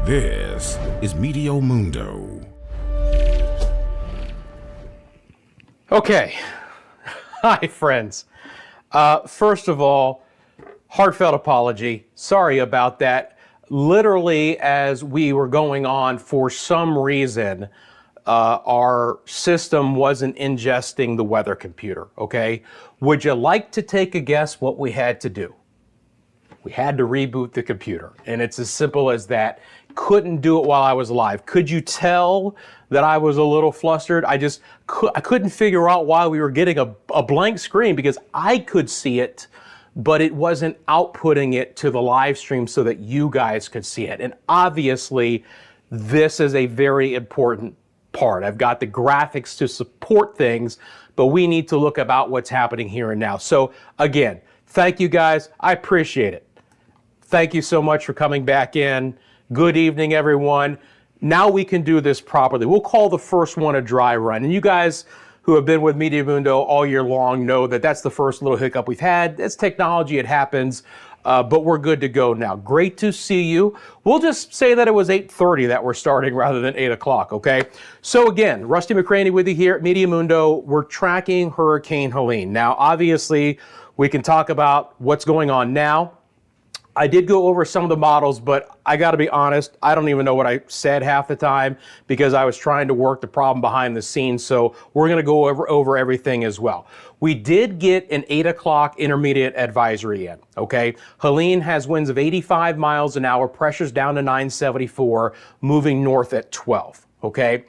This is Meteo Mundo. Okay. Hi, friends. First of all, heartfelt apology. Sorry about that. Literally, as we were going on, for some reason, our system wasn't ingesting the weather computer, okay? Would you like to take a guess what we had to do? We had to reboot the computer, and it's as simple as that. Couldn't do it while I was alive. Could you tell that I was a little flustered? I couldn't figure out why we were getting a blank screen, because I could see it, but it wasn't outputting it to the live stream so that you guys could see it. And obviously, this is a very important part. I've got the graphics to support things, but we need to look about what's happening here and now. So again, thank you guys. I appreciate it. Thank you so much for coming back in. Good evening, everyone. Now we can do this properly. We'll call the first one a dry run. And you guys who have been with Meteo Mundo all year long know that that's the first little hiccup we've had. It's technology, it happens, but we're good to go now. Great to see you. We'll just say that it was 8:30 that we're starting rather than 8 o'clock, okay? So again, Rusty McCranie with you here at Meteo Mundo. We're tracking Hurricane Helene. Now, obviously, we can talk about what's going on now. I did go over some of the models, but I got to be honest, I don't even know what I said half the time because I was trying to work the problem behind the scenes. So we're going to go over everything as well. We did get an 8 o'clock intermediate advisory in, okay? Helene has winds of 85 miles an hour, pressure's down to 974, moving north at 12, okay?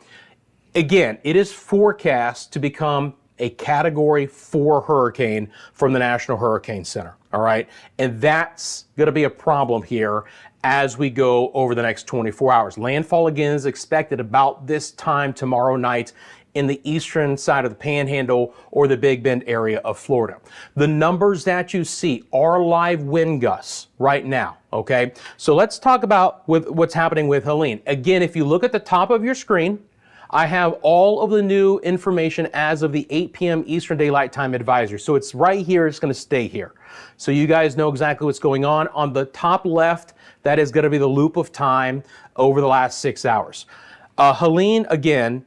Again, it is forecast to become a Category 4 hurricane from the National Hurricane Center, all right? And that's going to be a problem here as we go over the next 24 hours. Landfall again is expected about this time tomorrow night in the eastern side of the Panhandle or the Big Bend area of Florida. The numbers that you see are live wind gusts right now, okay? So let's talk about what's happening with Helene. Again, if you look at the top of your screen, I have all of the new information as of the 8 p.m. Eastern Daylight Time advisory. So it's right here, it's going to stay here. So you guys know exactly what's going on. On the top left, that is going to be the loop of time over the last 6 hours. Helene, again,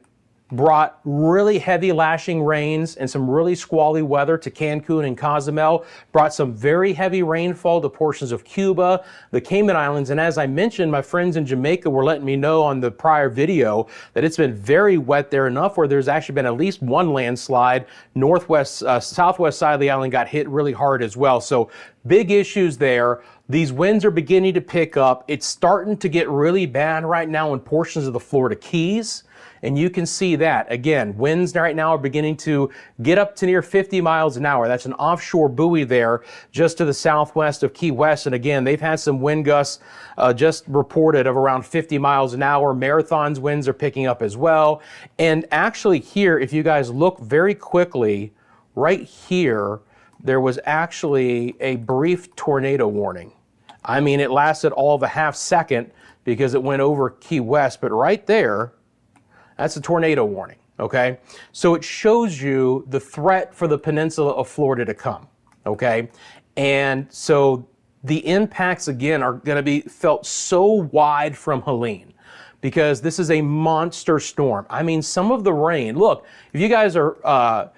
brought really heavy lashing rains and some really squally weather to Cancun and Cozumel, brought some very heavy rainfall to portions of Cuba, the Cayman Islands, and as I mentioned, my friends in Jamaica were letting me know on the prior video that it's been very wet there, enough where there's actually been at least one landslide. Southwest side of the island got hit really hard as well. So big issues there. These winds are beginning to pick up. It's starting to get really bad right now in portions of the Florida Keys. And you can see that. Again, winds right now are beginning to get up to near 50 miles an hour. That's an offshore buoy there just to the southwest of Key West. And again, they've had some wind gusts just reported of around 50 miles an hour. Marathon's winds are picking up as well. And actually here, if you guys look very quickly, right here, there was actually a brief tornado warning. I mean, it lasted all of a half second because it went over Key West, but right there, that's a tornado warning, okay? So it shows you the threat for the peninsula of Florida to come, okay? And so the impacts, again, are gonna be felt so wide from Helene because this is a monster storm. I mean, some of the rain, look, if you guys are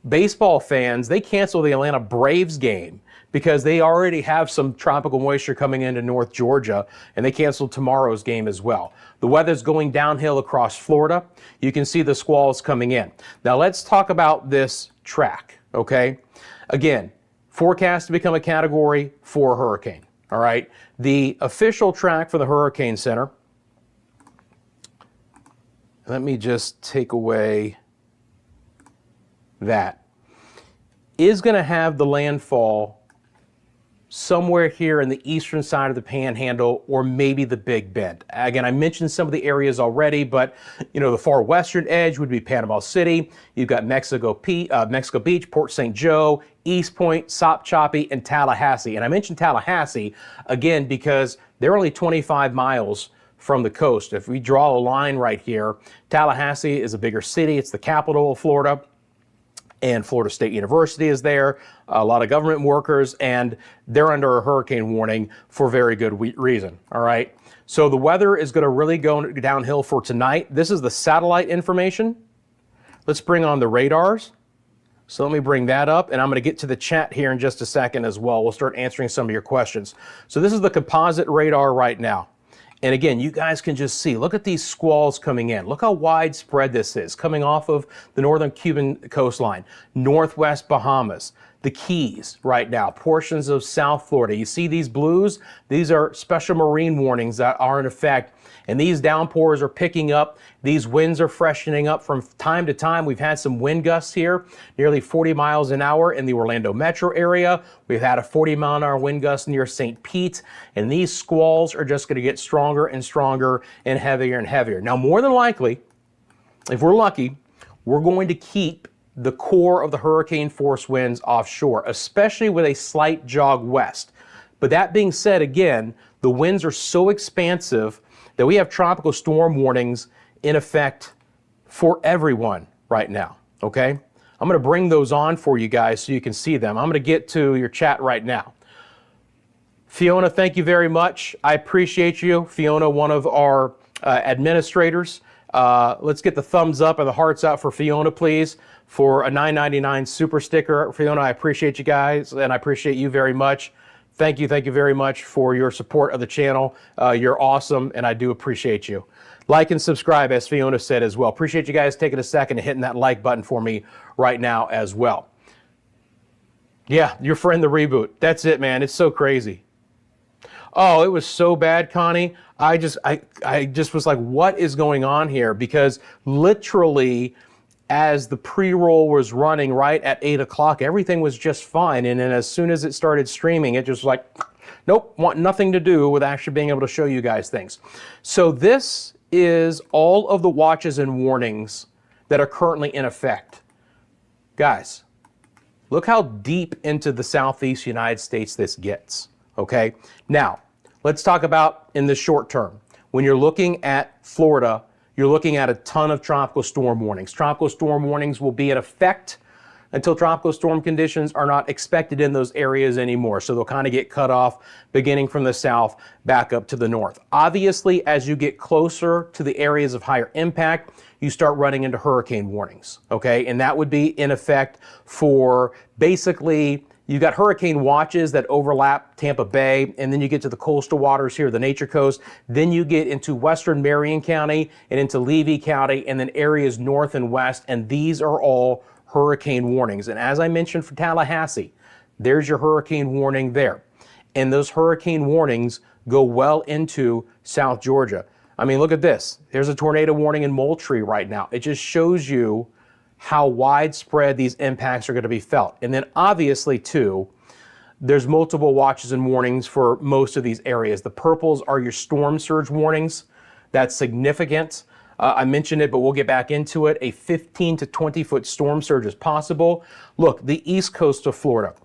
baseball fans, they canceled the Atlanta Braves game because they already have some tropical moisture coming into North Georgia, and they canceled tomorrow's game as well. The weather's going downhill across Florida. You can see the squalls coming in. Now let's talk about this track, okay? Again, forecast to become a Category 4 hurricane, all right? The official track for the Hurricane Center, let me just take away that, is gonna have the landfall somewhere here in the eastern side of the Panhandle or maybe the Big Bend. Again, I mentioned some of the areas already, but you know, the far western edge would be Panama City. You've got Mexico Beach, Port St. Joe, East Point, Sopchoppy, and Tallahassee. And I mentioned Tallahassee again because they're only 25 miles from the coast. If we draw a line right here, Tallahassee is a bigger city. It's the capital of Florida. and Florida State University is there, a lot of government workers, and they're under a hurricane warning for very good reason, all right? So the weather is going to really go downhill for tonight. This is the satellite information. Let's bring on the radars. So let me bring that up, and I'm going to get to the chat here in just a second as well. We'll start answering some of your questions. So this is the composite radar right now. And again, you guys can just see, look at these squalls coming in. Look how widespread this is, coming off of the northern Cuban coastline, northwest Bahamas, the Keys right now, portions of South Florida. You see these blues? These are special marine warnings that are in effect. And these downpours are picking up. These winds are freshening up from time to time. We've had some wind gusts here, nearly 40 miles an hour in the Orlando metro area. We've had a 40-mile-an-hour wind gust near St. Pete. And these squalls are just going to get stronger and stronger and heavier. Now, more than likely, if we're lucky, we're going to keep the core of the hurricane force winds offshore, especially with a slight jog west. But that being said, again, the winds are so expansive that we have tropical storm warnings in effect for everyone right now, okay? I'm going to bring those on for you guys so you can see them. I'm going to get to your chat right now. Fiona, thank you very much. I appreciate you. Fiona, one of our administrators. Let's get the thumbs up and the hearts out for Fiona, please, for a $9.99 super sticker. Fiona, I appreciate you guys, and I appreciate you very much. Thank you very much for your support of the channel. You're awesome, and I do appreciate you. Like and subscribe, as Fiona said as well. Appreciate you guys taking a second and hitting that like button for me right now as well. Yeah, your friend the reboot. That's it, man. It's so crazy. Oh, it was so bad, Connie. I just was like, what is going on here? Because literally, as the pre-roll was running right at 8 o'clock, everything was just fine. And then as soon as it started streaming, it just like, nope, want nothing to do with actually being able to show you guys things. So this is all of the watches and warnings that are currently in effect. Guys, look how deep into the southeast United States this gets, okay? Now, let's talk about in the short term. When you're looking at Florida, you're looking at a ton of tropical storm warnings. Tropical storm warnings will be in effect until tropical storm conditions are not expected in those areas anymore. So they'll kind of get cut off beginning from the south back up to the north. Obviously, as you get closer to the areas of higher impact, you start running into hurricane warnings, okay? And that would be in effect for basically, you've got hurricane watches that overlap Tampa Bay, and then you get to the coastal waters here, the Nature Coast. Then you get into western Marion County and into Levy County, and then areas north and west, and these are all hurricane warnings. And as I mentioned for Tallahassee, there's your hurricane warning there. And those hurricane warnings go well into South Georgia. I mean, look at this. There's a tornado warning in Moultrie right now. It just shows you how widespread these impacts are going to be felt. And then obviously too, there's multiple watches and warnings for most of these areas. The purples are your storm surge warnings. That's significant. I mentioned it, but we'll get back into it. A 15 to 20 foot storm surge is possible. Look, the east coast of Florida,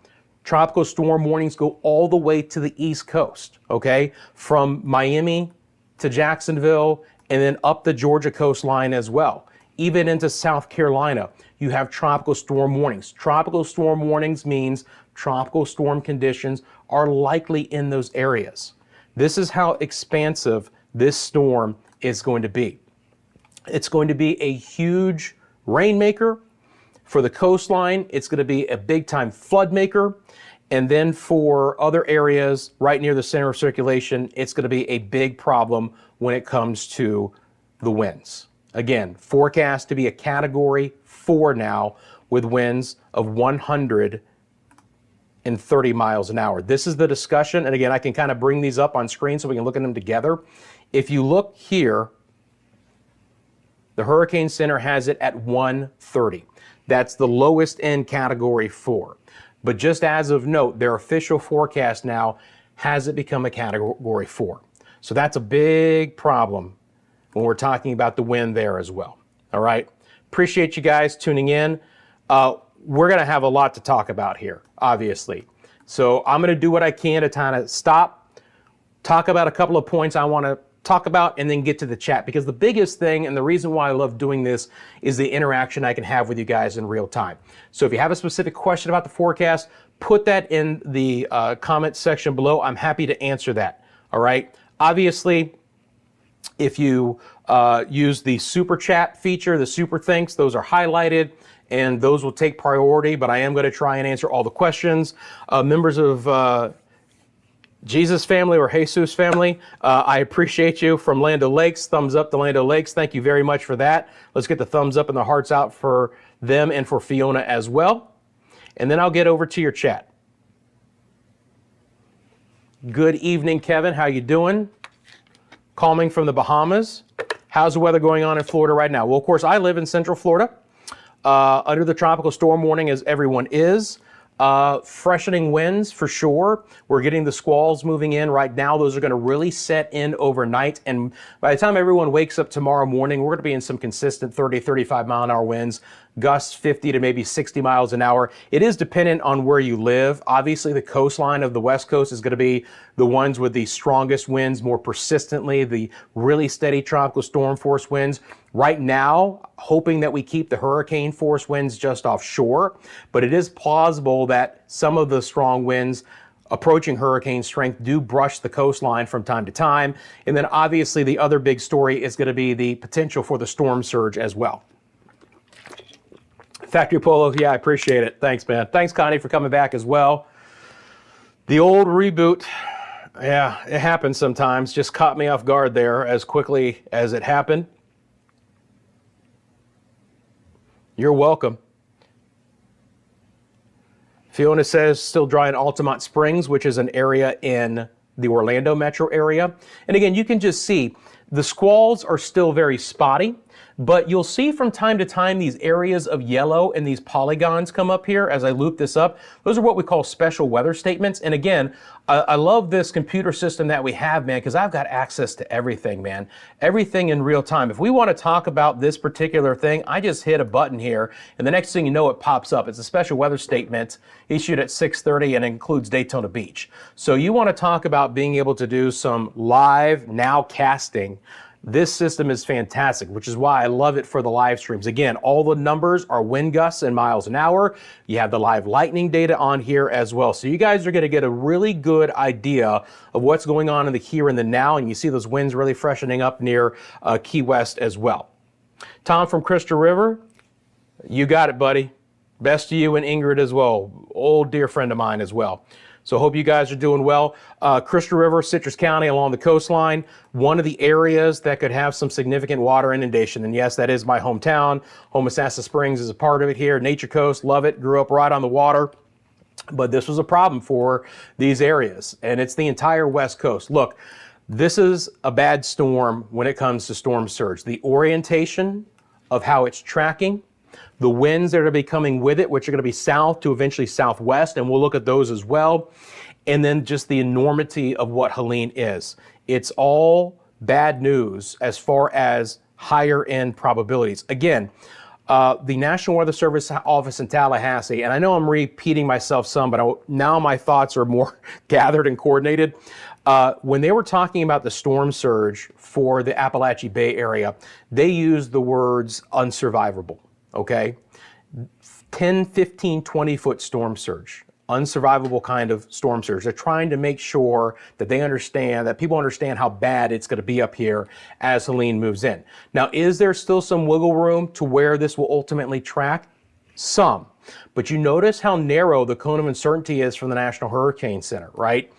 tropical storm warnings go all the way to the east coast, okay? From Miami to Jacksonville and then up the Georgia coastline as well. Even into South Carolina, you have tropical storm warnings. Tropical storm warnings means tropical storm conditions are likely in those areas. This is how expansive this storm is going to be. It's going to be a huge rainmaker. For the coastline, it's going to be a big time flood maker. And then for other areas right near the center of circulation, it's going to be a big problem when it comes to the winds. Again, forecast to be a category 4 now with winds of 130 miles an hour. This is the discussion. And again, I can kind of bring these up on screen so we can look at them together. If you look here, the Hurricane Center has it at 130. That's the lowest in category 4. But just as of note, their official forecast now has it become a category 4. So that's a big problem when we're talking about the wind there as well. All right. Appreciate you guys tuning in. We're going to have a lot to talk about here, obviously. So I'm going to do what I can to kind of stop, talk about a couple of points I want to talk about and then get to the chat, because the biggest thing and the reason why I love doing this is the interaction I can have with you guys in real time. So if you have a specific question about the forecast, put that in the comment section below. I'm happy to answer that. All right. Obviously, if you use the super chat feature, the super thanks, those are highlighted and those will take priority, but I am going to try and answer all the questions. Members of Jesus family or Jesus family, I appreciate you from Lando Lakes. Thumbs up to Lando Lakes. Thank you very much for that. Let's get the thumbs up and the hearts out for them and for Fiona as well. And then I'll get over to your chat. Good evening, Kevin. How you doing? Calming from the Bahamas. How's the weather going on in Florida right now? Well, of course, I live in Central Florida, under the tropical storm warning as everyone is. Freshening winds for sure. We're getting the squalls moving in right now. Those are going to really set in overnight. And by the time everyone wakes up tomorrow morning, we're going to be in some consistent 30, 35 mile an hour winds, gusts 50 to maybe 60 miles an hour. It is dependent on where you live. Obviously, the coastline of the West Coast is going to be the ones with the strongest winds more persistently, the really steady tropical storm force winds. Right now, hoping that we keep the hurricane force winds just offshore, but it is plausible that some of the strong winds approaching hurricane strength do brush the coastline from time to time. And then obviously the other big story is going to be the potential for the storm surge as well. Factory Polo, yeah, I appreciate it. Thanks, man. Thanks, Connie, for coming back as well. The old reboot, yeah, it happens sometimes. Just caught me off guard there as quickly as it happened. You're welcome. Fiona says still dry in Altamont Springs, which is an area in the Orlando metro area. And again, you can just see the squalls are still very spotty, but you'll see from time to time these areas of yellow and these polygons come up here as I loop this up. Those are what we call special weather statements. And again, I love this computer system that we have, man, because I've got access to everything, man. Everything in real time. If we want to talk about this particular thing, I just hit a button here, and the next thing you know, it pops up. It's a special weather statement issued at 6:30 and includes Daytona Beach. So you want to talk about being able to do some live nowcasting. This system is fantastic, which is why I love it for the live streams. Again, all the numbers are wind gusts in miles an hour. You have the live lightning data on here as well. So you guys are going to get a really good idea of what's going on in the here and the now. And you see those winds really freshening up near Key West as well. Tom from Crystal River, you got it, buddy. Best to you and Ingrid as well. Old dear friend of mine as well. So hope you guys are doing well. Crystal River, Citrus County along the coastline, one of the areas that could have some significant water inundation. And yes, that is my hometown. Homosassa Springs is a part of it here. Nature Coast, love it. Grew up right on the water. But this was a problem for these areas. And it's the entire West Coast. Look, this is a bad storm when it comes to storm surge. The orientation of how it's tracking, the winds that are going to be coming with it, which are going to be south to eventually southwest, and we'll look at those as well. And then just the enormity of what Helene is. It's all bad news as far as higher end probabilities. Again, the National Weather Service office in Tallahassee, and I know I'm repeating myself some, but now my thoughts are more gathered and coordinated. When they were talking about the storm surge for the Appalachia Bay area, they used the words unsurvivable. Okay, 10, 15, 20-foot storm surge, unsurvivable kind of storm surge. They're trying to make sure that they understand, that people understand how bad it's going to be up here as Helene moves in. Now, is there still some wiggle room to where this will ultimately track? Some. But you notice how narrow the cone of uncertainty is from the National Hurricane Center, right?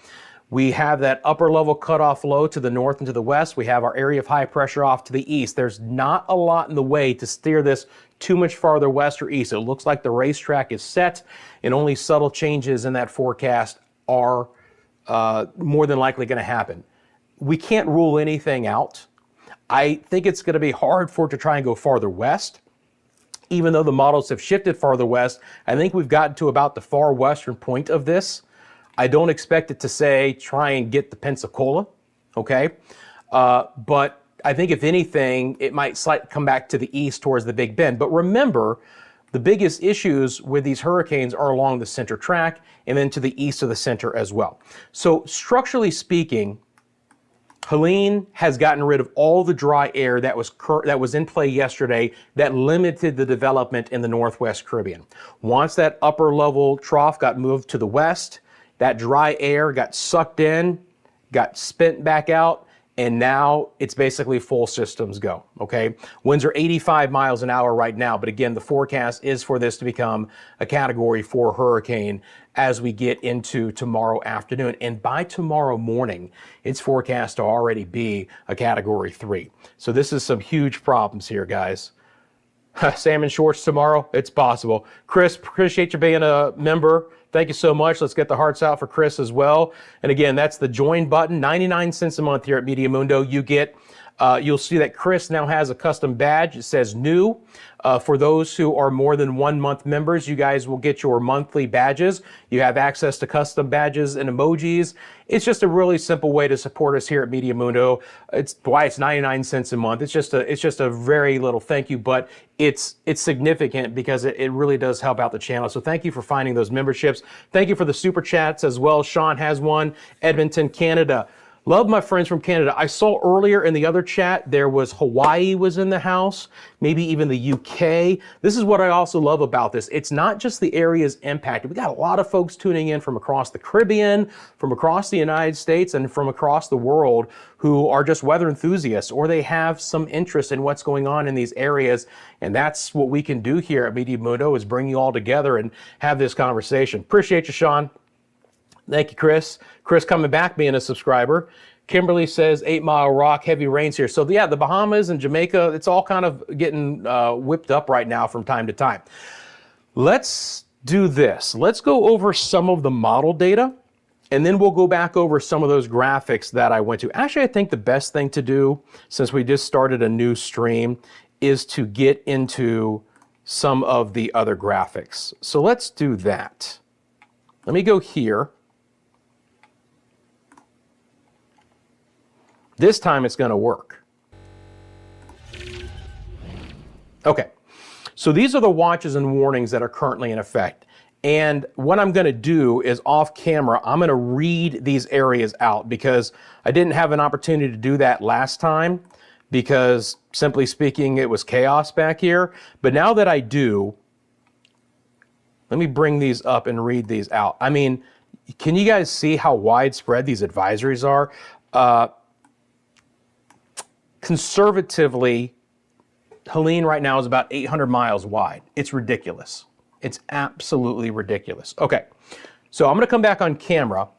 We have that upper level cutoff low to the north and to the west. We have our area of high pressure off to the east. There's not a lot in the way to steer this too much farther west or east. It looks like the racetrack is set, and only subtle changes in that forecast are more than likely going to happen. We can't rule anything out. I think it's going to be hard for it to try and go farther west. Even though the models have shifted farther west, I think we've gotten to about the far western point of this. I don't expect it to say, try and get the Pensacola, okay? But I think if anything, it might come back to the east towards the Big Bend. But remember, the biggest issues with these hurricanes are along the center track and then to the east of the center as well. So structurally speaking, Helene has gotten rid of all the dry air that was in play yesterday that limited the development in the Northwest Caribbean. Once that upper level trough got moved to the west, that dry air got sucked in, got spent back out, and now it's basically full systems go, okay? Winds are 85 miles an hour right now, but again, the forecast is for this to become a Category 4 hurricane as we get into tomorrow afternoon. And by tomorrow morning, it's forecast to already be a Category 3. So this is some huge problems here, guys. Salmon shorts tomorrow, it's possible. Chris, appreciate you being a member. Thank you so much. Let's get the hearts out for Chris as well. And again, that's the join button, 99 cents a month here at Meteo Mundo. You get, you'll see that Chris now has a custom badge. It says new. For those who are more than 1 month members, you guys will get your monthly badges. You have access to custom badges and emojis. It's just a really simple way to support us here at Meteo Mundo. It's why it's 99 cents a month. It's just a very little thank you, but it's significant because it really does help out the channel. So thank you for finding those memberships. Thank you for the super chats as well. Sean has one. Edmonton, Canada. Love my friends from Canada. I saw earlier in the other chat, there was Hawaii was in the house, maybe even the UK. This is what I also love about this. It's not just the areas impacted. We got a lot of folks tuning in from across the Caribbean, from across the United States, and from across the world who are just weather enthusiasts, or they have some interest in what's going on in these areas. And that's what we can do here at Meteo Mundo, is bring you all together and have this conversation. Appreciate you, Sean. Thank you, Chris. Chris coming back, being a subscriber. Kimberly says 8 Mile Rock, heavy rains here. So yeah, the Bahamas and Jamaica, it's all kind of getting whipped up right now from time to time. Let's do this. Let's go over some of the model data, and then we'll go back over some of those graphics that I went to. Actually, I think the best thing to do, since we just started a new stream, is to get into some of the other graphics. So let's do that. Let me go here. This time it's going to work. Okay, so these are the watches and warnings that are currently in effect. And what I'm going to do is off camera, I'm going to read these areas out because I didn't have an opportunity to do that last time because, simply speaking, it was chaos back here. But now that I do, let me bring these up and read these out. I mean, can you guys see how widespread these advisories are? Conservatively, Helene right now is about 800 miles wide. It's ridiculous. It's absolutely ridiculous. Okay, so I'm going to come back on camera,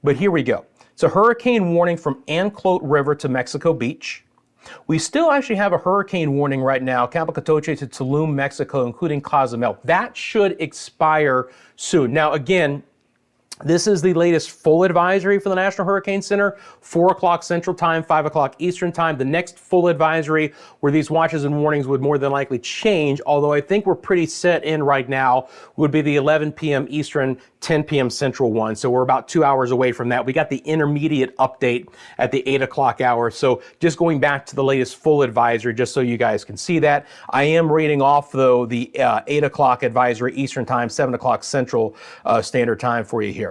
but here we go. It's a hurricane warning from Anclote River to Mexico Beach. We still actually have a hurricane warning right now, Campeche to Tulum, Mexico, including Cozumel. That should expire soon. Now, again, this is the latest full advisory for the National Hurricane Center, 4 o'clock Central Time, 5 o'clock Eastern Time. The next full advisory where these watches and warnings would more than likely change, although I think we're pretty set in right now, would be the 11 p.m. Eastern, 10 p.m. Central one. So we're about 2 hours away from that. We got the intermediate update at the 8 o'clock hour. So just going back to the latest full advisory, just so you guys can see that. I am reading off, though, the 8 o'clock advisory Eastern Time, 7 o'clock Central Standard Time for you here.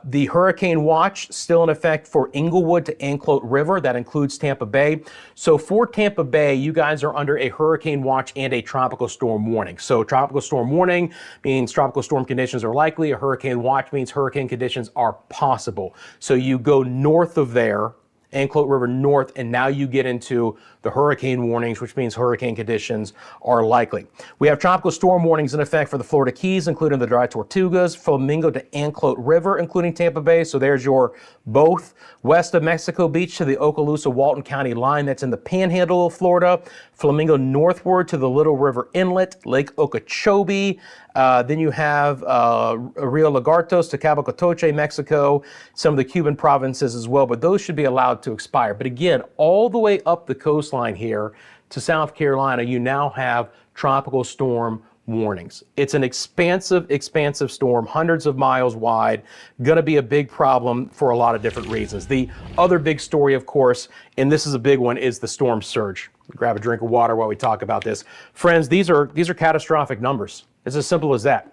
The hurricane watch still in effect for Inglewood to Anclote River. That includes Tampa Bay. So for Tampa Bay, you guys are under a hurricane watch and a tropical storm warning. So tropical storm warning means tropical storm conditions are likely. A hurricane watch means hurricane conditions are possible. So you go north of there, Anclote River north, and now you get into the hurricane warnings, which means hurricane conditions are likely. We have tropical storm warnings in effect for the Florida Keys, including the Dry Tortugas, Flamingo to Anclote River, including Tampa Bay. So there's your both. West of Mexico Beach to the Okaloosa-Walton County line, that's in the panhandle of Florida. Flamingo northward to the Little River Inlet, Lake Okeechobee. Then you have Rio Lagartos to Cabo Cotoche, Mexico, some of the Cuban provinces as well, but those should be allowed to expire. But again, all the way up the coastline here to South Carolina, you now have tropical storm warnings. It's an expansive storm, hundreds of miles wide, going to be a big problem for a lot of different reasons. The other big story, of course, and this is a big one, is the storm surge. Grab a drink of water while we talk about this. Friends, these are catastrophic numbers. It's as simple as that.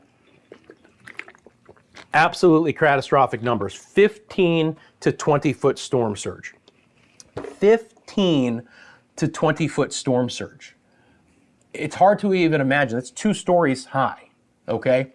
Absolutely catastrophic numbers. 15 to 20 foot storm surge. 15 to 20 foot storm surge. It's hard to even imagine. It's 2 stories high, okay?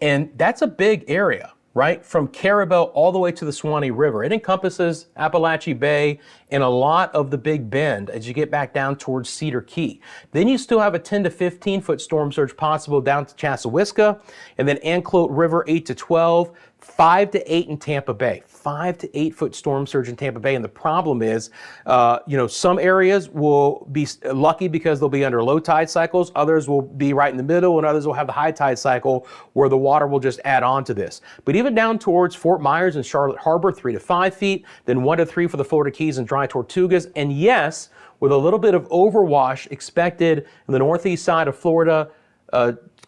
And that's a big area, right? From Carabel all the way to the Suwannee River. It encompasses Appalachia Bay and a lot of the Big Bend as you get back down towards Cedar Key. Then you still have a 10 to 15 foot storm surge possible down to Chassahowiska, and then Anclote River 8 to 12, 5 to 8 in Tampa Bay. 5 to 8 foot storm surge in Tampa Bay. And the problem is, some areas will be lucky because they'll be under low tide cycles. Others will be right in the middle, and others will have the high tide cycle where the water will just add on to this. But even down towards Fort Myers and Charlotte Harbor, 3 to 5 feet, then 1 to 3 for the Florida Keys and Dry Tortugas. And yes, with a little bit of overwash expected in the northeast side of Florida,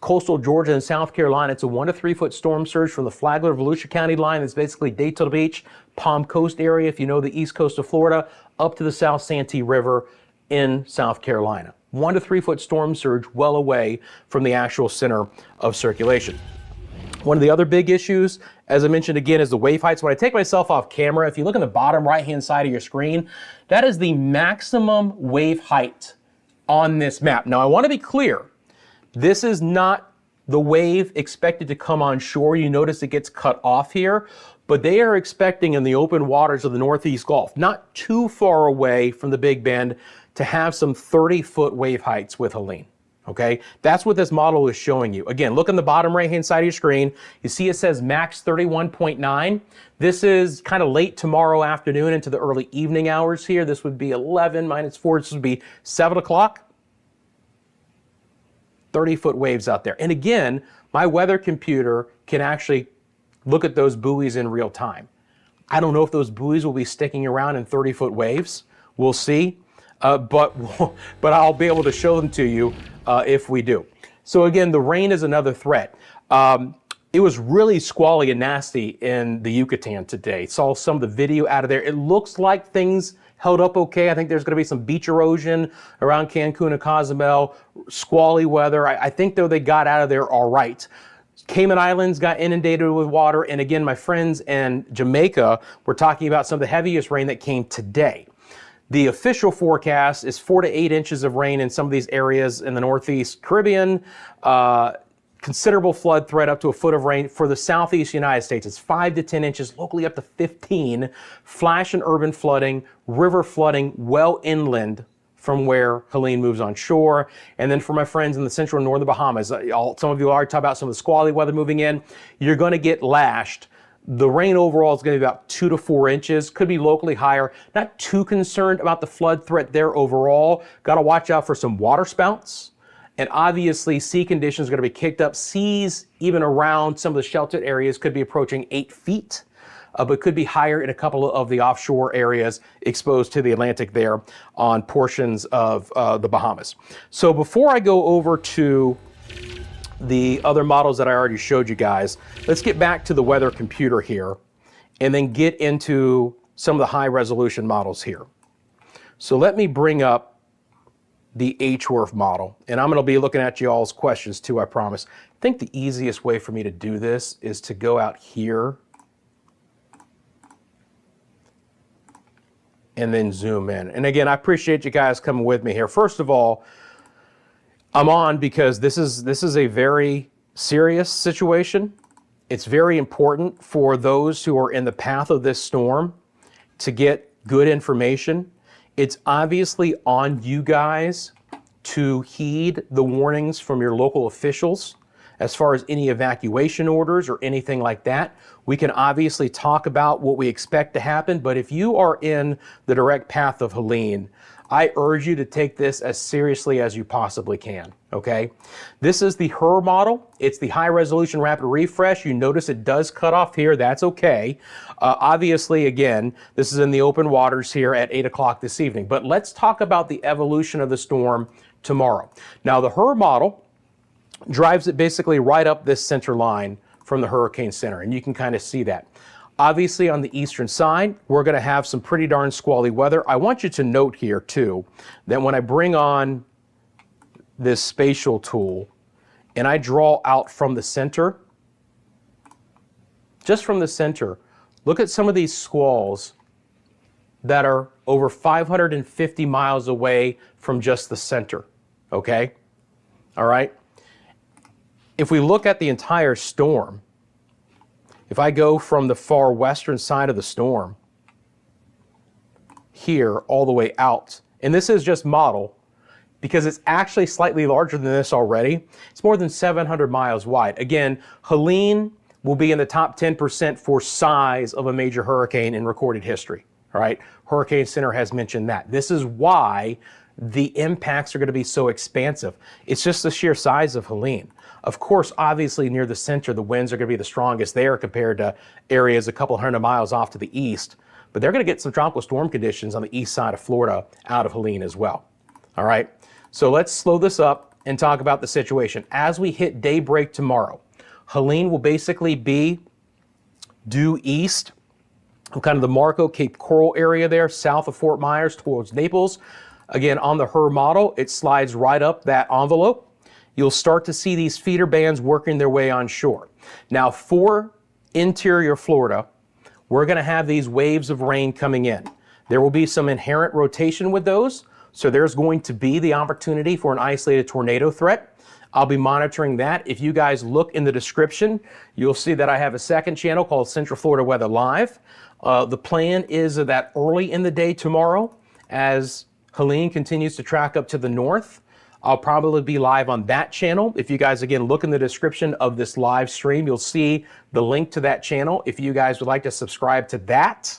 coastal Georgia and South Carolina. It's a 1 to 3 foot storm surge from the Flagler Volusia County line. That's basically Daytona Beach, Palm Coast area, if you know the east coast of Florida, up to the South Santee River in South Carolina. 1 to 3 foot storm surge well away from the actual center of circulation. One of the other big issues, as I mentioned again, is the wave heights. When I take myself off camera, if you look in the bottom right-hand side of your screen, that is the maximum wave height on this map. Now, I want to be clear. This is not the wave expected to come on shore. You notice it gets cut off here, but they are expecting in the open waters of the Northeast Gulf, not too far away from the Big Bend, to have some 30-foot wave heights with Helene. Okay, that's what this model is showing you. Again, look on the bottom right-hand side of your screen. You see it says max 31.9. This is kind of late tomorrow afternoon into the early evening hours here. This would be 11 minus 4. This would be 7 o'clock. 30-foot waves out there. And again, my weather computer can actually look at those buoys in real time. I don't know if those buoys will be sticking around in 30-foot waves. We'll see. But I'll be able to show them to you if we do. So again, the rain is another threat. It was really squally and nasty in the Yucatan today. Saw some of the video out of there. It looks like things held up okay. I think there's going to be some beach erosion around Cancun and Cozumel, squally weather. I think, though, they got out of there all right. Cayman Islands got inundated with water. And again, my friends in Jamaica were talking about some of the heaviest rain that came today. The official forecast is 4 to 8 inches of rain in some of these areas in the Northeast Caribbean. Considerable flood threat up to a foot of rain for the Southeast United States. It's 5 to 10 inches, locally up to 15. Flash and urban flooding, river flooding well inland from where Helene moves on shore. And then for my friends in the central and northern Bahamas, some of you already talked about some of the squally weather moving in. You're going to get lashed. The rain overall is going to be about 2 to 4 inches, could be locally higher. Not too concerned about the flood threat there overall. Got to watch out for some water spouts. And obviously, sea conditions are going to be kicked up. Seas, even around some of the sheltered areas, could be approaching 8 feet, but could be higher in a couple of the offshore areas exposed to the Atlantic there on portions of the Bahamas. So before I go over to the other models that I already showed you guys, let's get back to the weather computer here and then get into some of the high resolution models here. So let me bring up the HWRF model, and I'm going to be looking at y'all's questions too, I promise. I think the easiest way for me to do this is to go out here and then zoom in. And again, I appreciate you guys coming with me here. First of all, I'm on because this is a very serious situation. It's very important for those who are in the path of this storm to get good information. It's obviously on you guys to heed the warnings from your local officials as far as any evacuation orders or anything like that. We can obviously talk about what we expect to happen, but if you are in the direct path of Helene, I urge you to take this as seriously as you possibly can, okay? This is the HER model. It's the high resolution rapid refresh. You notice it does cut off here. That's okay. Obviously, again, this is in the open waters here at 8 o'clock this evening. But let's talk about the evolution of the storm tomorrow. Now, the HER model drives it basically right up this center line from the hurricane center, and you can kind of see that. Obviously, on the eastern side, we're going to have some pretty darn squally weather. I want you to note here, too, that when I bring on this spatial tool and I draw out from the center, just from the center, look at some of these squalls that are over 550 miles away from just the center, okay? All right? If we look at the entire storm, if I go from the far western side of the storm here all the way out, and this is just model, because it's actually slightly larger than this already. It's more than 700 miles wide. Again, Helene will be in the top 10% for size of a major hurricane in recorded history, all right? Hurricane Center has mentioned that. This is why the impacts are going to be so expansive. It's just the sheer size of Helene. Of course, obviously near the center, the winds are going to be the strongest there compared to areas a couple hundred miles off to the east, but they're going to get some tropical storm conditions on the east side of Florida out of Helene as well, all right? So let's slow this up and talk about the situation. As we hit daybreak tomorrow, Helene will basically be due east of kind of the Marco Cape Coral area there, south of Fort Myers towards Naples. Again, on the HRRR model, it slides right up that envelope. You'll start to see these feeder bands working their way on shore. Now, for interior Florida, we're going to have these waves of rain coming in. There will be some inherent rotation with those. So there's going to be the opportunity for an isolated tornado threat. I'll be monitoring that. If you guys look in the description, you'll see that I have a second channel called Central Florida Weather Live. The plan is that early in the day tomorrow, as Helene continues to track up to the north, I'll probably be live on that channel. If you guys, again, look in the description of this live stream, you'll see the link to that channel. If you guys would like to subscribe to that,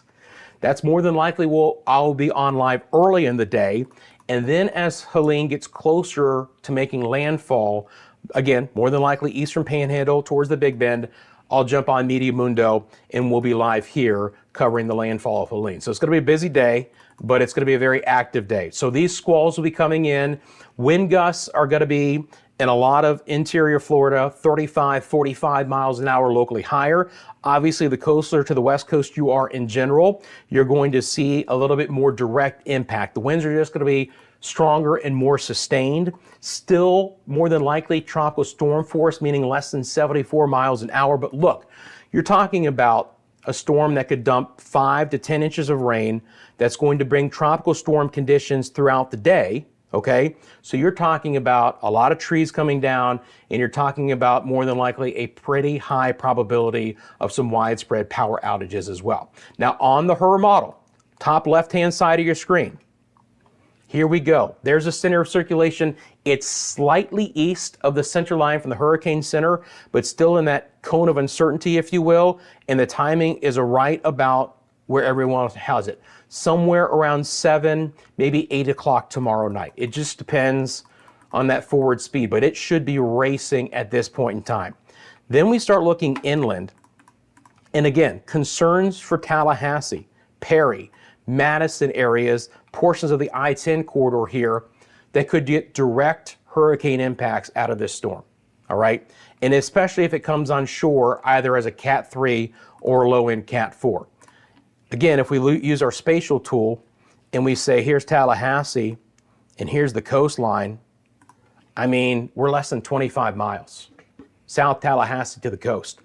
that's more than likely I'll be on live early in the day. And then as Helene gets closer to making landfall, again, more than likely Eastern Panhandle towards the Big Bend, I'll jump on Meteo Mundo and we'll be live here covering the landfall of Helene. So it's going to be a busy day, but it's going to be a very active day. So these squalls will be coming in. Wind gusts are going to be in a lot of interior Florida, 35, 45 miles an hour, locally higher. Obviously, the closer to the west coast you are in general, you're going to see a little bit more direct impact. The winds are just going to be stronger and more sustained. Still, more than likely, tropical storm force, meaning less than 74 miles an hour. But look, you're talking about a storm that could dump 5 to 10 inches of rain that's going to bring tropical storm conditions throughout the day. Okay, so you're talking about a lot of trees coming down, and you're talking about more than likely a pretty high probability of some widespread power outages as well. Now, on the HRRR model, top left-hand side of your screen, here we go. There's a center of circulation. It's slightly east of the center line from the hurricane center, but still in that cone of uncertainty, if you will, and the timing is right about where everyone else has it. Somewhere around 7, maybe 8 o'clock tomorrow night. It just depends on that forward speed, but it should be racing at this point in time. Then we start looking inland. And again, concerns for Tallahassee, Perry, Madison areas, portions of the I-10 corridor here that could get direct hurricane impacts out of this storm, all right? And especially if it comes on shore either as a Cat 3 or low-end Cat 4. Again, if we use our spatial tool and we say, here's Tallahassee and here's the coastline, I mean, we're less than 25 miles, South Tallahassee to the coast.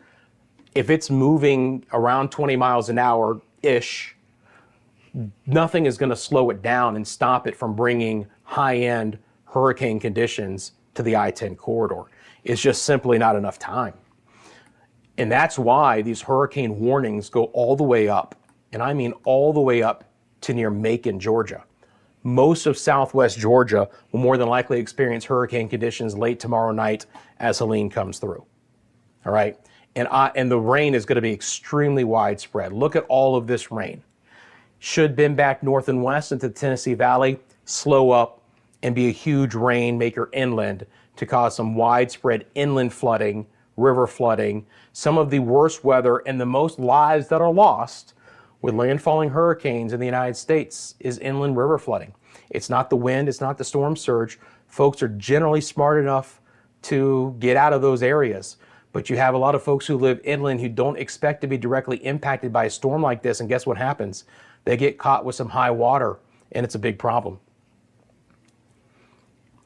If it's moving around 20 miles an hour-ish, nothing is going to slow it down and stop it from bringing high-end hurricane conditions to the I-10 corridor. It's just simply not enough time. And that's why these hurricane warnings go all the way up, and I mean all the way up to near Macon, Georgia. Most of southwest Georgia will more than likely experience hurricane conditions late tomorrow night as Helene comes through. All right? And the rain is going to be extremely widespread. Look at all of this rain. Should bend back north and west into the Tennessee Valley, slow up, and be a huge rainmaker inland to cause some widespread inland flooding, river flooding, some of the worst weather and the most lives that are lost with landfalling hurricanes in the United States is inland river flooding. It's not the wind, it's not the storm surge. Folks are generally smart enough to get out of those areas. But you have a lot of folks who live inland who don't expect to be directly impacted by a storm like this, and guess what happens? They get caught with some high water, and it's a big problem.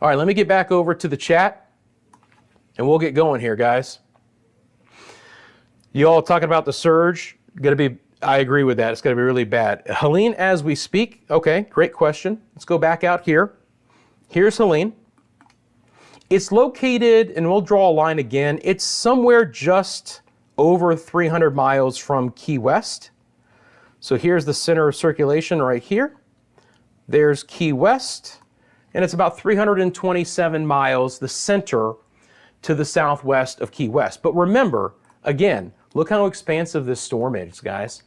All right, let me get back over to the chat, and we'll get going here, guys. You all talking about the surge, going to be I agree with that. It's going to be really bad. Helene, as we speak. Okay, great question. Let's go back out here. Here's Helene. It's located, and we'll draw a line again. It's somewhere just over 300 miles from Key West. So here's the center of circulation right here. There's Key West, and it's about 327 miles, the center, to the southwest of Key West. But remember, again, look how expansive this storm is, guys.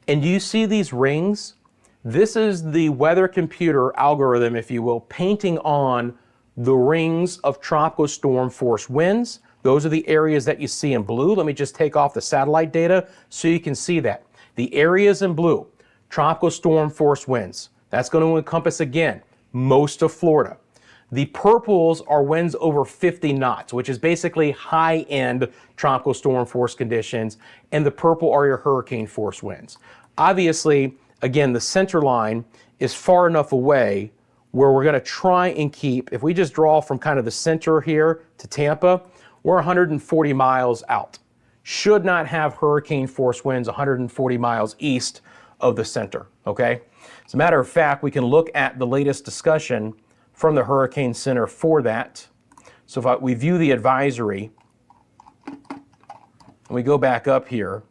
And do you see these rings? This is the weather computer algorithm, if you will, painting on the rings of tropical storm force winds. Those are the areas that you see in blue. Let me just take off the satellite data so you can see that. The areas in blue, tropical storm force winds. That's going to encompass, again, most of Florida. The purples are winds over 50 knots, which is basically high-end tropical storm force conditions, and the purple are your hurricane force winds. Obviously, again, the center line is far enough away where we're going to try and keep, if we just draw from kind of the center here to Tampa, we're 140 miles out. Should not have hurricane force winds 140 miles east of the center, okay? As a matter of fact, we can look at the latest discussion from the Hurricane Center for that. So if we view the advisory, and we go back up here,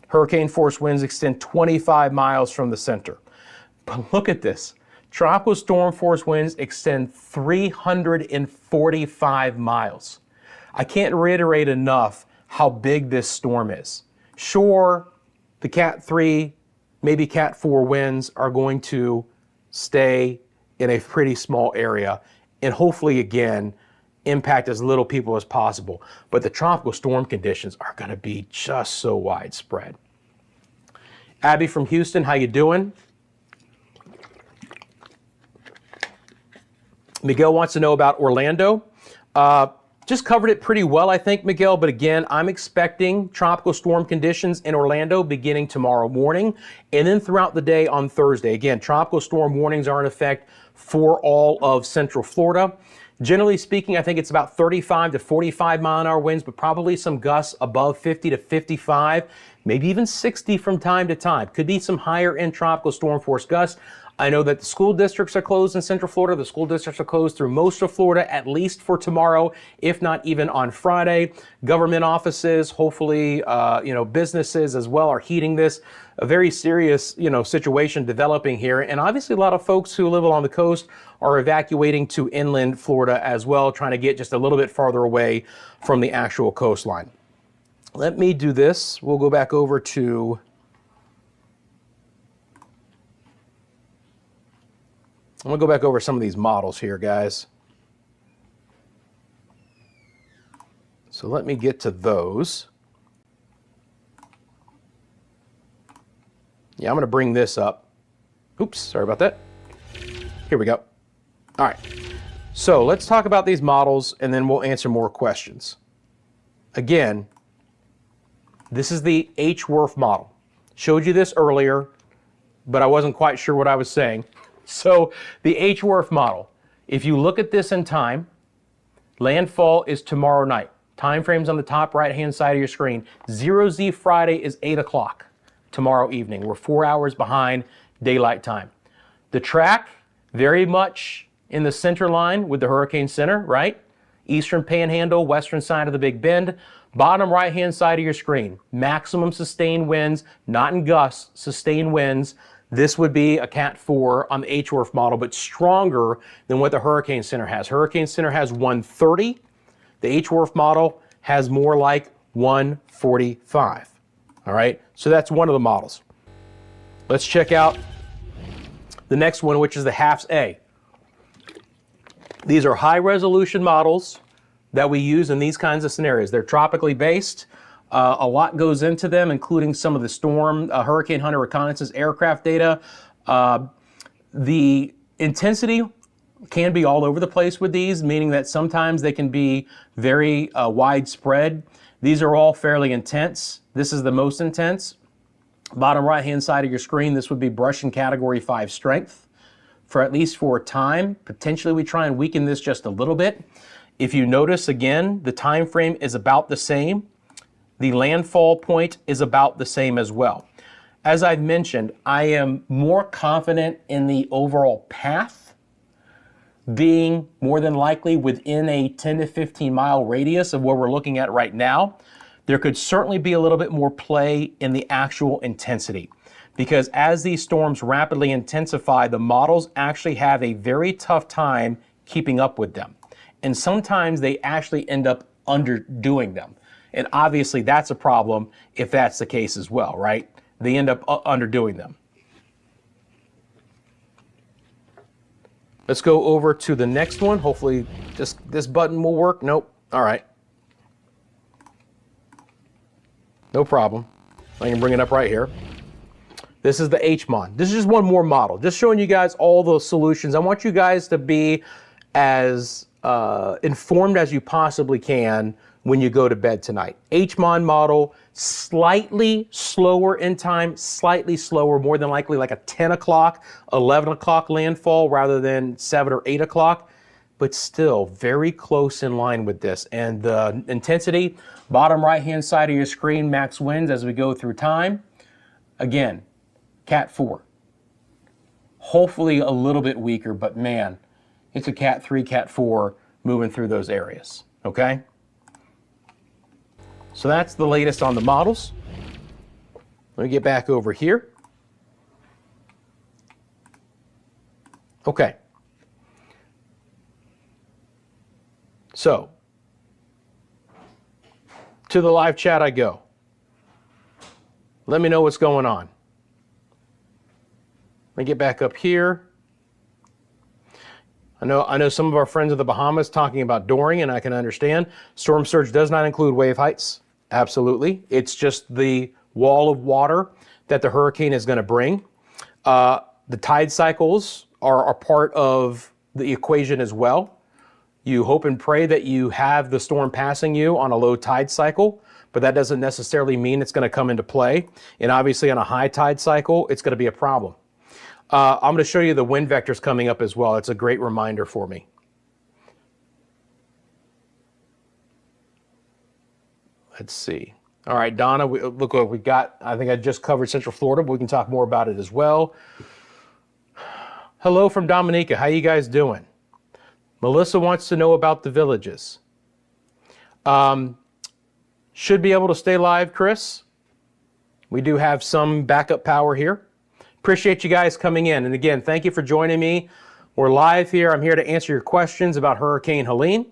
hurricane force winds extend 25 miles from the center. But look at this. Tropical storm force winds extend 345 miles. I can't reiterate enough how big this storm is. Sure, the Cat 3, maybe Cat 4 winds are going to stay in a pretty small area and hopefully, again, impact as little people as possible. But the tropical storm conditions are going to be just so widespread. Abby from Houston, how you doing? Miguel wants to know about Orlando. Just covered it pretty well, I think, Miguel, but again, I'm expecting tropical storm conditions in Orlando beginning tomorrow morning and then throughout the day on Thursday. Again, tropical storm warnings are in effect for all of Central Florida. Generally speaking, I think it's about 35 to 45 mile an hour winds, but probably some gusts above 50 to 55, maybe even 60 from time to time. Could be some higher end tropical storm force gusts. I know that the school districts are closed in Central Florida. The school districts are closed through most of Florida, at least for tomorrow, if not even on Friday. Government offices, hopefully, businesses as well are heeding this. A very serious, situation developing here. And obviously a lot of folks who live along the coast are evacuating to inland Florida as well, trying to get just a little bit farther away from the actual coastline. Let me do this. We'll go back over to I'm going to go back over some of these models here, guys. So let me get to those. Yeah, I'm going to bring this up. Oops, sorry about that. Here we go. All right. So let's talk about these models, and then we'll answer more questions. Again, this is the HWRF model. Showed you this earlier, but I wasn't quite sure what I was saying. So the HWRF model, if you look at this in time, landfall is tomorrow night. Time frames on the top right-hand side of your screen. 0Z Friday is 8 o'clock tomorrow evening. We're 4 hours behind daylight time. The track, very much in the center line with the Hurricane Center, right? Eastern Panhandle, western side of the Big Bend. Bottom right-hand side of your screen, maximum sustained winds, not in gusts, sustained winds. This would be a Cat 4 on the HWRF model, but stronger than what the Hurricane Center has. Hurricane Center has 130. The HWRF model has more like 145. All right, so that's one of the models. Let's check out the next one, which is the HAFS-A. These are high-resolution models that we use in these kinds of scenarios. They're tropically based. A lot goes into them, including some of the storm, Hurricane Hunter reconnaissance aircraft data. The intensity can be all over the place with these, meaning that sometimes they can be very widespread. These are all fairly intense. This is the most intense. Bottom right-hand side of your screen, this would be brush in Category 5 strength for at least for a time. Potentially we try and weaken this just a little bit. If you notice again, the time frame is about the same. The landfall point is about the same as well. As I've mentioned, I am more confident in the overall path being more than likely within a 10 to 15 mile radius of where we're looking at right now. There could certainly be a little bit more play in the actual intensity, because as these storms rapidly intensify, the models actually have a very tough time keeping up with them. And sometimes they actually end up underdoing them. And obviously that's a problem if that's the case as well, right? They end up underdoing them. Let's go over to the next one. Hopefully this button will work. Nope. All right. No problem. I can bring it up right here. This is the HMON. This is just one more model. Just showing you guys all the solutions. I want you guys to be as informed as you possibly can when you go to bed tonight. HMON model, slightly slower in time, slightly slower, more than likely like a 10 o'clock, 11 o'clock landfall rather than 7 or 8 o'clock, but still very close in line with this. And the intensity, bottom right-hand side of your screen, max winds as we go through time. Again, Cat 4. Hopefully a little bit weaker, but man, it's a Cat 3, Cat 4 moving through those areas, okay? So that's the latest on the models. Let me get back over here. Okay. So, to the live chat I go. Let me know what's going on. Let me get back up here. I know some of our friends of the Bahamas talking about Dorian, and I can understand. Storm surge does not include wave heights. Absolutely. It's just the wall of water that the hurricane is going to bring. The tide cycles are part of the equation as well. You hope and pray that you have the storm passing you on a low tide cycle, but that doesn't necessarily mean it's going to come into play. And obviously on a high tide cycle, it's going to be a problem. I'm going to show you the wind vectors coming up as well. It's a great reminder for me. Let's see. All right, Donna, look what we got. I think I just covered Central Florida, but we can talk more about it as well. Hello from Dominica. How you guys doing? Melissa wants to know about the villages. Should be able to stay live, Chris. We do have some backup power here. Appreciate you guys coming in. And again, thank you for joining me. We're live here. I'm here to answer your questions about Hurricane Helene.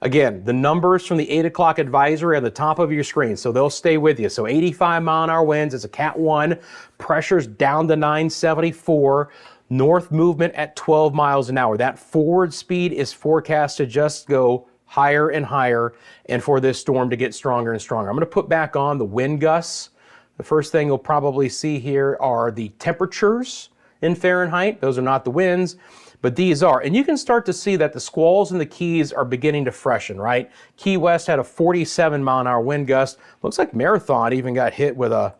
Again, the numbers from the 8 o'clock advisory are at the top of your screen, so they'll stay with you. So 85 mile an hour winds, it's a Cat 1, pressure's down to 974, north movement at 12 miles an hour. That forward speed is forecast to just go higher and higher, and for this storm to get stronger and stronger. I'm going to put back on the wind gusts. The first thing you'll probably see here are the temperatures in Fahrenheit. Those are not the winds, but these are. And you can start to see that the squalls in the Keys are beginning to freshen, right? Key West had a 47 mile an hour wind gust. Looks like Marathon even got hit with about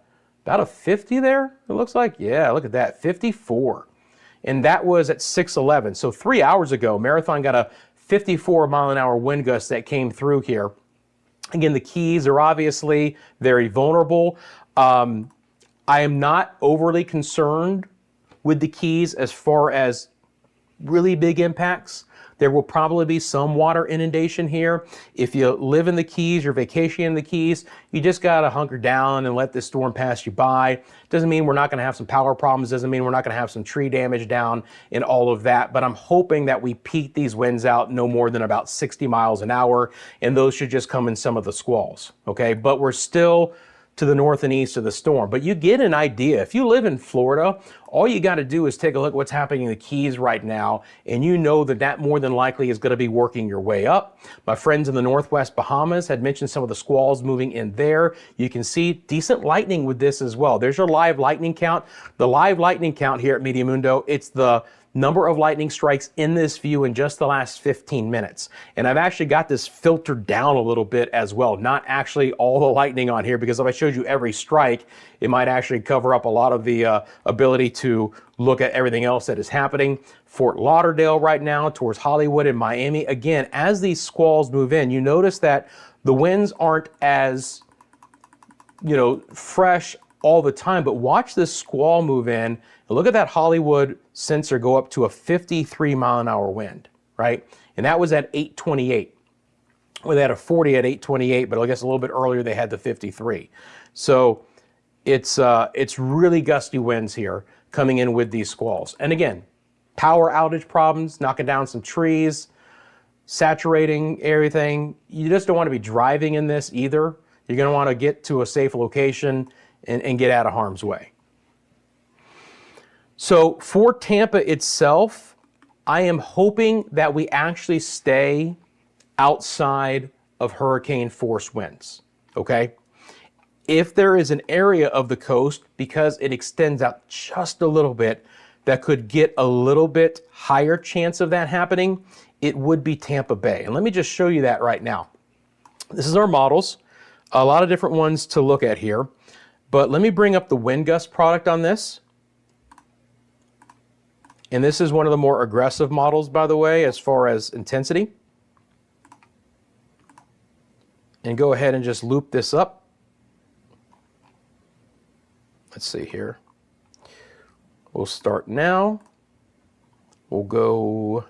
a 50 there. It looks like, yeah, look at that, 54. And that was at 6:11. So 3 hours ago, Marathon got a 54 mile an hour wind gust that came through here. Again, the Keys are obviously very vulnerable. I am not overly concerned with the Keys as far as really big impacts. There will probably be some water inundation here. If you live in the Keys, you're vacationing in the Keys, you just gotta hunker down and let this storm pass you by. Doesn't mean we're not gonna have some power problems, doesn't mean we're not gonna have some tree damage down and all of that, but I'm hoping that we peak these winds out no more than about 60 miles an hour, and those should just come in some of the squalls, okay? But we're still to the north and east of the storm. But you get an idea. If you live in Florida, all you got to do is take a look at what's happening in the Keys right now, and you know that that more than likely is going to be working your way up. My friends in the Northwest Bahamas had mentioned some of the squalls moving in there. You can see decent lightning with this as well. There's your live lightning count. The live lightning count here at Meteo Mundo, it's the number of lightning strikes in this view in just the last 15 minutes. And I've actually got this filtered down a little bit as well, not actually all the lightning on here, because if I showed you every strike, it might actually cover up a lot of the ability to look at everything else that is happening. Fort Lauderdale right now towards Hollywood and Miami. Again, as these squalls move in, you notice that the winds aren't as, fresh all the time, but watch this squall move in and look at that Hollywood sensor go up to a 53 mile an hour wind, right? And that was at 8:28. Well, they had a 40 at 8:28, but I guess a little bit earlier they had the 53. So it's really gusty winds here coming in with these squalls. And again, power outage problems, knocking down some trees, saturating everything. You just don't want to be driving in this either. You're going to want to get to a safe location and get out of harm's way. So for Tampa itself, I am hoping that we actually stay outside of hurricane force winds, okay? If there is an area of the coast, because it extends out just a little bit, that could get a little bit higher chance of that happening, it would be Tampa Bay. And let me just show you that right now. This is our models, a lot of different ones to look at here. But let me bring up the wind gust product on this. And this is one of the more aggressive models, by the way, as far as intensity. And go ahead and just loop this up. Let's see here. We'll start now. We'll go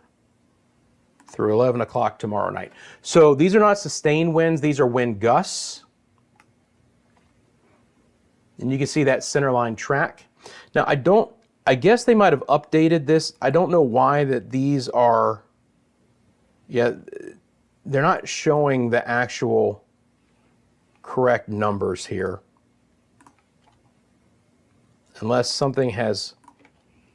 through 11 o'clock tomorrow night. So these are not sustained winds, these are wind gusts. And you can see that center line track. Now I guess they might have updated this. I don't know why that these are, they're not showing the actual correct numbers here. Unless something has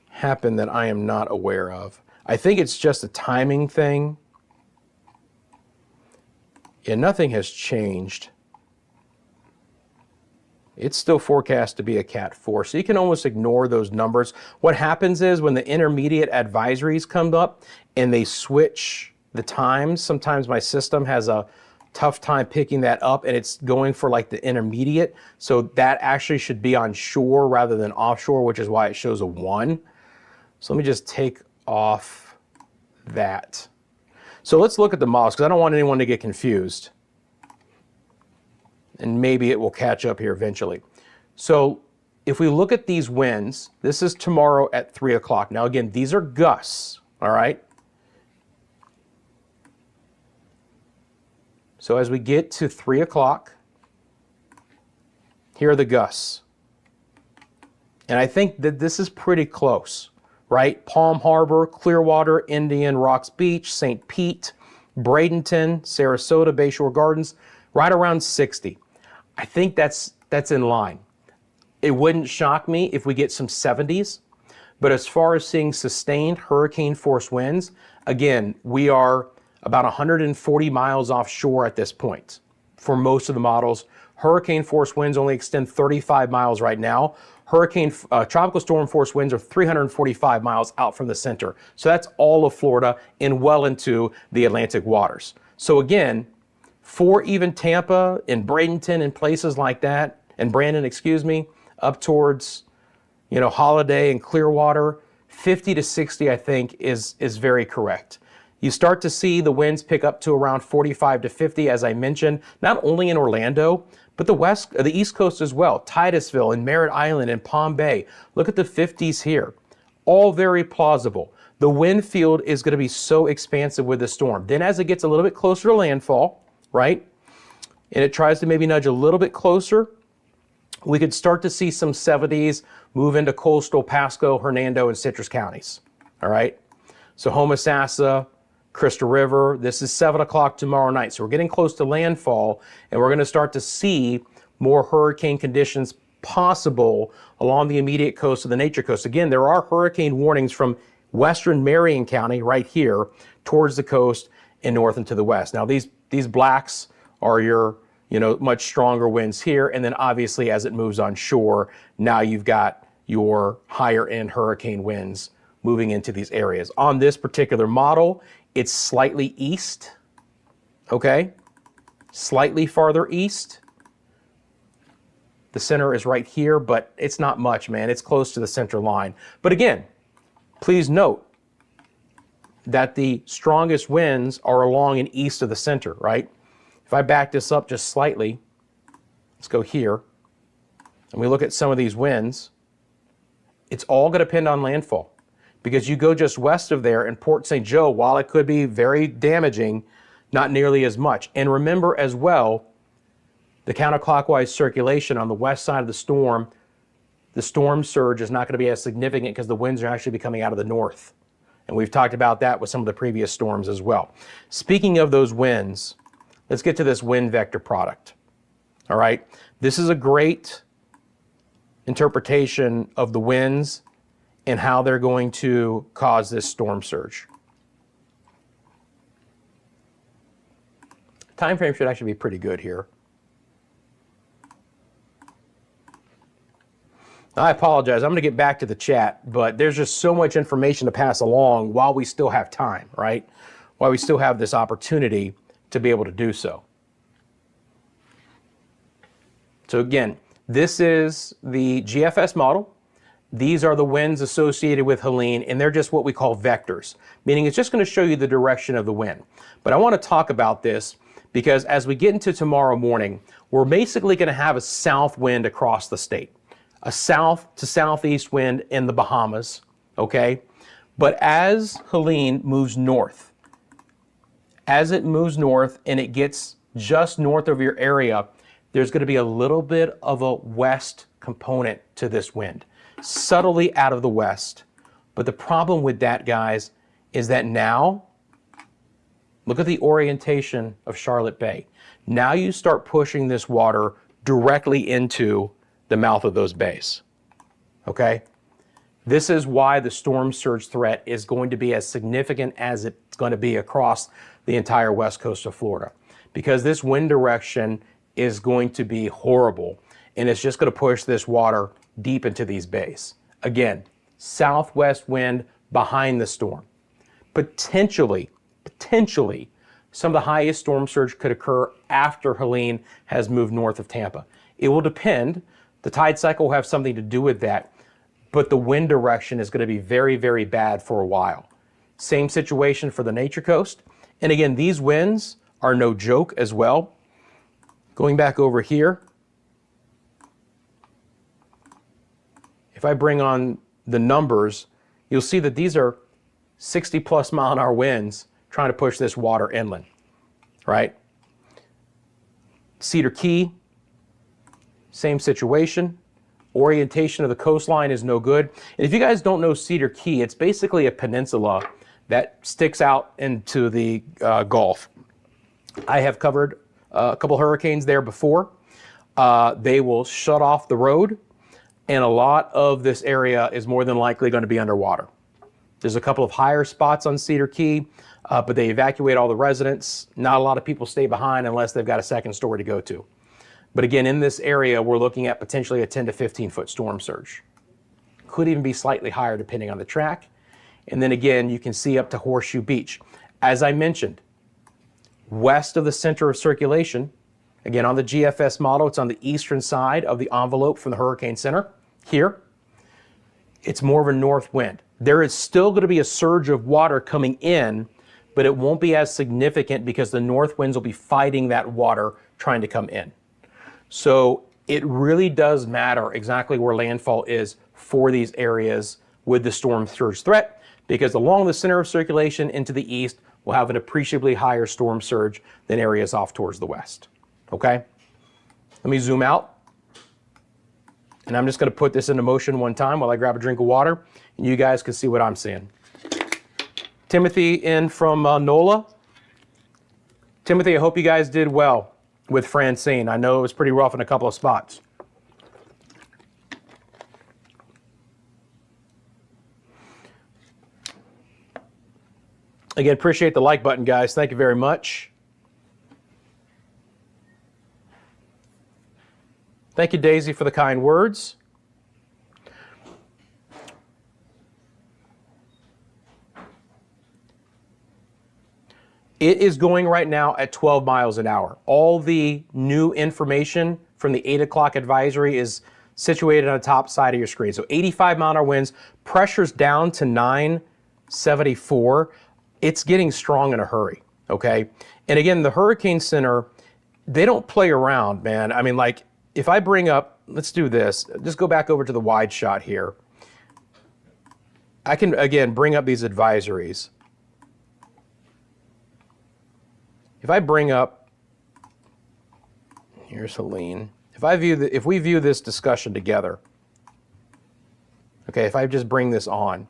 happened that I am not aware of. I think it's just a timing thing. Yeah, nothing has changed. It's still forecast to be a Cat 4, so you can almost ignore those numbers. What happens is when the intermediate advisories come up and they switch the times, sometimes my system has a tough time picking that up and it's going for like the intermediate. So that actually should be on shore rather than offshore, which is why it shows a 1. So let me just take off that. So let's look at the models because I don't want anyone to get confused. And maybe it will catch up here eventually. So if we look at these winds, this is tomorrow at 3 o'clock. Now again, these are gusts, all right? So as we get to 3 o'clock, here are the gusts. And I think that this is pretty close, right? Palm Harbor, Clearwater, Indian, Rocks Beach, St. Pete, Bradenton, Sarasota, Bayshore Gardens, right around 60. I think that's in line. It wouldn't shock me if we get some 70s, but as far as seeing sustained hurricane force winds, again, we are about 140 miles offshore at this point for most of the models. Hurricane force winds only extend 35 miles right now. Tropical storm force winds are 345 miles out from the center. So that's all of Florida and well into the Atlantic waters. So again, for even Tampa and Bradenton and places like that, and Brandon, up towards, Holiday and Clearwater, 50 to 60, I think, is very correct. You start to see the winds pick up to around 45 to 50, as I mentioned, not only in Orlando, but the East Coast as well. Titusville and Merritt Island and Palm Bay. Look at the 50s here. All very plausible. The wind field is going to be so expansive with the storm. Then as it gets a little bit closer to landfall, right, and it tries to maybe nudge a little bit closer, we could start to see some 70s move into coastal Pasco, Hernando, and Citrus counties, all right? So Homosassa, Crystal River, this is 7 o'clock tomorrow night. So we're getting close to landfall, and we're going to start to see more hurricane conditions possible along the immediate coast of the Nature Coast. Again, there are hurricane warnings from western Marion County right here towards the coast and north and to the west. Now, these blacks are your, much stronger winds here. And then obviously as it moves on shore, now you've got your higher end hurricane winds moving into these areas. On this particular model, it's slightly east, okay? Slightly farther east. The center is right here, but it's not much, man. It's close to the center line. But again, please note that the strongest winds are along and east of the center, right? If I back this up just slightly, let's go here, and we look at some of these winds, it's all going to depend on landfall. Because you go just west of there in Port St. Joe, while it could be very damaging, not nearly as much. And remember as well, the counterclockwise circulation on the west side of the storm surge is not going to be as significant because the winds are actually be coming out of the north. And we've talked about that with some of the previous storms as well. Speaking of those winds, let's get to this wind vector product. All right, this is a great interpretation of the winds and how they're going to cause this storm surge. Time frame should actually be pretty good here. I apologize, I'm going to get back to the chat, but there's just so much information to pass along while we still have time, right? While we still have this opportunity to be able to do so. So again, this is the GFS model. These are the winds associated with Helene, and they're just what we call vectors, meaning it's just going to show you the direction of the wind. But I want to talk about this because as we get into tomorrow morning, we're basically going to have a south wind across the state. A south to southeast wind in the Bahamas, okay? But as Helene moves north, as it moves north and it gets just north of your area, there's going to be a little bit of a west component to this wind, subtly out of the west. But the problem with that, guys, is that now, look at the orientation of Charlotte Bay. Now you start pushing this water directly into the mouth of those bays, okay? This is why the storm surge threat is going to be as significant as it's going to be across the entire west coast of Florida, because this wind direction is going to be horrible, and it's just going to push this water deep into these bays. Again, southwest wind behind the storm. Potentially, some of the highest storm surge could occur after Helene has moved north of Tampa. It will depend. The tide cycle will have something to do with that, but the wind direction is going to be very, very bad for a while. Same situation for the Nature Coast. And again, these winds are no joke as well. Going back over here, if I bring on the numbers, you'll see that these are 60 plus mile an hour winds trying to push this water inland, right? Cedar Key, same situation. Orientation of the coastline is no good. And if you guys don't know Cedar Key, it's basically a peninsula that sticks out into the Gulf. I have covered a couple hurricanes there before. They will shut off the road, and a lot of this area is more than likely going to be underwater. There's a couple of higher spots on Cedar Key, but they evacuate all the residents. Not a lot of people stay behind unless they've got a second story to go to. But again, in this area, we're looking at potentially a 10 to 15 foot storm surge. Could even be slightly higher depending on the track. And then again, you can see up to Horseshoe Beach. As I mentioned, west of the center of circulation, again on the GFS model, it's on the eastern side of the envelope from the hurricane center. Here, it's more of a north wind. There is still going to be a surge of water coming in, but it won't be as significant because the north winds will be fighting that water trying to come in. So it really does matter exactly where landfall is for these areas with the storm surge threat, because along the center of circulation into the east will have an appreciably higher storm surge than areas off towards the west. Okay? Let me zoom out. And I'm just going to put this into motion one time while I grab a drink of water, and you guys can see what I'm seeing. Timothy in from NOLA. Timothy, I hope you guys did well with Francine. I know it was pretty rough in a couple of spots. Again, appreciate the like button, guys. Thank you very much. Thank you, Daisy, for the kind words. It is going right now at 12 miles an hour. All the new information from the 8 o'clock advisory is situated on the top side of your screen. So 85 mile an hour winds, pressure's down to 974. It's getting strong in a hurry, okay? And again, the Hurricane Center, they don't play around, man. I mean, like, if I bring up, let's do this, just go back over to the wide shot here. I can, again, bring up these advisories. If I bring up, here's Helene. If we view this discussion together, okay, if I just bring this on,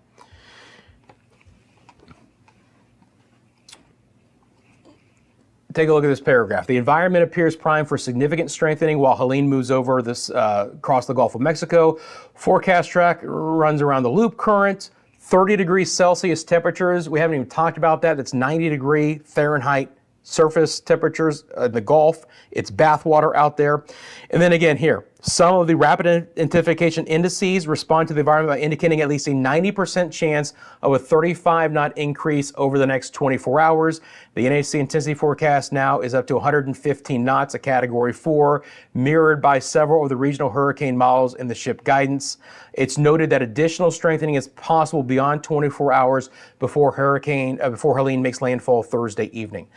take a look at this paragraph. The environment appears primed for significant strengthening while Helene moves over this across the Gulf of Mexico. Forecast track runs around the loop current, 30 degrees Celsius temperatures. We haven't even talked about that. It's 90 degree Fahrenheit surface temperatures in the Gulf. It's bathwater out there. And then again here, some of the rapid intensification indices respond to the environment by indicating at least a 90% chance of a 35 knot increase over the next 24 hours. The NAC intensity forecast now is up to 115 knots, a category 4, mirrored by several of the regional hurricane models in the ship guidance. It's noted that additional strengthening is possible beyond 24 hours before Helene makes landfall Thursday evening.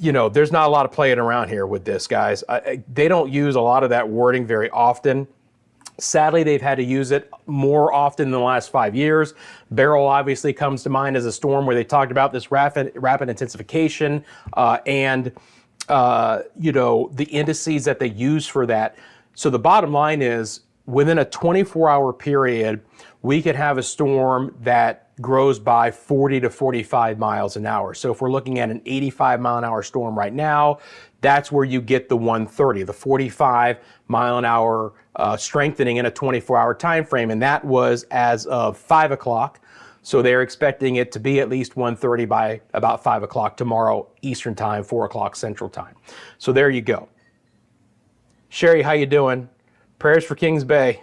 You know, there's not a lot of playing around here with this, guys. They don't use a lot of that wording very often. Sadly, they've had to use it more often in the last 5 years. Beryl obviously comes to mind as a storm where they talked about this rapid intensification and you know, the indices that they use for that. So the bottom line is, within a 24-hour period, we could have a storm that grows by 40 to 45 miles an hour. So if we're looking at an 85 mile an hour storm right now, that's where you get the 130, the 45 mile an hour strengthening in a 24-hour time frame. And that was as of 5 o'clock. So they're expecting it to be at least 130 by about 5 o'clock tomorrow Eastern time, 4 o'clock Central time. So there you go. Sherry, how you doing? Prayers for Kings Bay.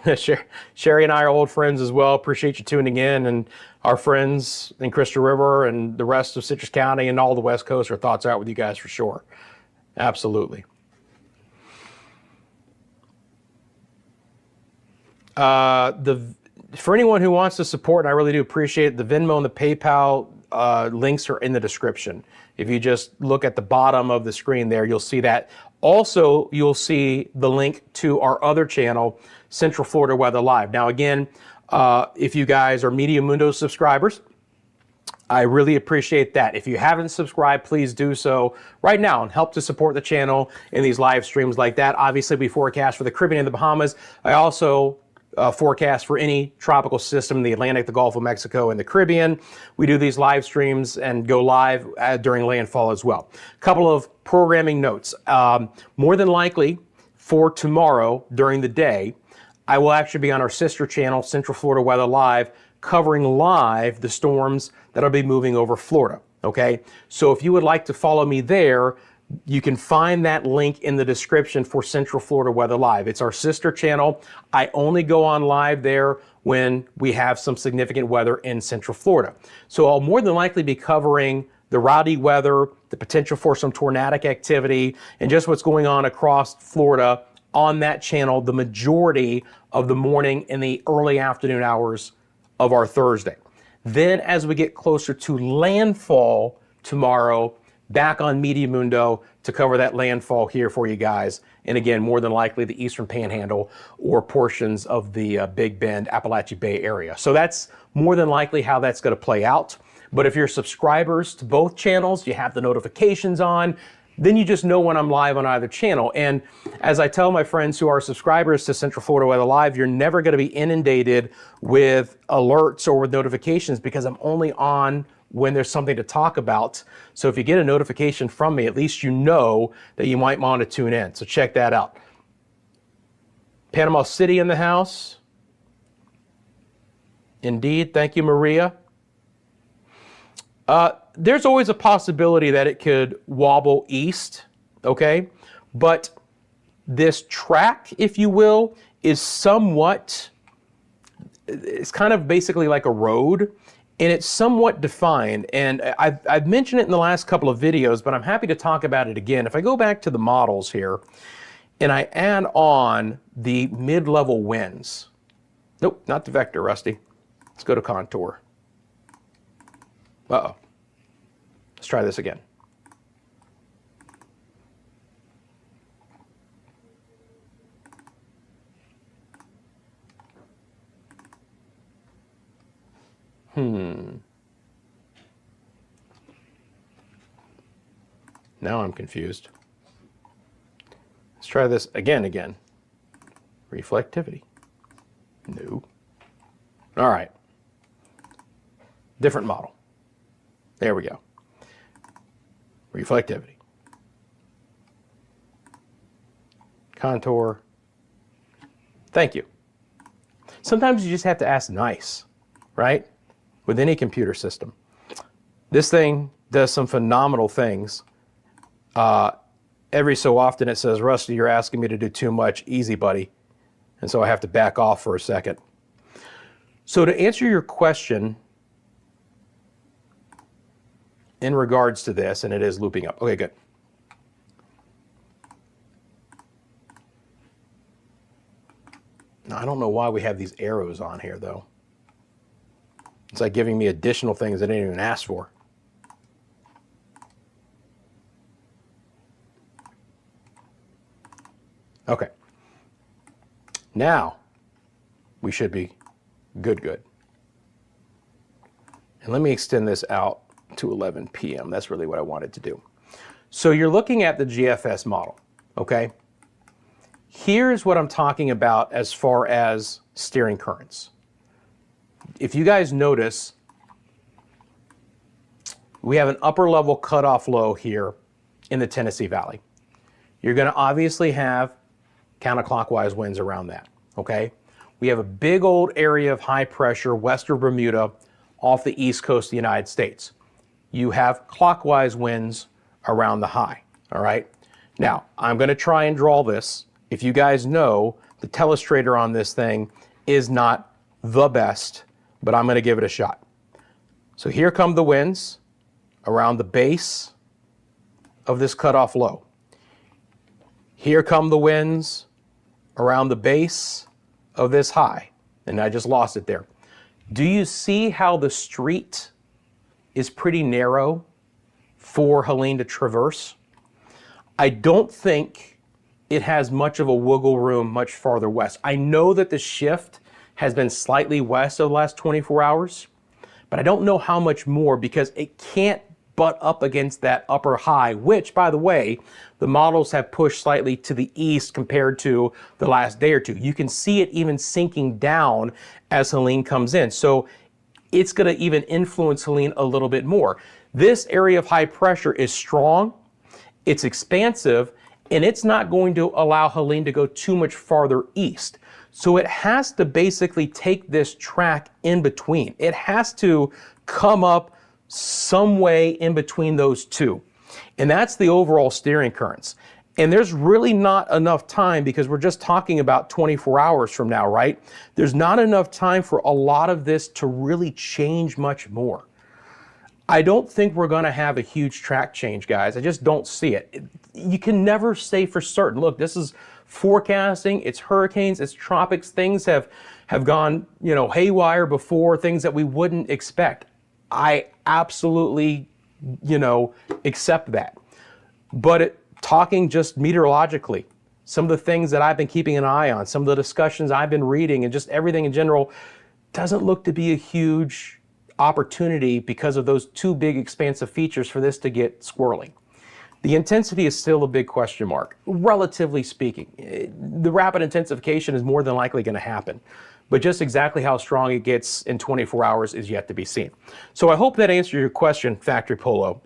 Sherry and I are old friends as well. Appreciate you tuning in. And our friends in Crystal River and the rest of Citrus County and all the West Coast, our thoughts are out with you guys for sure. Absolutely. For anyone who wants to support, and I really do appreciate it, the Venmo and the PayPal links are in the description. If you just look at the bottom of the screen there, you'll see that. Also, you'll see the link to our other channel, Central Florida Weather Live. Now, again, if you guys are Meteo Mundo subscribers, I really appreciate that. If you haven't subscribed, please do so right now and help to support the channel in these live streams like that. Obviously, we forecast for the Caribbean and the Bahamas. I also forecast for any tropical system in the Atlantic, the Gulf of Mexico, and the Caribbean. We do these live streams and go live during landfall as well. A couple of programming notes. More than likely for tomorrow during the day, I will actually be on our sister channel, Central Florida Weather Live, covering live the storms that'll be moving over Florida, okay? So if you would like to follow me there, you can find that link in the description for Central Florida Weather Live. It's our sister channel. I only go on live there when we have some significant weather in Central Florida. So I'll more than likely be covering the rowdy weather, the potential for some tornadic activity, and just what's going on across Florida on that channel the majority of the morning and the early afternoon hours of our Thursday. Then as we get closer to landfall tomorrow, back on Meteo Mundo to cover that landfall here for you guys. And again, more than likely the Eastern Panhandle or portions of the Big Bend, Appalachia Bay area. So that's more than likely how that's going to play out. But if you're subscribers to both channels, you have the notifications on, then you just know when I'm live on either channel. And as I tell my friends who are subscribers to Central Florida Weather Live, you're never going to be inundated with alerts or with notifications because I'm only on when there's something to talk about. So if you get a notification from me, at least you know that you might want to tune in. So check that out. Panama City in the house. Indeed. Thank you, Maria. There's always a possibility that it could wobble east, okay? But this track, if you will, is somewhat, it's kind of basically like a road. and it's somewhat defined. And I've mentioned it in the last couple of videos, but I'm happy to talk about it again. If I go back to the models here and I add on the mid-level winds, nope, not the vector, Rusty. Let's go to contour. Uh-oh. Let's try this again. Now I'm confused. Let's try this again. Reflectivity. No. All right. Different model. There we go. Reflectivity. Contour. Thank you. Sometimes you just have to ask nice, right? With any computer system. This thing does some phenomenal things. Every so often it says, Rusty, you're asking me to do too much. Easy, buddy. And so I have to back off for a second. So to answer your question in regards to this, and it is looping up. Okay, good. Now, I don't know why we have these arrows on here, though. It's like giving me additional things I didn't even ask for. Okay. Now, we should be good. And let me extend this out to 11 p.m. That's really what I wanted to do. So you're looking at the GFS model, okay? Here's what I'm talking about as far as steering currents. If you guys notice, we have an upper level cutoff low here in the Tennessee Valley. You're going to obviously have counterclockwise winds around that, okay? We have a big old area of high pressure west of Bermuda off the east coast of the United States. You have clockwise winds around the high, all right? Now, I'm going to try and draw this. If you guys know, the telestrator on this thing is not the best, but I'm going to give it a shot. So here come the winds around the base of this cutoff low. Here come the winds around the base of this high. And I just lost it there. Do you see how the street is pretty narrow for Helene to traverse? I don't think it has much of a wiggle room much farther west. I know that the shift has been slightly west of the last 24 hours, but I don't know how much more because it can't butt up against that upper high, which, by the way, the models have pushed slightly to the east compared to the last day or two. You can see it even sinking down as Helene comes in. So it's going to even influence Helene a little bit more. This area of high pressure is strong, it's expansive, and it's not going to allow Helene to go too much farther east. So it has to basically take this track in between. It has to come up some way in between those two. And that's the overall steering currents. And there's really not enough time because we're just talking about 24 hours from now, right? There's not enough time for a lot of this to really change much more. I don't think we're going to have a huge track change, guys. I just don't see it. You can never say for certain. Look, this is forecasting. It's hurricanes. It's tropics. Things have gone, haywire before, things that we wouldn't expect. I absolutely, accept that. But talking just meteorologically, some of the things that I've been keeping an eye on, some of the discussions I've been reading, and just everything in general, doesn't look to be a huge opportunity because of those two big expansive features for this to get squirrely. The intensity is still a big question mark, relatively speaking. The rapid intensification is more than likely going to happen, but just exactly how strong it gets in 24 hours is yet to be seen. So I hope that answers your question, Factory Polo,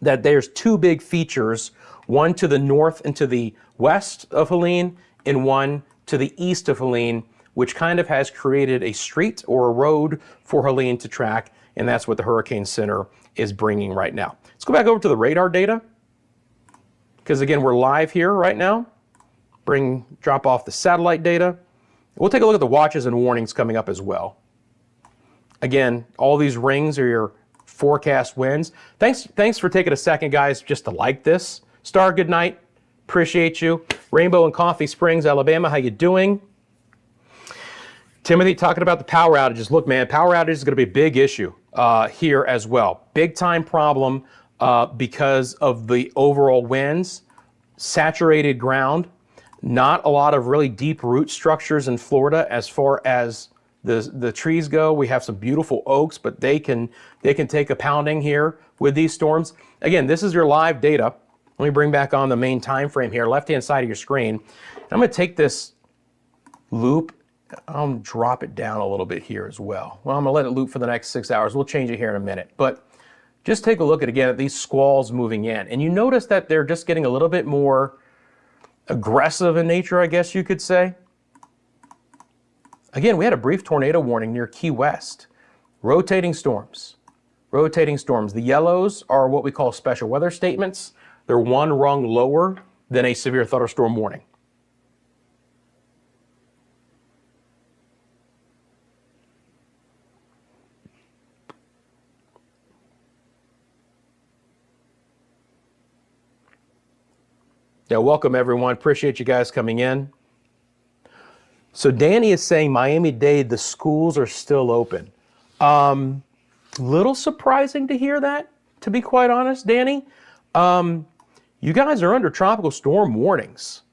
that there's two big features, one to the north and to the west of Helene, and one to the east of Helene, which kind of has created a street or a road for Helene to track, and that's what the Hurricane Center is bringing right now. Let's go back over to the radar data, because again, we're live here right now. Drop off the satellite data. We'll take a look at the watches and warnings coming up as well. Again, all these rings are your forecast winds. Thanks for taking a second, guys, just to like this. Star, good night. Appreciate you. Rainbow and Coffee Springs, Alabama, how you doing? Timothy, talking about the power outages. Look, man, power outages is going to be a big issue here as well. Big time problem because of the overall winds, saturated ground, not a lot of really deep root structures in Florida as far as the trees go. We have some beautiful oaks, but they can take a pounding here with these storms. Again, this is your live data. Let me bring back on the main time frame here, left-hand side of your screen. I'm going to take this loop, I'll drop it down a little bit here as well. Well, I'm going to let it loop for the next 6 hours. We'll change it here in a minute. But just take a look at these squalls moving in. And you notice that they're just getting a little bit more aggressive in nature, I guess you could say. Again, we had a brief tornado warning near Key West. Rotating storms. Rotating storms. The yellows are what we call special weather statements. They're one rung lower than a severe thunderstorm warning. Yeah, welcome everyone. Appreciate you guys coming in. So Danny is saying Miami-Dade, the schools are still open. Little surprising to hear that, to be quite honest, Danny. You guys are under tropical storm warnings.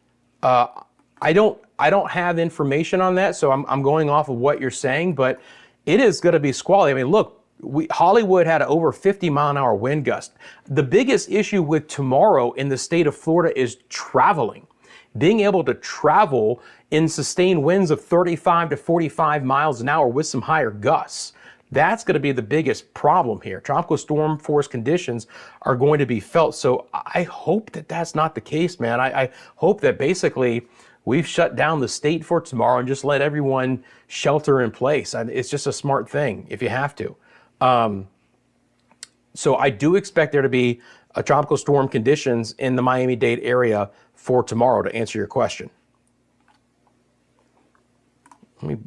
I don't have information on that, so I'm going off of what you're saying, but it is going to be squally. I mean, look, Hollywood had an over 50-mile-an-hour wind gust. The biggest issue with tomorrow in the state of Florida is traveling. Being able to travel in sustained winds of 35 to 45 miles an hour with some higher gusts. That's going to be the biggest problem here. Tropical storm force conditions are going to be felt. So I hope that that's not the case, man. I hope that basically we've shut down the state for tomorrow and just let everyone shelter in place. It's just a smart thing if you have to. So I do expect there to be a tropical storm conditions in the Miami-Dade area for tomorrow, to answer your question. Let me,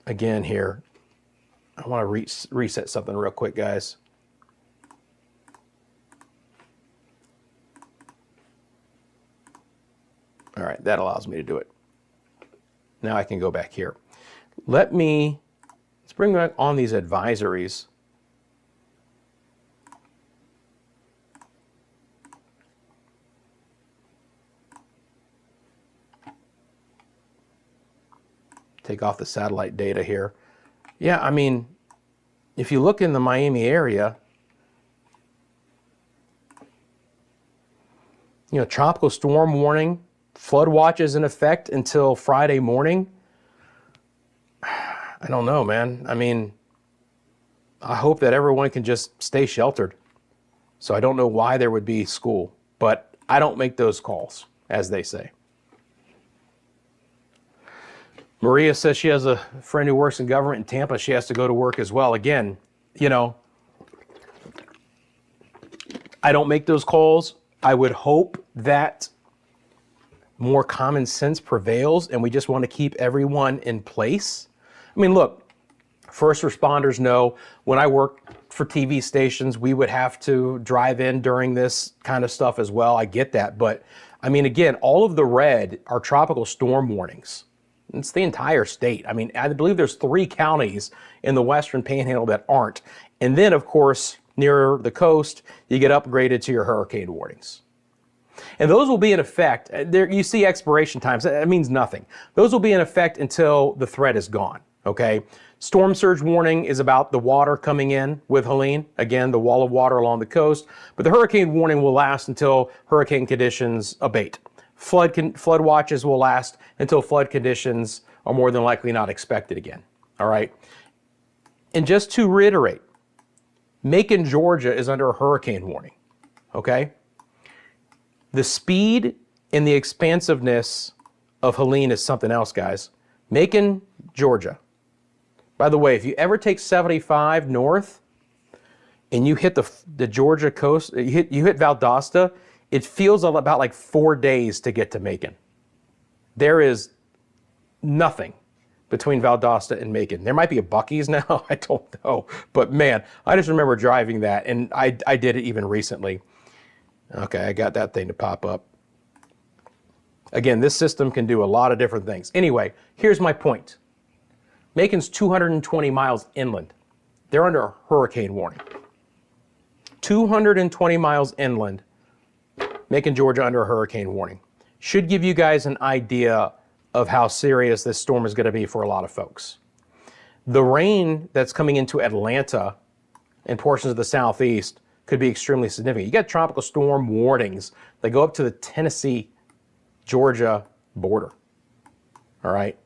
again here, I want to reset something real quick, guys. All right, that allows me to do it. Now I can go back here. Let's bring back on these advisories. Take off the satellite data here. Yeah, I mean, if you look in the Miami area, you know, tropical storm warning, flood watch is in effect until Friday morning. I don't know, man. I mean, I hope that everyone can just stay sheltered. So I don't know why there would be school, but I don't make those calls, as they say. Maria says she has a friend who works in government in Tampa. She has to go to work as well. Again, you know, I don't make those calls. I would hope that more common sense prevails and we just want to keep everyone in place. I mean, look, first responders know when I worked for TV stations, we would have to drive in during this kind of stuff as well. I get that. But I mean, again, all of the red are tropical storm warnings. It's the entire state. I mean, I believe there's 3 counties in the Western Panhandle that aren't. And then, of course, near the coast, you get upgraded to your hurricane warnings. And those will be in effect. There, you see expiration times. That means nothing. Those will be in effect until the threat is gone, okay? Storm surge warning is about the water coming in with Helene. Again, the wall of water along the coast. But the hurricane warning will last until hurricane conditions abate. Flood watches will last until flood conditions are more than likely not expected again, all right? And just to reiterate, Macon, Georgia is under a hurricane warning, okay? The speed and the expansiveness of Helene is something else, guys. Macon, Georgia. By the way, if you ever take 75 north and you hit the Georgia coast, you hit Valdosta, it feels about like 4 days to get to Macon. There is nothing between Valdosta and Macon. There might be a Buc-ee's now, I don't know. But man, I just remember driving that, and I did it even recently. Okay, I got that thing to pop up. Again, this system can do a lot of different things. Anyway, here's my point. Macon's 220 miles inland. They're under a hurricane warning. 220 miles inland, Macon, Georgia, under a hurricane warning. Should give you guys an idea of how serious this storm is going to be for a lot of folks. The rain that's coming into Atlanta and portions of the southeast could be extremely significant. You got tropical storm warnings that go up to the Tennessee, Georgia border. All right.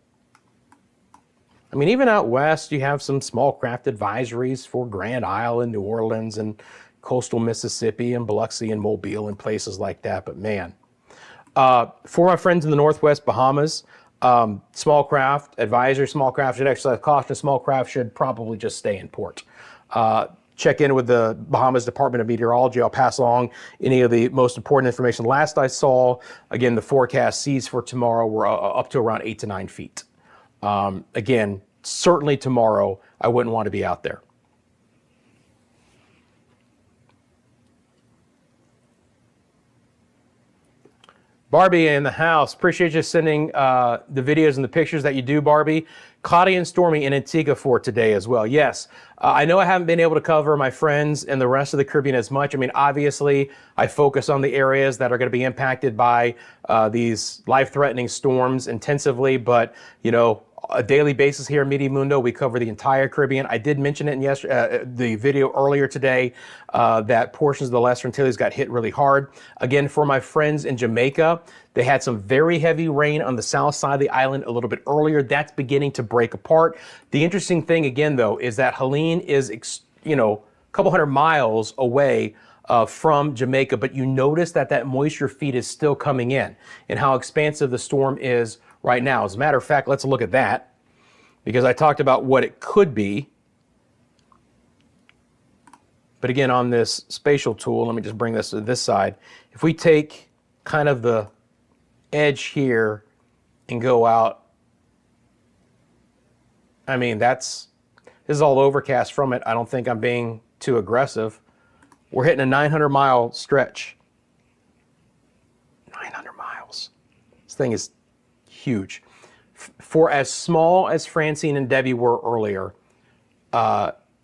I mean, even out west, you have some small craft advisories for Grand Isle and New Orleans and coastal Mississippi and Biloxi and Mobile and places like that. But man, for my friends in the Northwest Bahamas, small craft advisory, small craft should exercise caution. Small craft should probably just stay in port. Check in with the Bahamas Department of Meteorology. I'll pass along any of the most important information. Last I saw, again, the forecast seas for tomorrow were up to around 8 to 9 feet. Again, certainly tomorrow, I wouldn't want to be out there. Barbie in the house. Appreciate you sending the videos and the pictures that you do, Barbie. Cloudy and stormy in Antigua for today as well. Yes, I know I haven't been able to cover my friends and the rest of the Caribbean as much. I mean, obviously, I focus on the areas that are going to be impacted by these life-threatening storms intensively, but, you know, a daily basis here in Meteo Mundo, we cover the entire Caribbean. I did mention it in the video earlier today that portions of the Lesser Antilles got hit really hard. Again, for my friends in Jamaica, they had some very heavy rain on the south side of the island a little bit earlier. That's beginning to break apart. The interesting thing, again, though, is that Helene is, a couple hundred miles away from Jamaica, but you notice that that moisture feed is still coming in and how expansive the storm is right now. As a matter of fact, let's look at that, because I talked about what it could be. But again, on this spatial tool, let me just bring this to this side. If we take kind of the edge here and go out, I mean, this is all overcast from it. I don't think I'm being too aggressive. We're hitting a 900-mile stretch. 900 miles. This thing is huge. For as small as Francine and Debbie were earlier,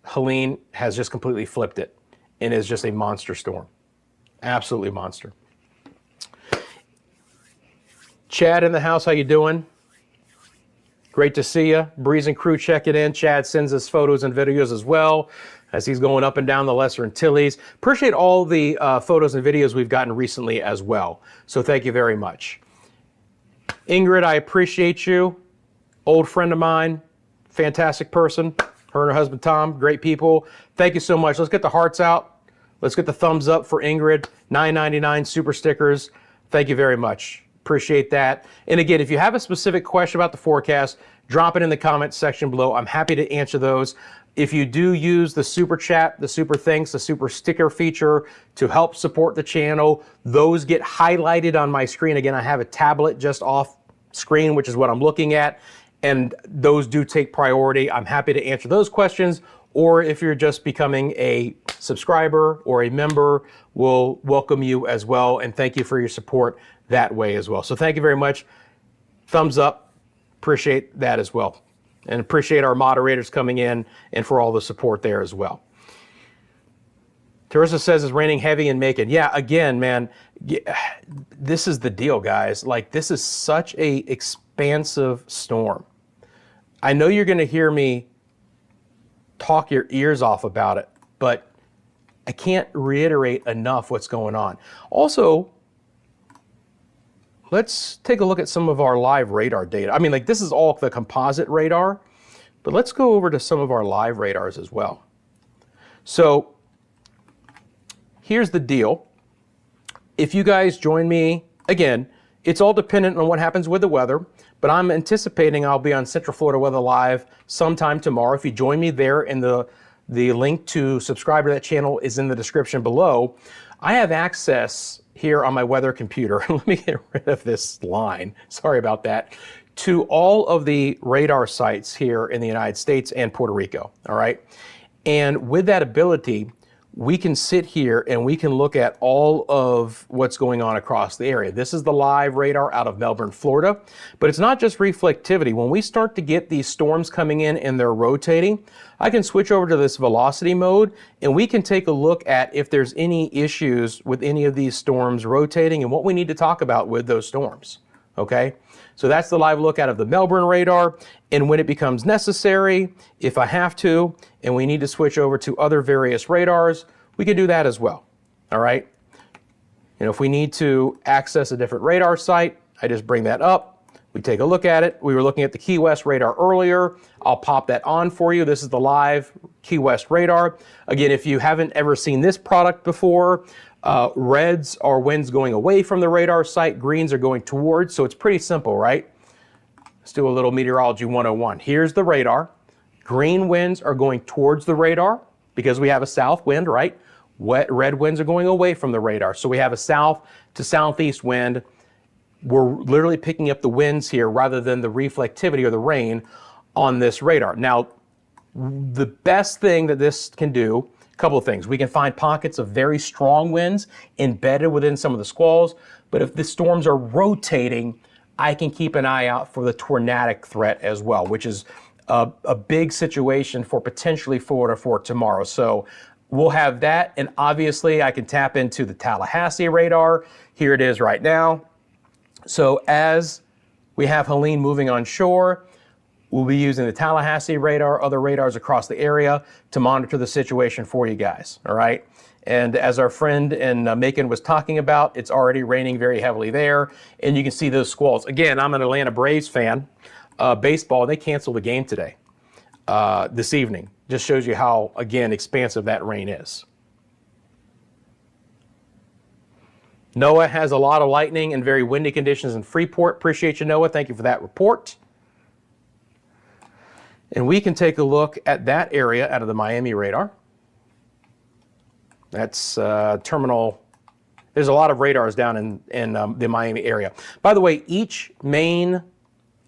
Helene has just completely flipped it and is just a monster storm. Absolutely monster. Chad in the house, how you doing? Great to see you. Breeze and crew checking in. Chad sends us photos and videos as well as he's going up and down the Lesser Antilles. Appreciate all the photos and videos we've gotten recently as well. So thank you very much. Ingrid, I appreciate you. Old friend of mine, fantastic person. Her and her husband, Tom, great people. Thank you so much. Let's get the hearts out. Let's get the thumbs up for Ingrid. $9.99 super stickers. Thank you very much. Appreciate that. And again, if you have a specific question about the forecast, drop it in the comments section below. I'm happy to answer those. If you do use the super chat, the super thanks, the super sticker feature to help support the channel, those get highlighted on my screen. Again, I have a tablet just off screen, which is what I'm looking at, and those do take priority. I'm happy to answer those questions, or if you're just becoming a subscriber or a member, we'll welcome you as well, and thank you for your support that way as well. So thank you very much. Thumbs up. Appreciate that as well. And appreciate our moderators coming in and for all the support there as well. Teresa says it's raining heavy in Macon. Yeah, again, man, this is the deal, guys. Like, this is such a expansive storm. I know you're going to hear me talk your ears off about it, but I can't reiterate enough what's going on. Also, let's take a look at some of our live radar data. I mean, like, this is all the composite radar, but let's go over to some of our live radars as well. So here's the deal. If you guys join me, again, it's all dependent on what happens with the weather, but I'm anticipating I'll be on Central Florida Weather Live sometime tomorrow. If you join me there, and the link to subscribe to that channel is in the description below. I have access here on my weather computer. Let me get rid of this line. Sorry about that. to all of the radar sites here in the United States and Puerto Rico, all right? And with that ability, we can sit here and we can look at all of what's going on across the area. This is the live radar out of Melbourne, Florida, but it's not just reflectivity. When we start to get these storms coming in and they're rotating, I can switch over to this velocity mode and we can take a look at if there's any issues with any of these storms rotating and what we need to talk about with those storms, okay? So that's the live look out of the Melbourne radar. And when it becomes necessary, if I have to, and we need to switch over to other various radars, we can do that as well, all right? And if we need to access a different radar site, I just bring that up. We take a look at it. We were looking at the Key West radar earlier. I'll pop that on for you. This is the live Key West radar. Again, if you haven't ever seen this product before, reds are winds going away from the radar site, greens are going towards, so it's pretty simple, right? Let's do a little meteorology 101. Here's the radar. Green winds are going towards the radar because we have a south wind, right? Red winds are going away from the radar. So we have a south to southeast wind. We're literally picking up the winds here rather than the reflectivity or the rain on this radar. Now, the best thing that this can do, a couple of things. We can find pockets of very strong winds embedded within some of the squalls, but if the storms are rotating, I can keep an eye out for the tornadic threat as well, which is a big situation for potentially Florida for tomorrow. So we'll have that, and obviously I can tap into the Tallahassee radar. Here it is right now. So as we have Helene moving on shore, we'll be using the Tallahassee radar, other radars across the area to monitor the situation for you guys, all right? And as our friend in Macon was talking about, it's already raining very heavily there, and you can see those squalls. Again, I'm an Atlanta Braves fan. Baseball, they canceled the game today, this evening. Just shows you how, again, expansive that rain is. Noah has a lot of lightning and very windy conditions in Freeport. Appreciate you, Noah. Thank you for that report. And we can take a look at that area out of the Miami radar. That's terminal. There's a lot of radars down in the Miami area. By the way, each main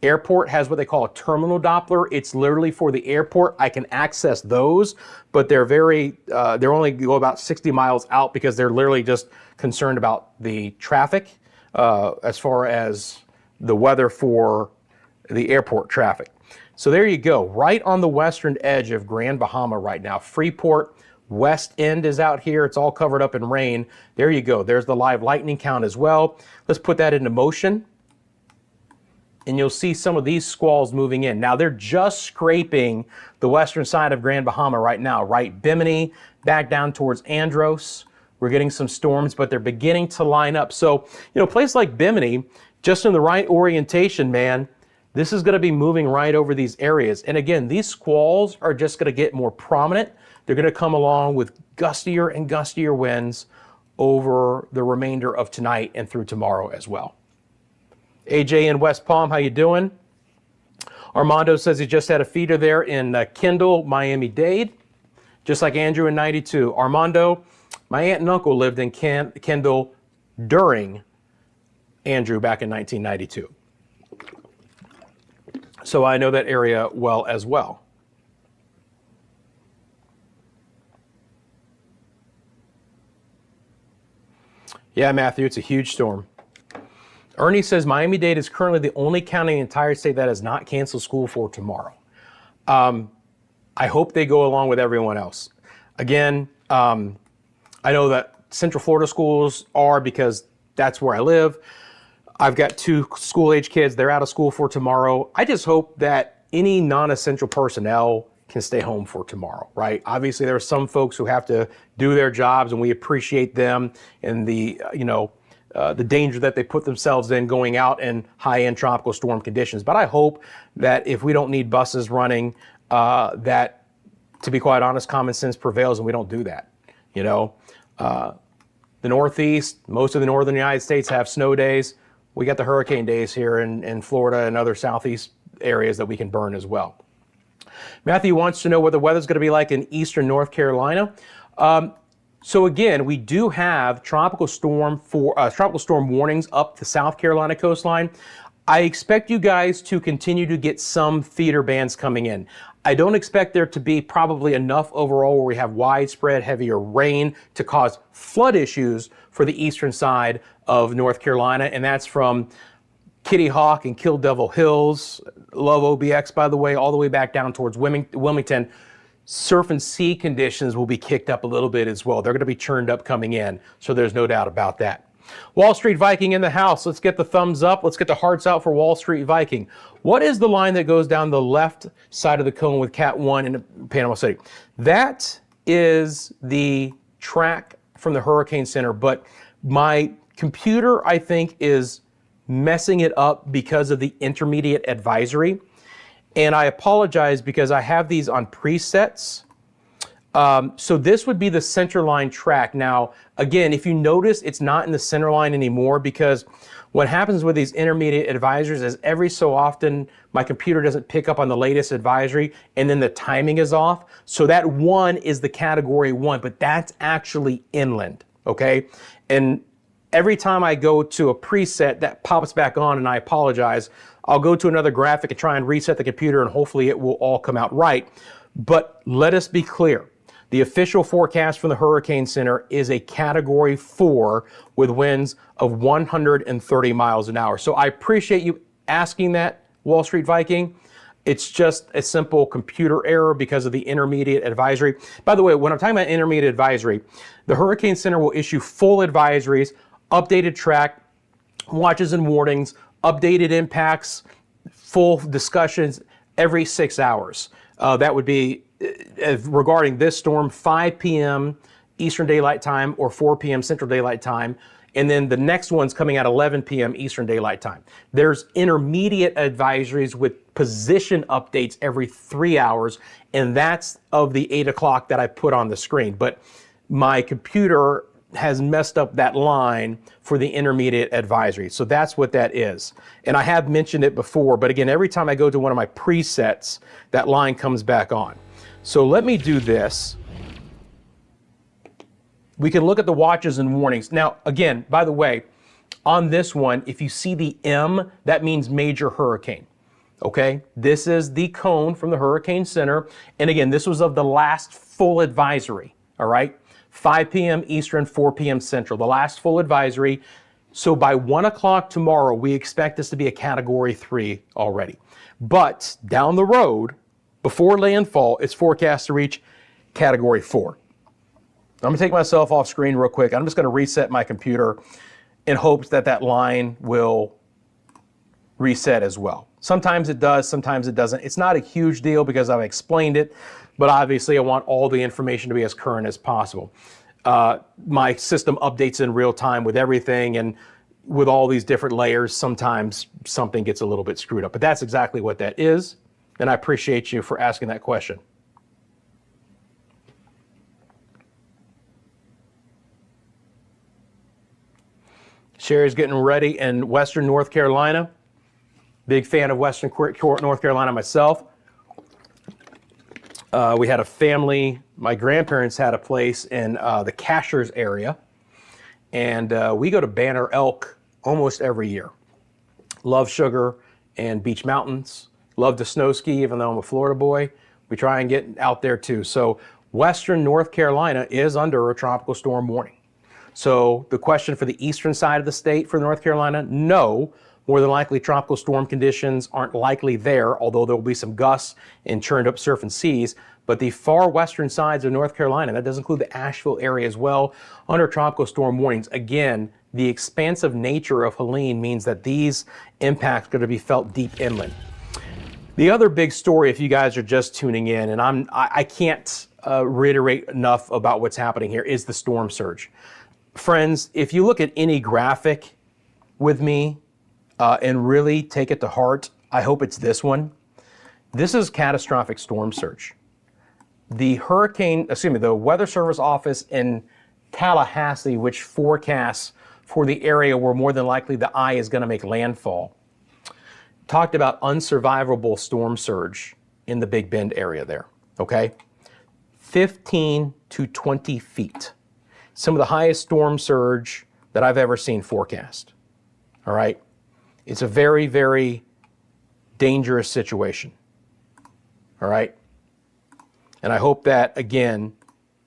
airport has what they call a terminal Doppler. It's literally for the airport. I can access those, but they're they're only go about 60 miles out because they're literally just concerned about the traffic as far as the weather for the airport traffic. So there you go, right on the western edge of Grand Bahama right now. Freeport West End is out here. It's all covered up in rain. There you go. There's the live lightning count as well. Let's put that into motion. And you'll see some of these squalls moving in. Now they're just scraping the western side of Grand Bahama right now, right? Bimini, back down towards Andros. We're getting some storms, but they're beginning to line up. So, you know, a place like Bimini, just in the right orientation, man, this is gonna be moving right over these areas. And again, these squalls are just gonna get more prominent. They're gonna come along with gustier and gustier winds over the remainder of tonight and through tomorrow as well. AJ in West Palm, how you doing? Armando says he just had a feeder there in Kendall, Miami-Dade, just like Andrew in 92. Armando, my aunt and uncle lived in Kendall during Andrew back in 1992. So I know that area well as well. Yeah, Matthew, it's a huge storm. Ernie says Miami-Dade is currently the only county in the entire state that has not canceled school for tomorrow. I hope they go along with everyone else. Again, I know that Central Florida schools are because that's where I live. I've got 2 school-age kids. They're out of school for tomorrow. I just hope that any non-essential personnel can stay home for tomorrow, right? Obviously, there are some folks who have to do their jobs, and we appreciate them and the danger that they put themselves in going out in high-end tropical storm conditions. But I hope that if we don't need buses running, that, to be quite honest, common sense prevails and we don't do that. You know, the Northeast, most of the northern United States have snow days. We got the hurricane days here in Florida and other Southeast areas that we can burn as well. Matthew wants to know what the weather's going to be like in eastern North Carolina. So again, we do have tropical storm warnings up the South Carolina coastline. I expect you guys to continue to get some theater bands coming in. I don't expect there to be probably enough overall where we have widespread heavier rain to cause flood issues for the eastern side of North Carolina, and that's from Kitty Hawk and Kill Devil Hills, love OBX by the way, all the way back down towards Wilmington. Surf and sea conditions will be kicked up a little bit as well. They're going to be churned up coming in, so there's no doubt about that. Wall Street Viking in the house. Let's get the thumbs up. Let's get the hearts out for Wall Street Viking. What is the line that goes down the left side of the cone with Cat 1 in Panama City? That is the track from the Hurricane Center, but my computer, I think, is messing it up because of the intermediate advisory. And I apologize because I have these on presets. So this would be the center line track. Now, again, if you notice, it's not in the center line anymore because what happens with these intermediate advisories is every so often my computer doesn't pick up on the latest advisory and then the timing is off. So that 1 is the category 1, but that's actually inland, okay? And every time I go to a preset, that pops back on, and I apologize. I'll go to another graphic and try and reset the computer, and hopefully it will all come out right. But let us be clear. The official forecast from the Hurricane Center is a Category 4 with winds of 130 miles an hour. So I appreciate you asking that, Wall Street Viking. It's just a simple computer error because of the intermediate advisory. By the way, when I'm talking about intermediate advisory, the Hurricane Center will issue full advisories, updated track, watches and warnings, updated impacts, full discussions every 6 hours. That would be regarding this storm, 5 p.m. Eastern Daylight Time or 4 p.m. Central Daylight Time. And then the next one's coming at 11 p.m. Eastern Daylight Time. There's intermediate advisories with position updates every 3 hours. And that's of the 8 o'clock that I put on the screen. But my computer has messed up that line for the intermediate advisory. So that's what that is. And I have mentioned it before, but again, every time I go to one of my presets, that line comes back on. So let me do this. We can look at the watches and warnings. Now, again, by the way, on this one, if you see the M, that means major hurricane. Okay, this is the cone from the Hurricane Center. And again, this was of the last full advisory, all right? 5 p.m. Eastern, 4 p.m. Central, the last full advisory. So by 1 o'clock tomorrow, we expect this to be a Category 3 already. But down the road, before landfall, it's forecast to reach Category 4. I'm gonna take myself off screen real quick. I'm just gonna reset my computer in hopes that that line will reset as well. Sometimes it does, sometimes it doesn't. It's not a huge deal because I've explained it, but obviously I want all the information to be as current as possible. My system updates in real time with everything, and with all these different layers, sometimes something gets a little bit screwed up, but that's exactly what that is. And I appreciate you for asking that question. Sherry's getting ready in Western North Carolina. Big fan of Western North Carolina myself. We had a family, my grandparents had a place in the Cashers area. And we go to Banner Elk almost every year. Love Sugar and Beach Mountains. Love to snow ski, even though I'm a Florida boy. We try and get out there too. So Western North Carolina is under a tropical storm warning. So the question for the eastern side of the state for North Carolina, no. More than likely, tropical storm conditions aren't likely there, although there will be some gusts and churned up surf and seas. But the far western sides of North Carolina, that does include the Asheville area as well, under tropical storm warnings. Again, the expansive nature of Helene means that these impacts are going to be felt deep inland. The other big story, if you guys are just tuning in, and I can't reiterate enough about what's happening here, is the storm surge. Friends, if you look at any graphic with me and really take it to heart, I hope it's this one. This is catastrophic storm surge. The Weather Service office in Tallahassee, which forecasts for the area where more than likely the eye is going to make landfall, talked about unsurvivable storm surge in the Big Bend area there, okay? 15 to 20 feet. Some of the highest storm surge that I've ever seen forecast, all right? It's a very, very dangerous situation. All right. And I hope that, again,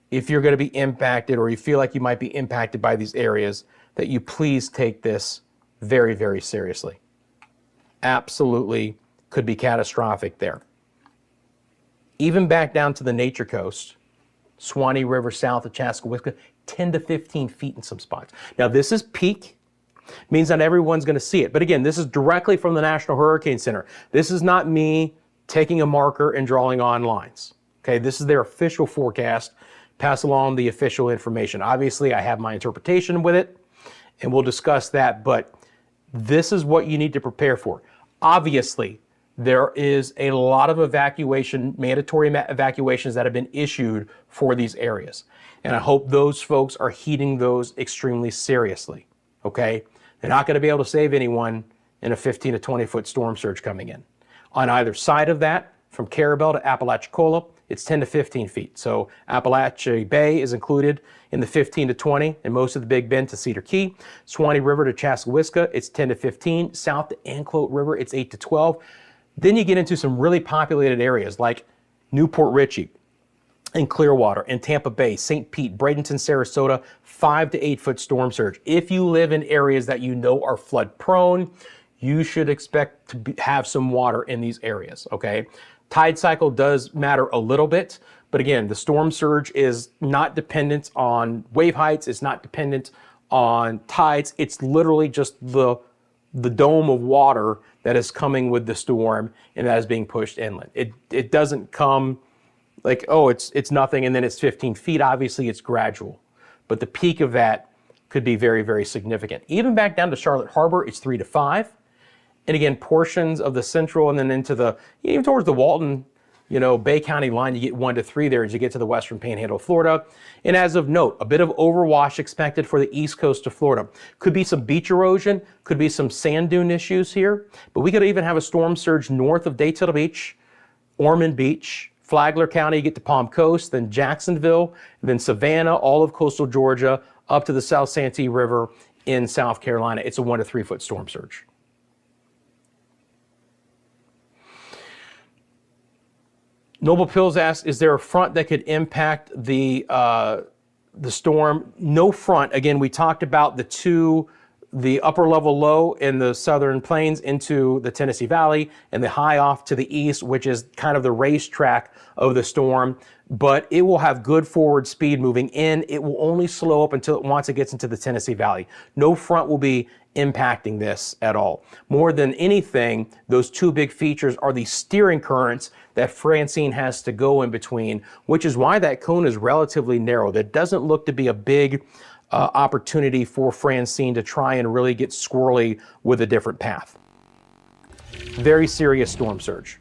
if you're going to be impacted or you feel like you might be impacted by these areas, that you please take this very, very seriously. Absolutely could be catastrophic there. Even back down to the Nature Coast, Swanee River south of Chaskawiska, 10 to 15 feet in some spots. Now, this is peak. Means not everyone's going to see it. But again, this is directly from the National Hurricane Center. This is not me taking a marker and drawing on lines. Okay, this is their official forecast. Pass along the official information. Obviously, I have my interpretation with it, and we'll discuss that. But this is what you need to prepare for. Obviously, there is a lot of mandatory evacuations that have been issued for these areas. And I hope those folks are heeding those extremely seriously, okay? They're not gonna be able to save anyone in a 15 to 20 foot storm surge coming in. On either side of that, from Carabel to Apalachicola, it's 10 to 15 feet. So Appalachia Bay is included in the 15 to 20, and most of the Big Bend to Cedar Key. Swanee River to Chaskawiska, it's 10 to 15. South to Anclote River, it's 8 to 12. Then you get into some really populated areas like Newport Richey and Clearwater and Tampa Bay, St. Pete, Bradenton, Sarasota, 5 to 8 foot storm surge. If you live in areas that you know are flood prone, you should expect to have some water in these areas, okay? Tide cycle does matter a little bit, but again, the storm surge is not dependent on wave heights, it's not dependent on tides, it's literally just the dome of water that is coming with the storm and that is being pushed inland. It doesn't come like, oh, it's nothing and then it's 15 feet. Obviously, it's gradual. But the peak of that could be very, very significant. Even back down to Charlotte Harbor, it's 3 to 5. And again, portions of the central and then into the, even towards the Walton, Bay County line, you get 1 to 3 there as you get to the western panhandle of Florida. And as of note, a bit of overwash expected for the east coast of Florida. Could be some beach erosion, could be some sand dune issues here, but we could even have a storm surge north of Daytona Beach, Ormond Beach, Flagler County, you get to Palm Coast, then Jacksonville, then Savannah, all of coastal Georgia, up to the South Santee River in South Carolina. It's a 1 to 3 foot storm surge. Noble Pills asks, is there a front that could impact the storm? No front. Again, we talked about the upper level low in the southern plains into the Tennessee Valley and the high off to the east, which is kind of the racetrack of the storm. But it will have good forward speed moving in. It will only slow up once it gets into the Tennessee Valley. No front will be impacting this at all. More than anything, those two big features are the steering currents that Francine has to go in between, which is why that cone is relatively narrow. That doesn't look to be a big opportunity for Francine to try and really get squirrely with a different path. Very serious storm surge.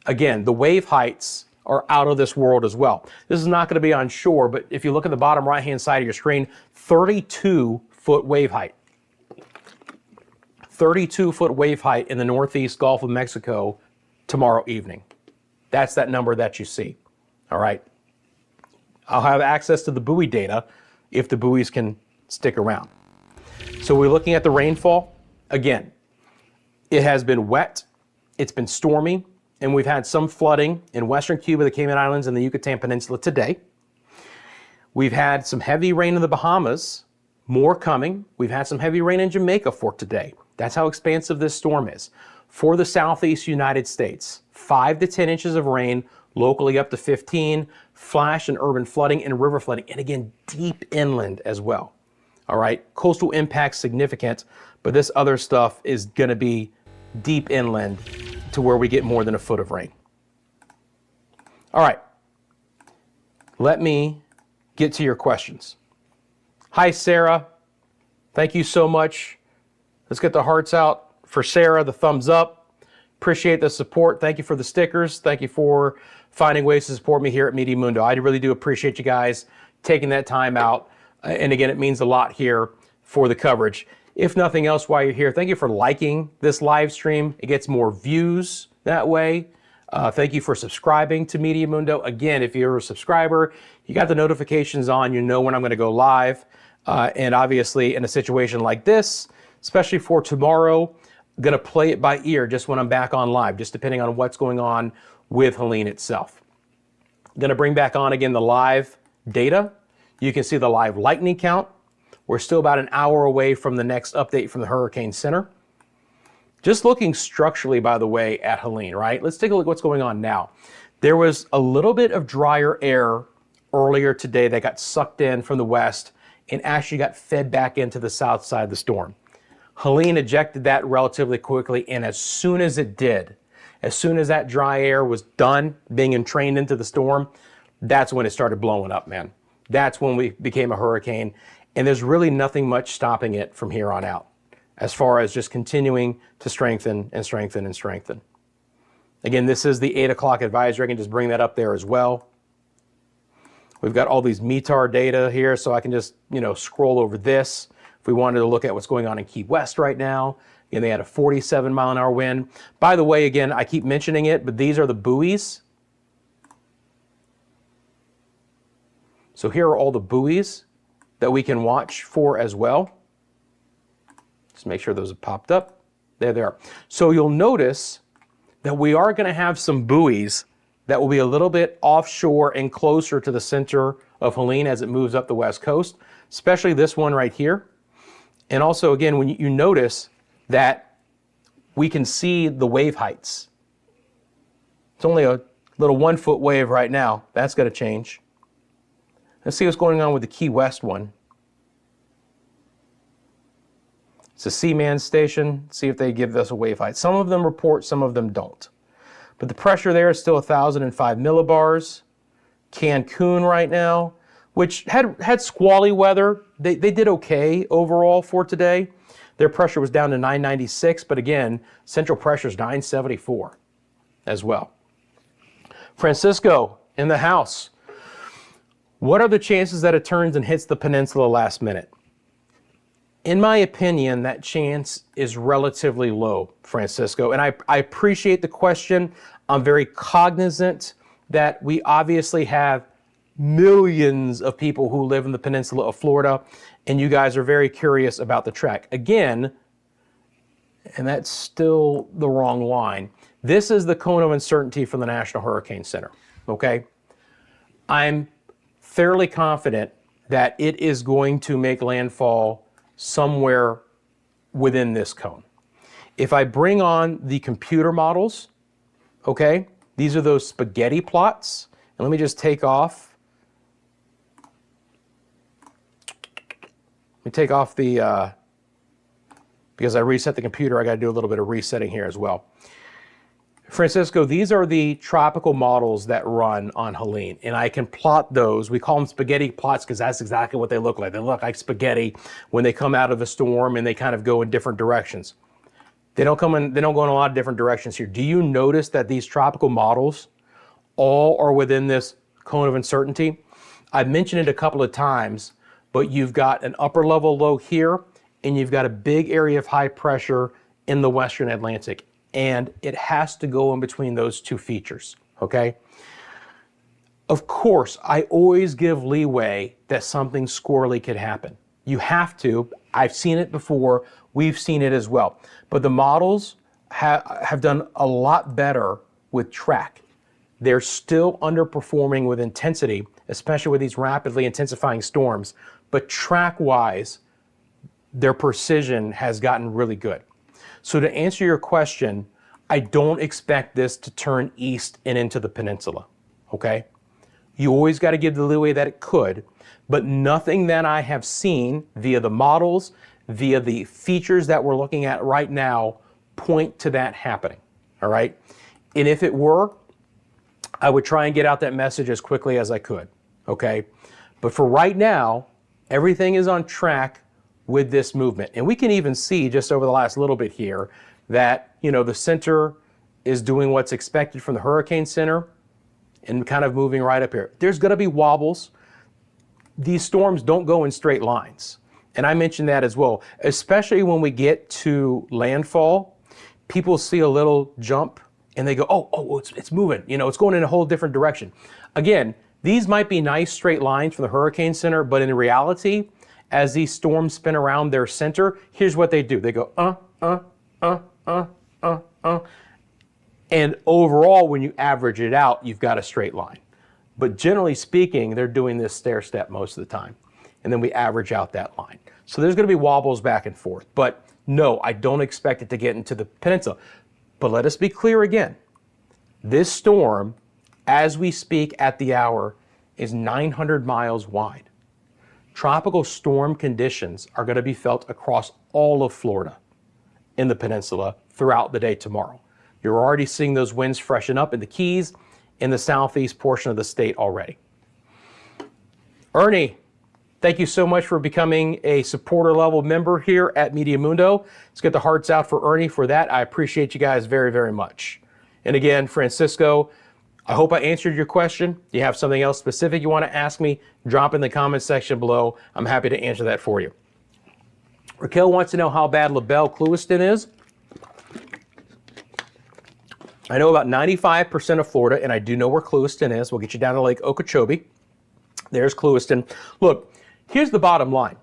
Again, the wave heights are out of this world as well. This is not going to be on shore, but if you look at the bottom right-hand side of your screen, 32-foot wave height. 32-foot wave height in the northeast Gulf of Mexico tomorrow evening. That's that number that you see. All right. I'll have access to the buoy data if the buoys can stick around. So we're looking at the rainfall. Again, it has been wet, it's been stormy, and we've had some flooding in western Cuba, the Cayman Islands, and the Yucatan Peninsula today. We've had some heavy rain in the Bahamas, more coming. We've had some heavy rain in Jamaica for today. That's how expansive this storm is. For the southeast United States, 5 to 10 inches of rain, locally up to 15, flash and urban flooding and river flooding, and again, deep inland as well. All right, coastal impacts significant, but this other stuff is gonna be deep inland to where we get more than a foot of rain. All right, let me get to your questions. Hi, Sarah. Thank you so much. Let's get the hearts out for Sarah, the thumbs up. Appreciate the support. Thank you for the stickers. Thank you for finding ways to support me here at Meteo Mundo. I really do appreciate you guys taking that time out. And again, it means a lot here for the coverage. If nothing else, while you're here, thank you for liking this live stream. It gets more views that way. Thank you for subscribing to Meteo Mundo. Again, if you're a subscriber, you got the notifications on, you know when I'm going to go live. And obviously, in a situation like this, especially for tomorrow, going to play it by ear just when I'm back on live, just depending on what's going on with Helene itself. Going to bring back on again the live data. You can see the live lightning count. We're still about an hour away from the next update from the Hurricane Center. Just looking structurally, by the way, at Helene, right? Let's take a look at what's going on now. There was a little bit of drier air earlier today that got sucked in from the west and actually got fed back into the south side of the storm. Helene ejected that relatively quickly, and as soon as it did, as soon as that dry air was done being entrained into the storm, that's when it started blowing up, man. That's when we became a hurricane, and there's really nothing much stopping it from here on out, as far as just continuing to strengthen and strengthen and strengthen. Again, this is the 8 o'clock advisory. I can just bring that up there as well. We've got all these METAR data here, so I can just, scroll over this. If we wanted to look at what's going on in Key West right now, again, they had a 47 mile an hour wind. By the way, again, I keep mentioning it, but these are the buoys. So here are all the buoys that we can watch for as well. Just make sure those have popped up. There they are. So you'll notice that we are going to have some buoys that will be a little bit offshore and closer to the center of Helene as it moves up the west coast, especially this one right here. And also, again, when you notice that we can see the wave heights. It's only a little 1 foot wave right now. That's going to change. Let's see what's going on with the Key West one. It's a Seaman station. See if they give us a wave height. Some of them report, some of them don't. But the pressure there is still 1,005 millibars. Cancun right now, which had squally weather. They did okay overall for today. Their pressure was down to 996, but again, central pressure is 974 as well. Francisco in the house. What are the chances that it turns and hits the peninsula last minute? In my opinion, that chance is relatively low, Francisco. And I appreciate the question. I'm very cognizant that we obviously have millions of people who live in the peninsula of Florida, and you guys are very curious about the track. Again, and that's still the wrong line. This is the cone of uncertainty from the National Hurricane Center, okay? I'm fairly confident that it is going to make landfall somewhere within this cone. If I bring on the computer models, okay, these are those spaghetti plots. And let me just take off. Let me take off the, because I reset the computer, I got to do a little bit of resetting here as well. Francisco, these are the tropical models that run on Helene, and I can plot those. We call them spaghetti plots because that's exactly what they look like. They look like spaghetti when they come out of a storm and they kind of go in different directions. They don't go in a lot of different directions here. Do you notice that these tropical models all are within this cone of uncertainty? I've mentioned it a couple of times, but you've got an upper level low here, and you've got a big area of high pressure in the Western Atlantic. And it has to go in between those two features, okay? Of course, I always give leeway that something squirrely could happen. You have to. I've seen it before. We've seen it as well. But the models have done a lot better with track. They're still underperforming with intensity, especially with these rapidly intensifying storms. But track-wise, their precision has gotten really good. So to answer your question, I don't expect this to turn east and into the peninsula, okay? You always got to give the leeway that it could, but nothing that I have seen via the models, via the features that we're looking at right now, point to that happening, all right? And if it were, I would try and get out that message as quickly as I could, okay? But for right now, everything is on track with this movement. And we can even see just over the last little bit here that, the center is doing what's expected from the Hurricane Center and kind of moving right up here. There's going to be wobbles. These storms don't go in straight lines. And I mentioned that as well, especially when we get to landfall, people see a little jump and they go, oh, it's moving. It's going in a whole different direction. Again, these might be nice straight lines from the Hurricane Center, but in reality, as these storms spin around their center, here's what they do. They go, And overall, when you average it out, you've got a straight line. But generally speaking, they're doing this stair step most of the time. And then we average out that line. So there's going to be wobbles back and forth. But no, I don't expect it to get into the peninsula. But let us be clear again. This storm, as we speak at the hour, is 900 miles wide. Tropical storm conditions are going to be felt across all of Florida in the peninsula throughout the day tomorrow. You're already seeing those winds freshen up in the Keys, in the southeast portion of the state already. Ernie, thank you so much for becoming a supporter level member here at Meteo Mundo. Let's get the hearts out for Ernie for that. I appreciate you guys very, very much. And again, Francisco, I hope I answered your question. Do you have something else specific you want to ask me? Drop in the comments section below. I'm happy to answer that for you. Raquel wants to know how bad LaBelle Clewiston is. I know about 95% of Florida, and I do know where Clewiston is. We'll get you down to Lake Okeechobee. There's Clewiston. Look, here's the bottom line.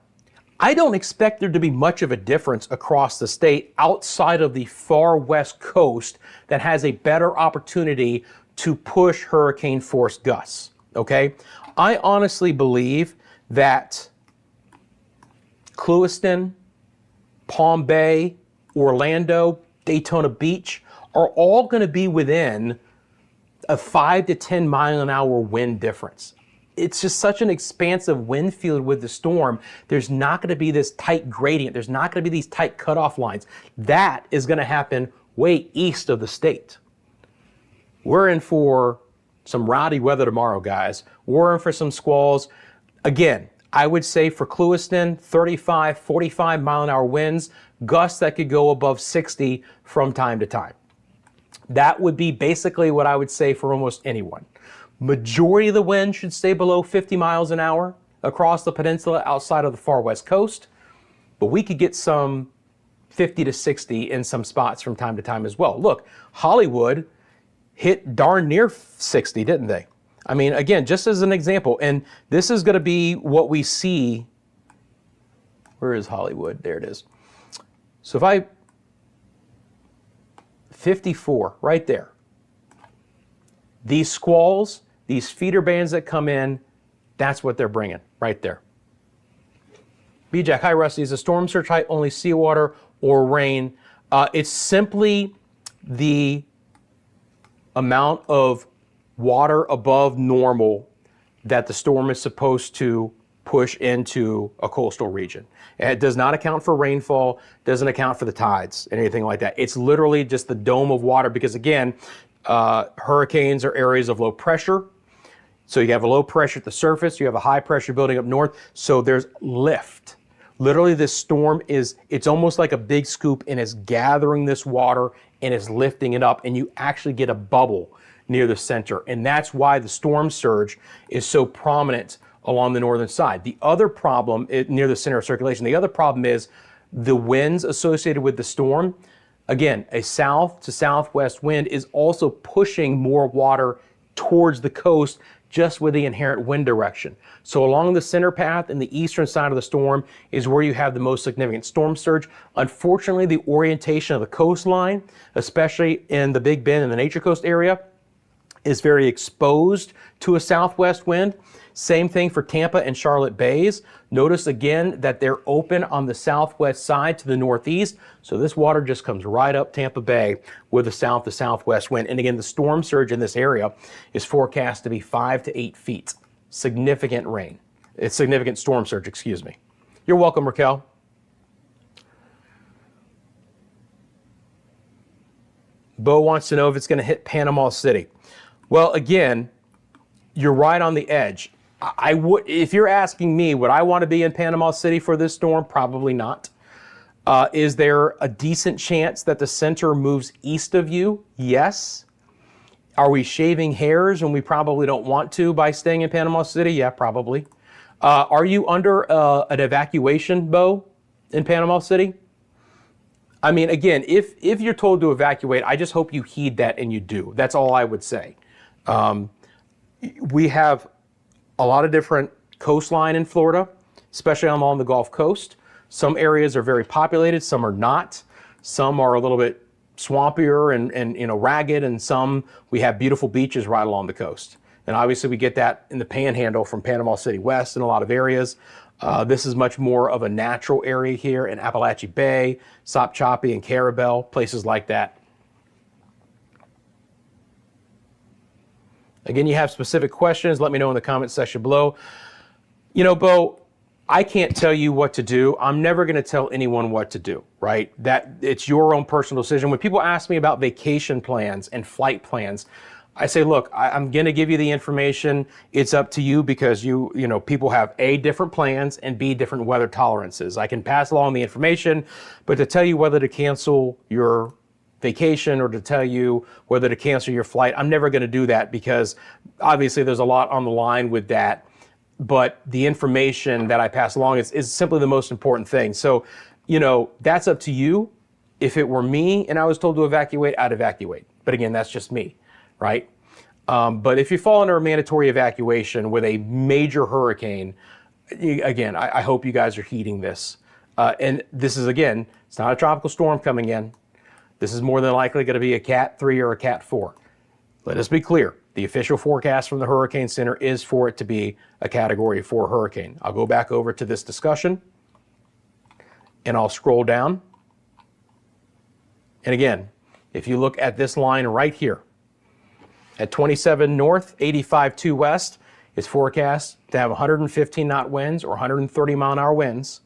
I don't expect there to be much of a difference across the state outside of the far west coast that has a better opportunity to push hurricane force gusts, okay? I honestly believe that Clewiston, Palm Bay, Orlando, Daytona Beach are all going to be within a 5 to 10 mile an hour wind difference. It's just such an expansive wind field with the storm. There's not going to be this tight gradient. There's not going to be these tight cutoff lines. That is going to happen way east of the state. We're in for some rowdy weather tomorrow, guys. We're in for some squalls. Again, I would say for Clewiston, 35, 45 mile an hour winds, gusts that could go above 60 from time to time. That would be basically what I would say for almost anyone. Majority of the wind should stay below 50 miles an hour across the peninsula outside of the far west coast, but we could get some 50 to 60 in some spots from time to time as well. Look, Hollywood hit darn near 60, didn't they? I mean, again, just as an example, and this is going to be what we see. Where is Hollywood? There it is. So if I 54, right there. These squalls, these feeder bands that come in, that's what they're bringing right there. B-Jack, hi Rusty, is the storm surge height only seawater or rain? It's simply the amount of water above normal that the storm is supposed to push into a coastal region. It does not account for rainfall, doesn't account for the tides, anything like that. It's literally just the dome of water because, again, hurricanes are areas of low pressure. So you have a low pressure at the surface, you have a high pressure building up north, so there's lift. Literally, this storm it's almost like a big scoop and it's gathering this water and is lifting it up, and you actually get a bubble near the center. And that's why the storm surge is so prominent along the northern side. The other problem near the center of circulation, the other problem is the winds associated with the storm. Again, a south to southwest wind is also pushing more water towards the coast just with the inherent wind direction. So along the center path and the eastern side of the storm is where you have the most significant storm surge. Unfortunately, the orientation of the coastline, especially in the Big Bend and the Nature Coast area, is very exposed to a southwest wind. Same thing for Tampa and Charlotte Bays. Notice again that they're open on the southwest side to the northeast. So this water just comes right up Tampa Bay with a south to southwest wind. And again, the storm surge in this area is forecast to be 5 to 8 feet. Significant rain. It's significant storm surge, excuse me. You're welcome, Raquel. Bo wants to know if it's going to hit Panama City. Well, again, you're right on the edge. I would, if you're asking me, would I want to be in Panama City for this storm? Probably not. Is there a decent chance that the center moves east of you? Yes. Are we shaving hairs and we probably don't want to by staying in Panama City? Yeah, probably. Are you under an evacuation, Bo, in Panama City? I mean, again, if you're told to evacuate, I just hope you heed that and you do. That's all I would say. We have a lot of different coastline in Florida, especially along the Gulf Coast. Some areas are very populated, some are not. Some are a little bit swampier and ragged, and some we have beautiful beaches right along the coast. And obviously we get that in the Panhandle from Panama City West in a lot of areas. This is much more of a natural area here in Apalachee Bay, Sop Choppy and Carabel, places like that. Again, you have specific questions, let me know in the comment section below. Bo, I can't tell you what to do. I'm never going to tell anyone what to do, right? That it's your own personal decision. When people ask me about vacation plans and flight plans, I say, look, I'm going to give you the information. It's up to you because people have A, different plans, and B, different weather tolerances. I can pass along the information, but to tell you whether to cancel your vacation or to tell you whether to cancel your flight, I'm never going to do that because obviously there's a lot on the line with that. But the information that I pass along is simply the most important thing. So, that's up to you. If it were me and I was told to evacuate, I'd evacuate. But again, that's just me. Right? But if you fall under a mandatory evacuation with a major hurricane, again, I hope you guys are heeding this. And this is, again, it's not a tropical storm coming in. This is more than likely going to be a Cat 3 or a Cat 4. Let us be clear. The official forecast from the Hurricane Center is for it to be a Category 4 hurricane. I'll go back over to this discussion, and I'll scroll down. And again, if you look at this line right here, at 27 north, 85 west, is forecast to have 115 knot winds or 130 mile an hour winds.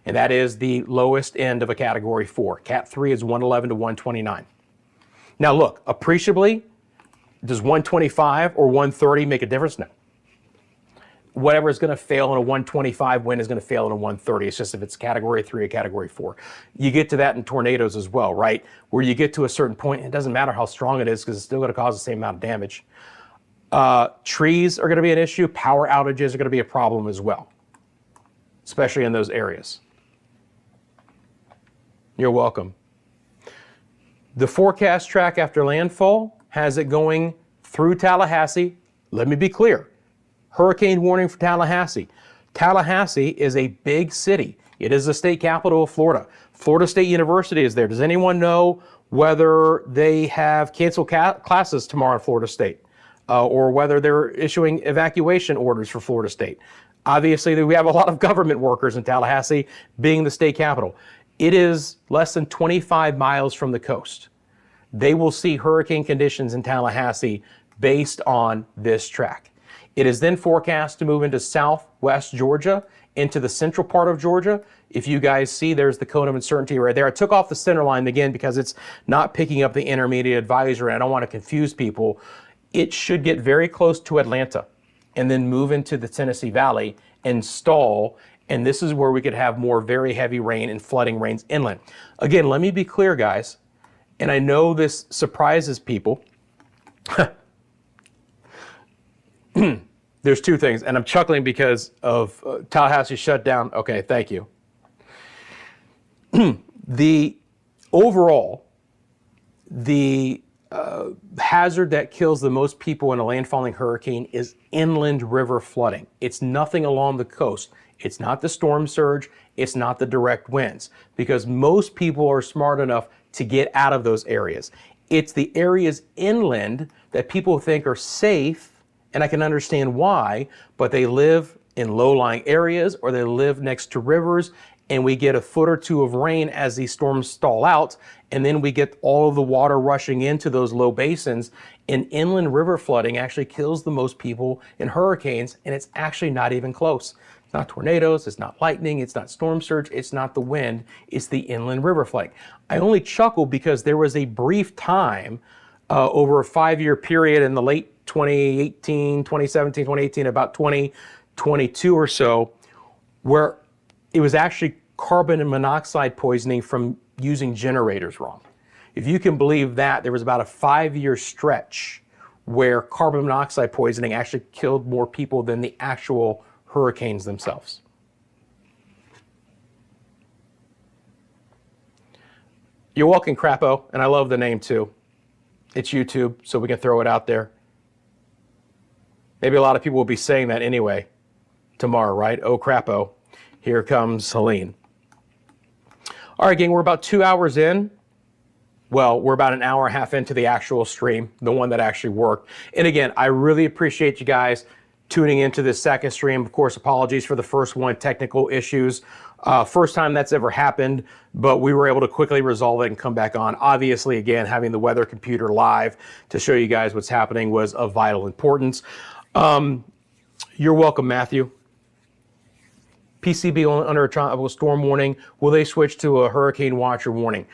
And that is the lowest end of a Category 4. Cat 3 is 111 to 129. Now look, appreciably, does 125 or 130 make a difference? No. Whatever is going to fail in a 125 wind is going to fail in a 130. It's just if it's Category 3 or Category 4. You get to that in tornadoes as well, right? Where you get to a certain point, it doesn't matter how strong it is because it's still going to cause the same amount of damage. Trees are going to be an issue. Power outages are going to be a problem as well, especially in those areas. You're welcome. The forecast track after landfall has it going through Tallahassee. Let me be clear. Hurricane warning for Tallahassee. Tallahassee is a big city. It is the state capital of Florida. Florida State University is there. Does anyone know whether they have canceled classes tomorrow in Florida State or whether they're issuing evacuation orders for Florida State? Obviously, we have a lot of government workers in Tallahassee, being the state capital. It is less than 25 miles from the coast. They will see hurricane conditions in Tallahassee based on this track. It is then forecast to move into southwest Georgia, into the central part of Georgia. If you guys see, there's the cone of uncertainty right there. I took off the center line again because it's not picking up the intermediate advisory. I don't want to confuse people. It should get very close to Atlanta and then move into the Tennessee Valley and stall. And this is where we could have more very heavy rain and flooding rains inland. Again, let me be clear, guys. And I know this surprises people. There's two things, and I'm chuckling because of Tallahassee shut down. Okay, thank you. The overall, the hazard that kills the most people in a landfalling hurricane is inland river flooding. It's nothing along the coast. It's not the storm surge. It's not the direct winds, because most people are smart enough to get out of those areas. It's the areas inland that people think are safe, and I can understand why, but they live in low-lying areas or they live next to rivers, and we get a foot or two of rain as these storms stall out, and then we get all of the water rushing into those low basins, and inland river flooding actually kills the most people in hurricanes, and it's actually not even close. It's not tornadoes, it's not lightning, it's not storm surge, it's not the wind, it's the inland river flooding. I only chuckle because there was a brief time over a 5-year period in the late 2018, 2017, 2018, about 2022 or so, where it was actually carbon and monoxide poisoning from using generators wrong. If you can believe that, there was about a 5-year stretch where carbon monoxide poisoning actually killed more people than the actual hurricanes themselves. You're welcome, Crapo, and I love the name too. It's YouTube, so we can throw it out there. Maybe a lot of people will be saying that anyway tomorrow, right? Oh, Crapo. Here comes Helene. All right, gang, we're about 2 hours in. Well, we're about an hour and a half into the actual stream, the one that actually worked. And again, I really appreciate you guys tuning into this second stream. Of course, apologies for the first one, technical issues. First time that's ever happened, but we were able to quickly resolve it and come back on. Obviously, again, having the weather computer live to show you guys what's happening was of vital importance. You're welcome, Matthew. PCB only under a tropical storm warning. Will they switch to a hurricane watch or warning?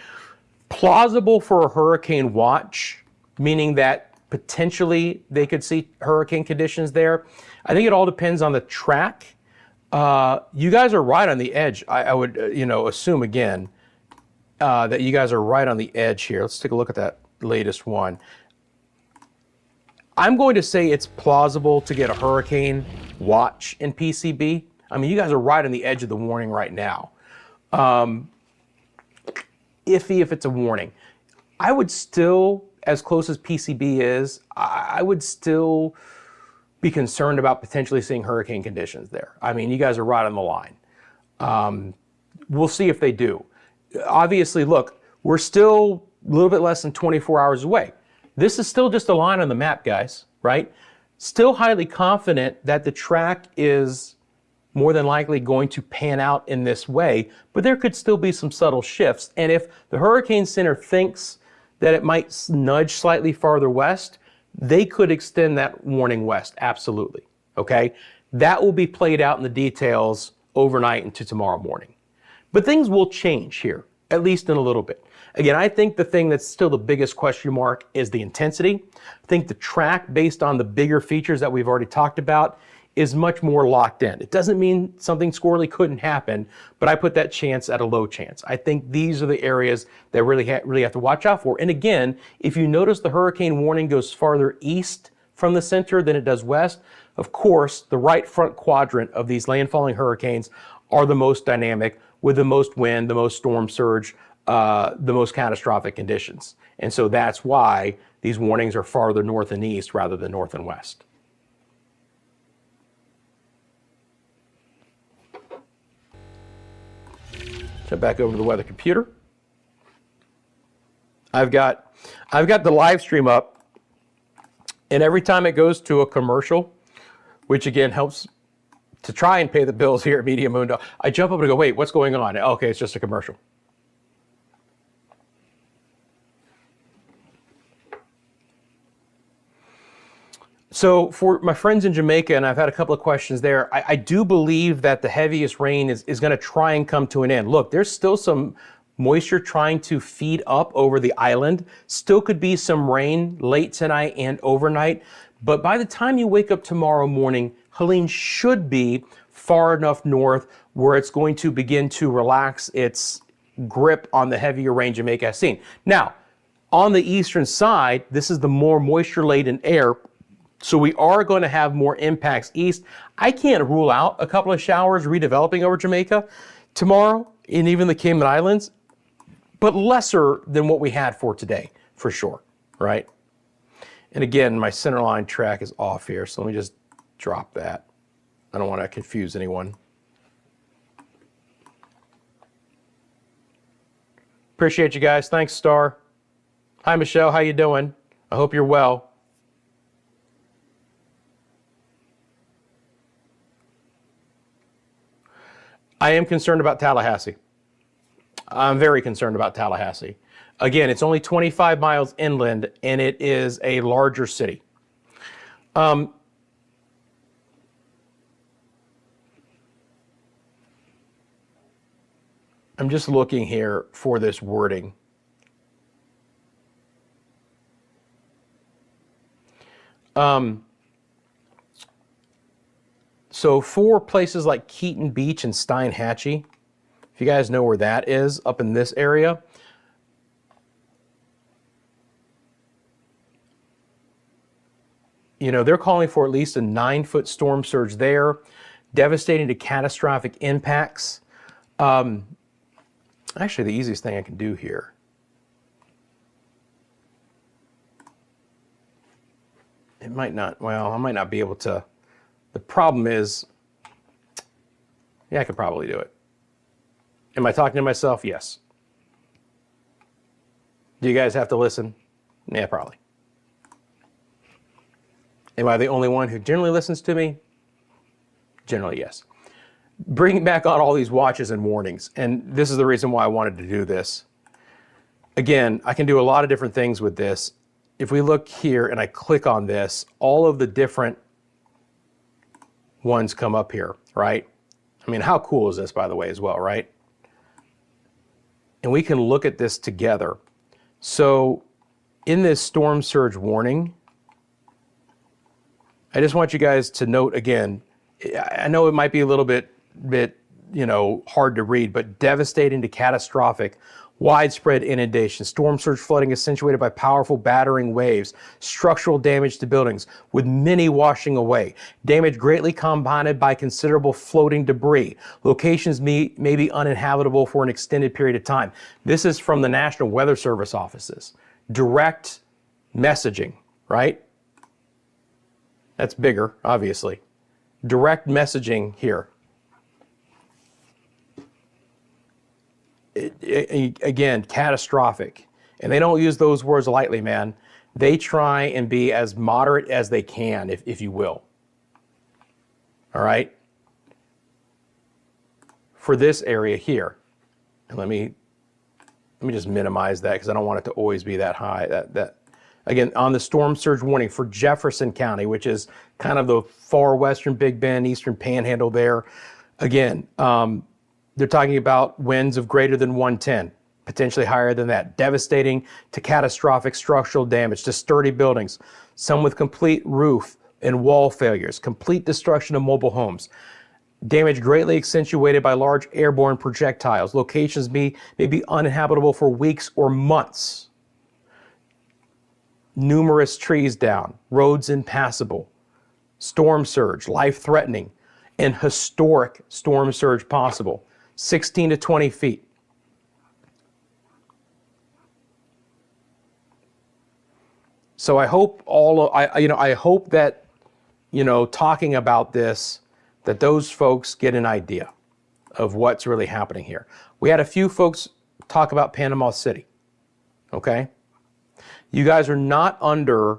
Plausible for a hurricane watch, meaning that potentially they could see hurricane conditions there. I think it all depends on the track. You guys are right on the edge. I would, assume again that you guys are right on the edge here. Let's take a look at that latest one. I'm going to say it's plausible to get a hurricane watch in PCB. I mean, you guys are right on the edge of the warning right now. Iffy if it's a warning. I would still, as close as PCB is, I would still be concerned about potentially seeing hurricane conditions there. I mean, you guys are right on the line. We'll see if they do. Obviously, look, we're still a little bit less than 24 hours away. This is still just a line on the map, guys, right? Still highly confident that the track is more than likely going to pan out in this way, but there could still be some subtle shifts. And if the Hurricane Center thinks that it might nudge slightly farther west, they could extend that warning west, absolutely, okay? That will be played out in the details overnight into tomorrow morning. But things will change here, at least in a little bit. Again, I think the thing that's still the biggest question mark is the intensity. I think the track, based on the bigger features that we've already talked about, is much more locked in. It doesn't mean something squirrely couldn't happen, but I put that chance at a low chance. I think these are the areas that really have to watch out for. And again, if you notice the hurricane warning goes farther east from the center than it does west, of course, the right front quadrant of these landfalling hurricanes are the most dynamic, with the most wind, the most storm surge, the most catastrophic conditions. And so that's why these warnings are farther north and east rather than north and west. Jump back over to the weather computer. I've got the live stream up, and every time it goes to a commercial, which again helps to try and pay the bills here at Meteo Mundo, I jump up and go, wait, what's going on? Okay, it's just a commercial. So for my friends in Jamaica, and I've had a couple of questions there, I do believe that the heaviest rain is going to try and come to an end. Look, there's still some moisture trying to feed up over the island. Still could be some rain late tonight and overnight. But by the time you wake up tomorrow morning, Helene should be far enough north where it's going to begin to relax its grip on the heavier rain Jamaica has seen. Now, on the eastern side, this is the more moisture-laden air. So we are going to have more impacts east. I can't rule out a couple of showers redeveloping over Jamaica tomorrow and even the Cayman Islands, but lesser than what we had for today, for sure, right? And again, my centerline track is off here, so let me just drop that. I don't want to confuse anyone. Appreciate you guys. Thanks, Star. Hi, Michelle. How you doing? I hope you're well. I am concerned about Tallahassee. I'm very concerned about Tallahassee. Again, it's only 25 miles inland, and it is a larger city. I'm just looking here for this wording. So for places like Keaton Beach and Steinhatchee, if you guys know where that is, up in this area, they're calling for at least a 9-foot storm surge there, devastating to catastrophic impacts. Actually, the easiest thing I can do here, I might not be able to. The problem is, yeah, I could probably do it. Am I talking to myself? Yes. Do you guys have to listen? Yeah, probably. Am I the only one who generally listens to me? Generally, yes. Bringing back on all these watches and warnings, and this is the reason why I wanted to do this. Again, I can do a lot of different things with this. If we look here and I click on this, all of the different ones come up here, right? I mean, how cool is this, by the way, as well, right? And we can look at this together. So in this storm surge warning, I just want you guys to note again, I know it might be a little bit, hard to read, but devastating to catastrophic, widespread inundation, storm surge flooding accentuated by powerful battering waves, structural damage to buildings with many washing away, damage greatly compounded by considerable floating debris. Locations may be uninhabitable for an extended period of time. This is from the National Weather Service offices. Direct messaging, right? That's bigger, obviously. Direct messaging here. Again, catastrophic. And they don't use those words lightly, man. They try and be as moderate as they can, if you will. All right? For this area here. And let me just minimize that because I don't want it to always be that high. Again, on the storm surge warning for Jefferson County, which is kind of the far western Big Bend, eastern panhandle there. Again, they're talking about winds of greater than 110, potentially higher than that. Devastating to catastrophic structural damage to sturdy buildings, some with complete roof and wall failures, complete destruction of mobile homes. Damage greatly accentuated by large airborne projectiles. Locations may be uninhabitable for weeks or months. Numerous trees down, roads impassable. Storm surge, life-threatening, and historic storm surge possible. 16 to 20 feet. So I hope I hope that, talking about this, that those folks get an idea of what's really happening here. We had a few folks talk about Panama City, okay? You guys are not under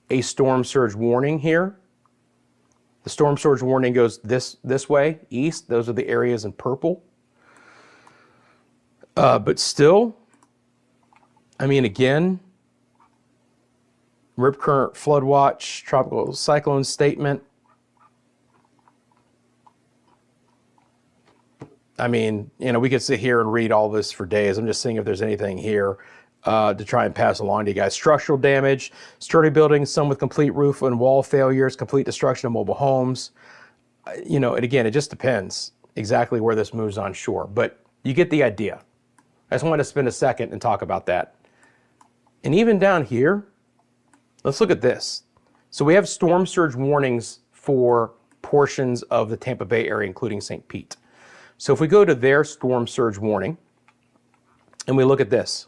a storm surge warning here. The storm surge warning goes this way, east. Those are the areas in purple. But still, I mean, again, Rip Current Flood Watch, Tropical Cyclone Statement. I mean, we could sit here and read all this for days. I'm just seeing if there's anything here to try and pass along to you guys. Structural damage, sturdy buildings, some with complete roof and wall failures, complete destruction of mobile homes. And again, it just depends exactly where this moves on shore, but you get the idea. I just wanted to spend a second and talk about that. And even down here, let's look at this. So we have storm surge warnings for portions of the Tampa Bay area, including St. Pete. So if we go to their storm surge warning and we look at this,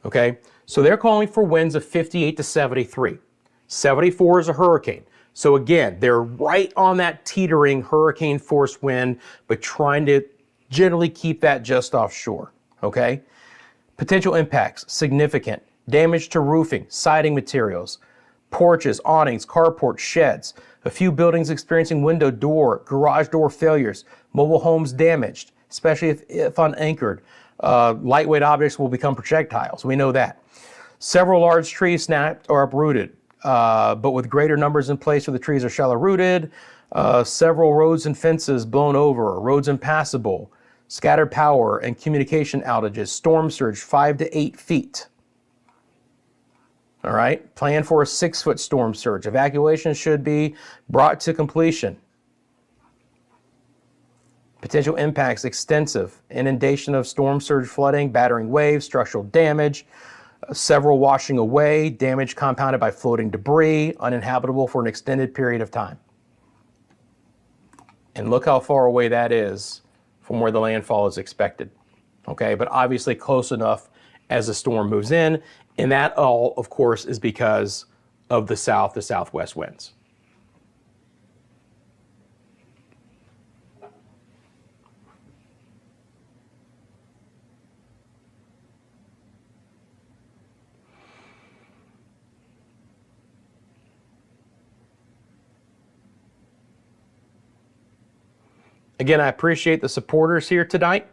okay? So they're calling for winds of 58 to 73. 74 is a hurricane. So again, they're right on that teetering hurricane force wind, but trying to generally keep that just offshore, okay? Potential impacts, significant. Damage to roofing, siding materials, porches, awnings, carports, sheds. A few buildings experiencing window, door, garage door failures. Mobile homes damaged, especially if unanchored. Lightweight objects will become projectiles. We know that. Several large trees snapped or uprooted, but with greater numbers in place where the trees are shallow rooted. Several roads and fences blown over, roads impassable. Scattered power and communication outages. Storm surge 5 to 8 feet. All right, plan for a 6-foot storm surge. Evacuation should be brought to completion. Potential impacts, extensive. Inundation of storm surge flooding, battering waves, structural damage, several washing away, damage compounded by floating debris, uninhabitable for an extended period of time. And look how far away that is from where the landfall is expected. Okay, but obviously close enough as the storm moves in. And that all, of course, is because of the southwest winds. Again, I appreciate the supporters here tonight.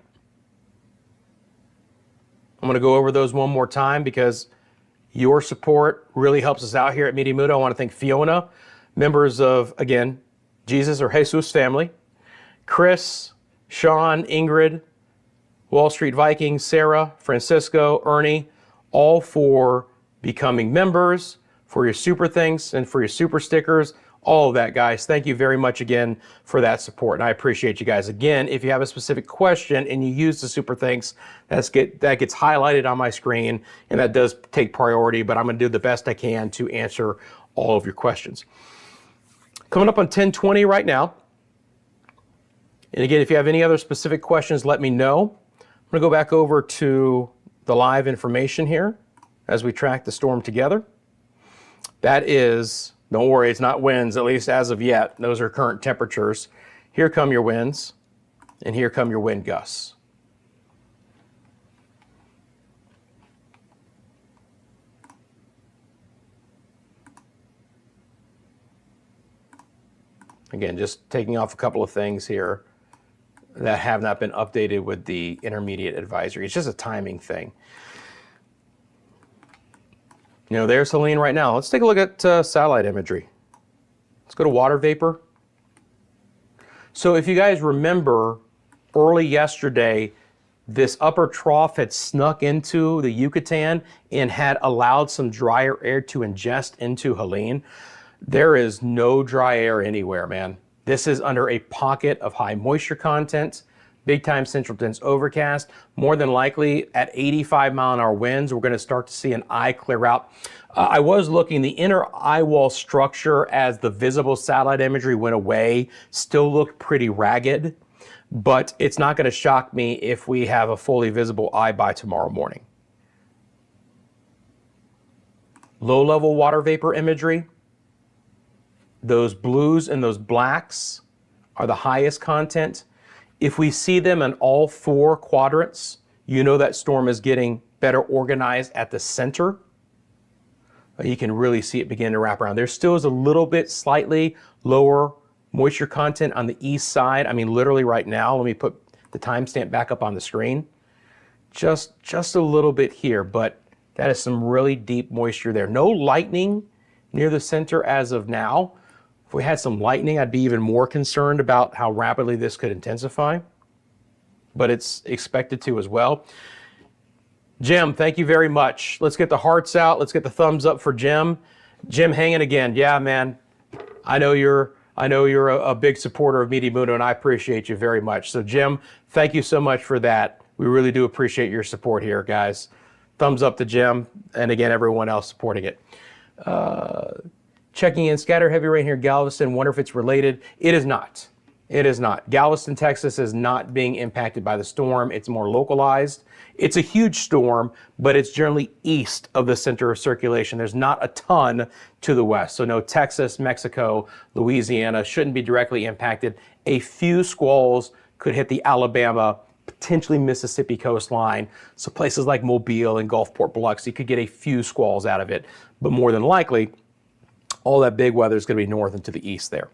I'm going to go over those one more time because your support really helps us out here at Meteo Mundo. I want to thank Fiona, members of, again, Jesus or Jesus family, Chris, Sean, Ingrid, Wall Street Vikings, Sarah, Francisco, Ernie, all for becoming members, for your super thanks, and for your super stickers. All of that, guys. Thank you very much again for that support. And I appreciate you guys. Again, if you have a specific question and you use the super thanks, that gets highlighted on my screen, and that does take priority, but I'm going to do the best I can to answer all of your questions. Coming up on 10:20 right now. And again, if you have any other specific questions, let me know. I'm going to go back over to the live information here as we track the storm together. That is, don't worry, it's not winds, at least as of yet. Those are current temperatures. Here come your winds, and here come your wind gusts. Again, just taking off a couple of things here that have not been updated with the intermediate advisory. It's just a timing thing. You know, there's Helene right now. Let's take a look at satellite imagery. Let's go to water vapor. So if you guys remember, early yesterday, this upper trough had snuck into the Yucatan and had allowed some drier air to ingest into Helene. There is no dry air anywhere, man. This is under a pocket of high moisture content, big time central dense overcast. More than likely at 85-mile-an-hour winds, we're going to start to see an eye clear out. I was looking, the inner eye wall structure as the visible satellite imagery went away still looked pretty ragged, but it's not going to shock me if we have a fully visible eye by tomorrow morning. Low-level water vapor imagery. Those blues and those blacks are the highest content. If we see them in all four quadrants, you know that storm is getting better organized at the center. You can really see it begin to wrap around. There still is a little bit slightly lower moisture content on the east side. I mean, literally right now, let me put the timestamp back up on the screen. Just a little bit here, but that is some really deep moisture there. No lightning near the center as of now. If we had some lightning, I'd be even more concerned about how rapidly this could intensify, but it's expected to as well. Jim, thank you very much. Let's get the hearts out. Let's get the thumbs up for Jim. Jim hanging again. Yeah, man. I know you're a big supporter of Meteo Mundo, and I appreciate you very much. So Jim, thank you so much for that. We really do appreciate your support here, guys. Thumbs up to Jim, and again, everyone else supporting it. Checking in, scatter heavy rain here, Galveston. Wonder if it's related. It is not. It is not. Galveston, Texas is not being impacted by the storm. It's more localized. It's a huge storm, but it's generally east of the center of circulation. There's not a ton to the west. So no, Texas, Mexico, Louisiana shouldn't be directly impacted. A few squalls could hit the Alabama, potentially Mississippi coastline. So places like Mobile and Gulfport, Biloxi could get a few squalls out of it. But more than likely, all that big weather is going to be north and to the east there.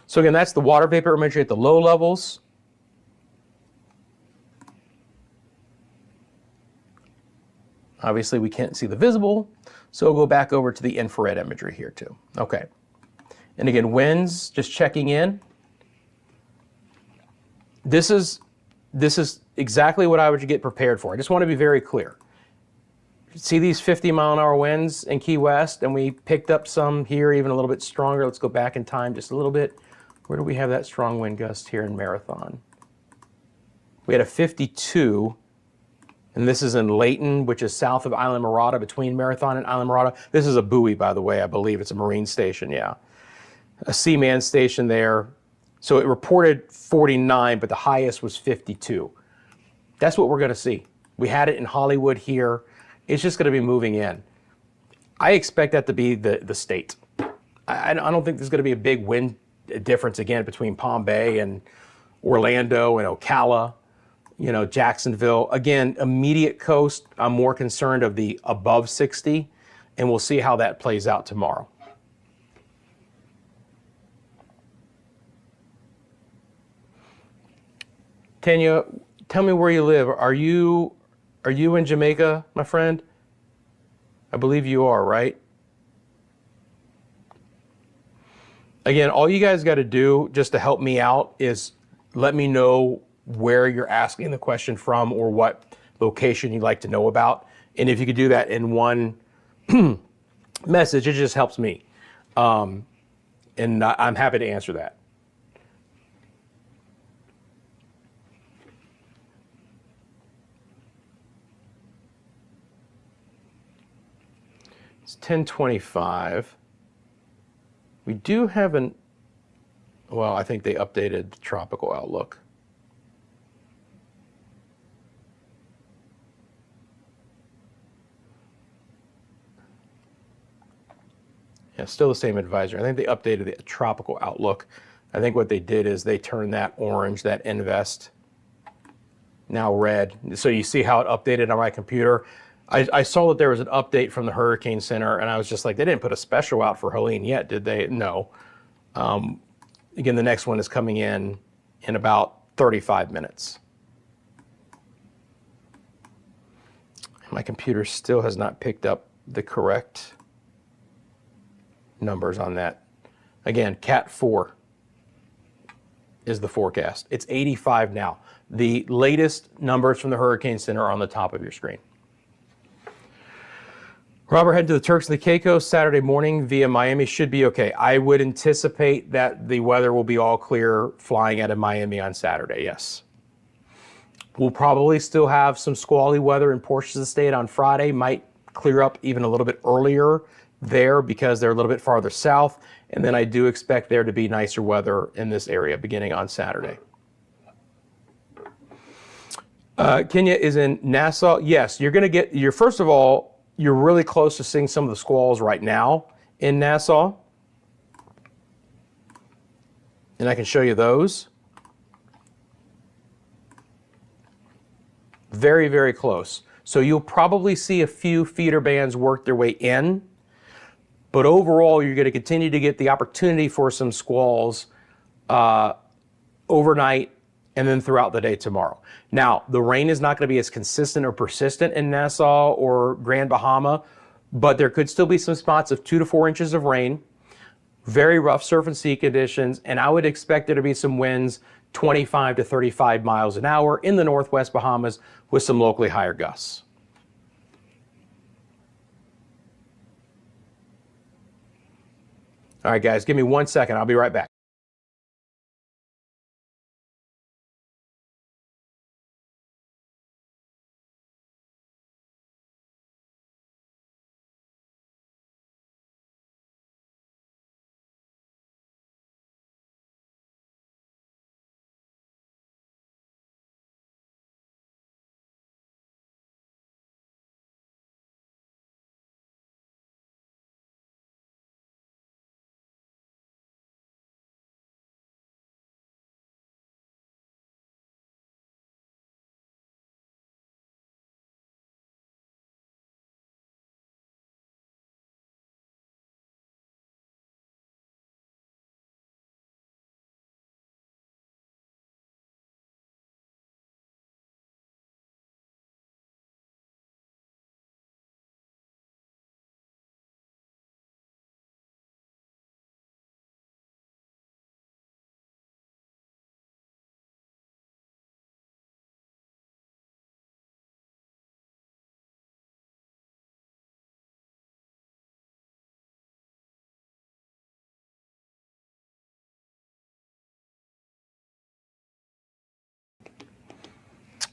So again, that's the water vapor imagery at the low levels. Obviously, we can't see the visible, so we'll go back over to the infrared imagery here too. Okay. And again, winds, just checking in. This is exactly what I would get prepared for. I just want to be very clear. See these 50-mile-an-hour winds in Key West, and we picked up some here, even a little bit stronger. Let's go back in time just a little bit. Where do we have that strong wind gust here in Marathon? We had a 52, and this is in Layton, which is south of Island Murata, between Marathon and Island Murata. This is a buoy, by the way, I believe. It's a marine station, yeah. A seaman station there. So it reported 49, but the highest was 52. That's what we're going to see. We had it in Hollywood here. It's just going to be moving in. I expect that to be the state. I don't think there's going to be a big wind difference again between Palm Bay and Orlando and Ocala, you know, Jacksonville. Again, immediate coast, I'm more concerned of the above 60, and we'll see how that plays out tomorrow. Tanya, tell me where you live. Are you in Jamaica, my friend? I believe you are, right? Again, all you guys got to do just to help me out is let me know where you're asking the question from or what location you'd like to know about. And if you could do that in one message, it just helps me. And I'm happy to answer that. It's 10:25. We do have well, I think they updated the tropical outlook. Yeah, still the same advisory. I think they updated the tropical outlook. I think what they did is they turned that orange, that invest, now red. So you see how it updated on my computer. I saw that there was an update from the Hurricane Center, and I was just like, they didn't put a special out for Helene yet, did they? No. Again, the next one is coming in about 35 minutes. My computer still has not picked up the correct numbers on that. Again, Cat 4 is the forecast. It's 85 now. The latest numbers from the Hurricane Center are on the top of your screen. Robert, head to the Turks and the Caicos Saturday morning via Miami. Should be okay. I would anticipate that the weather will be all clear flying out of Miami on Saturday, yes. We'll probably still have some squally weather in portions of the state on Friday. Might clear up even a little bit earlier there because they're a little bit farther south. And then I do expect there to be nicer weather in this area beginning on Saturday. Kenya is in Nassau. Yes, you're going to get your, first of all, you're really close to seeing some of the squalls right now in Nassau. And I can show you those. Very, very close. So you'll probably see a few feeder bands work their way in. But overall, you're going to continue to get the opportunity for some squalls overnight and then throughout the day tomorrow. Now, the rain is not going to be as consistent or persistent in Nassau or Grand Bahama, but there could still be some spots of 2 to 4 inches of rain, very rough surf and sea conditions, and I would expect there to be some winds 25 to 35 miles an hour in the northwest Bahamas with some locally higher gusts. All right, guys, give me 1 second. I'll be right back.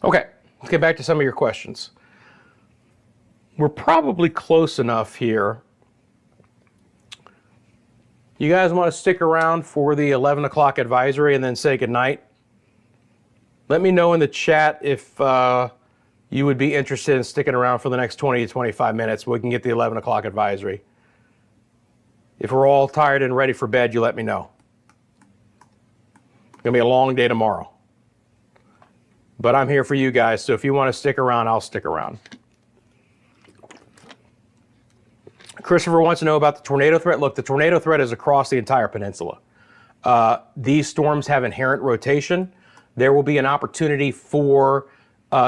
Okay, let's get back to some of your questions. We're probably close enough here. You guys want to stick around for the 11 o'clock advisory and then say goodnight? Let me know in the chat if you would be interested in sticking around for the next 20 to 25 minutes. We can get the 11 o'clock advisory. If we're all tired and ready for bed, you let me know. It's going to be a long day tomorrow. But I'm here for you guys, so if you want to stick around, I'll stick around. Christopher wants to know about the tornado threat. Look, the tornado threat is across the entire peninsula. These storms have inherent rotation. there will be an opportunity for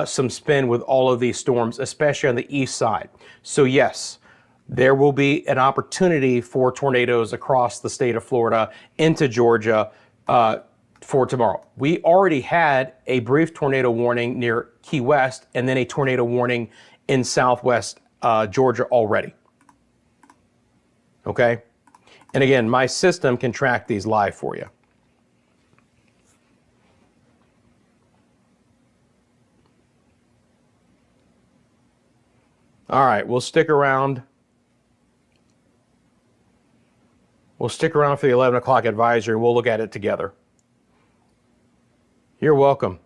some spin with all of these storms, especially on the east side. So yes, there will be an opportunity for tornadoes across the state of Florida into Georgia for tomorrow. We already had a brief tornado warning near Key West and then a tornado warning in southwest Georgia already. Okay? And again, my system can track these live for you. All right, we'll stick around. We'll stick around for the 11 o'clock advisory. We'll look at it together. You're welcome.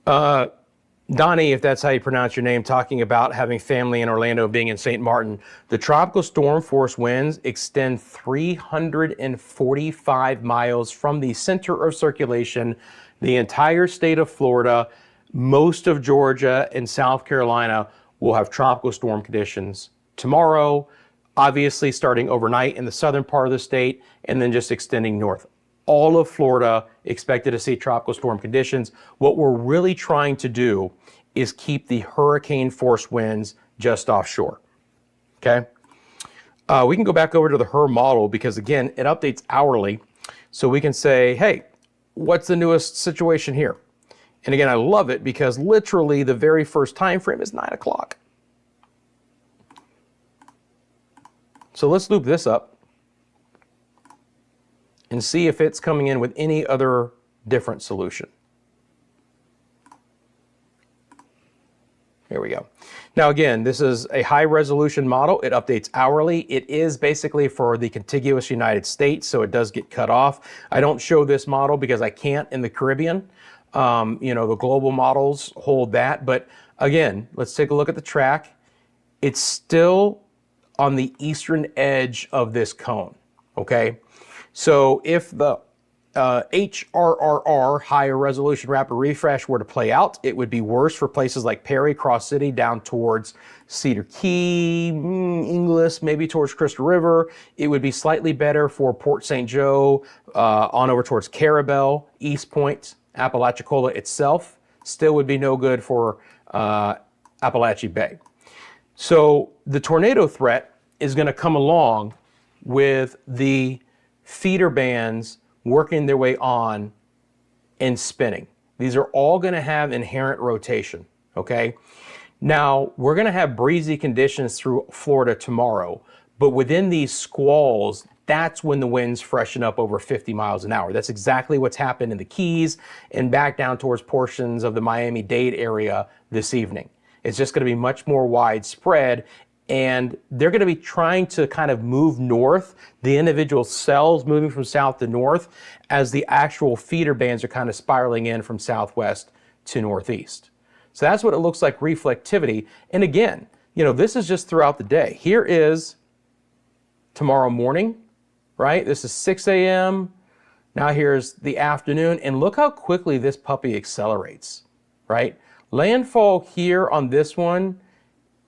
Donnie, if that's how you pronounce your name, talking about having family in Orlando, being in St. Martin. The tropical storm force winds extend 345 miles from the center of circulation, the entire state of Florida, most of Georgia and South Carolina will have tropical storm conditions tomorrow, obviously starting overnight in the southern part of the state and then just extending north. All of Florida expected to see tropical storm conditions. What we're really trying to do is keep the hurricane force winds just offshore. Okay. We can go back over to the HRRR model because again, it updates hourly. So we can say, hey, what's the newest situation here? And again, I love it because literally the very first time frame is 9 o'clock. So let's loop this up and see if it's coming in with any other different solution. Here we go. Now again, this is a high resolution model. It updates hourly. It is basically for the contiguous United States, so it does get cut off. I don't show this model because I can't in the Caribbean. The global models hold that. But again, let's take a look at the track. It's still on the eastern edge of this cone, okay? So if the HRRR, higher resolution rapid refresh, were to play out, it would be worse for places like Perry, Cross City, down towards Cedar Key, Inglis, maybe towards Crystal River. It would be slightly better for Port St. Joe, on over towards Carabel, East Point, Apalachicola itself. Still would be no good for Appalachia Bay. So the tornado threat is going to come along with the feeder bands working their way on and spinning. These are all going to have inherent rotation, okay? Now, we're going to have breezy conditions through Florida tomorrow, but within these squalls, that's when the winds freshen up over 50 miles an hour. That's exactly what's happened in the Keys and back down towards portions of the Miami-Dade area this evening. It's just going to be much more widespread, and they're going to be trying to kind of move north, the individual cells moving from south to north as the actual feeder bands are kind of spiraling in from southwest to northeast. So that's what it looks like reflectivity. And again, this is just throughout the day. Here is tomorrow morning, right? This is 6 a.m. Now here's the afternoon, and look how quickly this puppy accelerates, right? Landfall here on this one,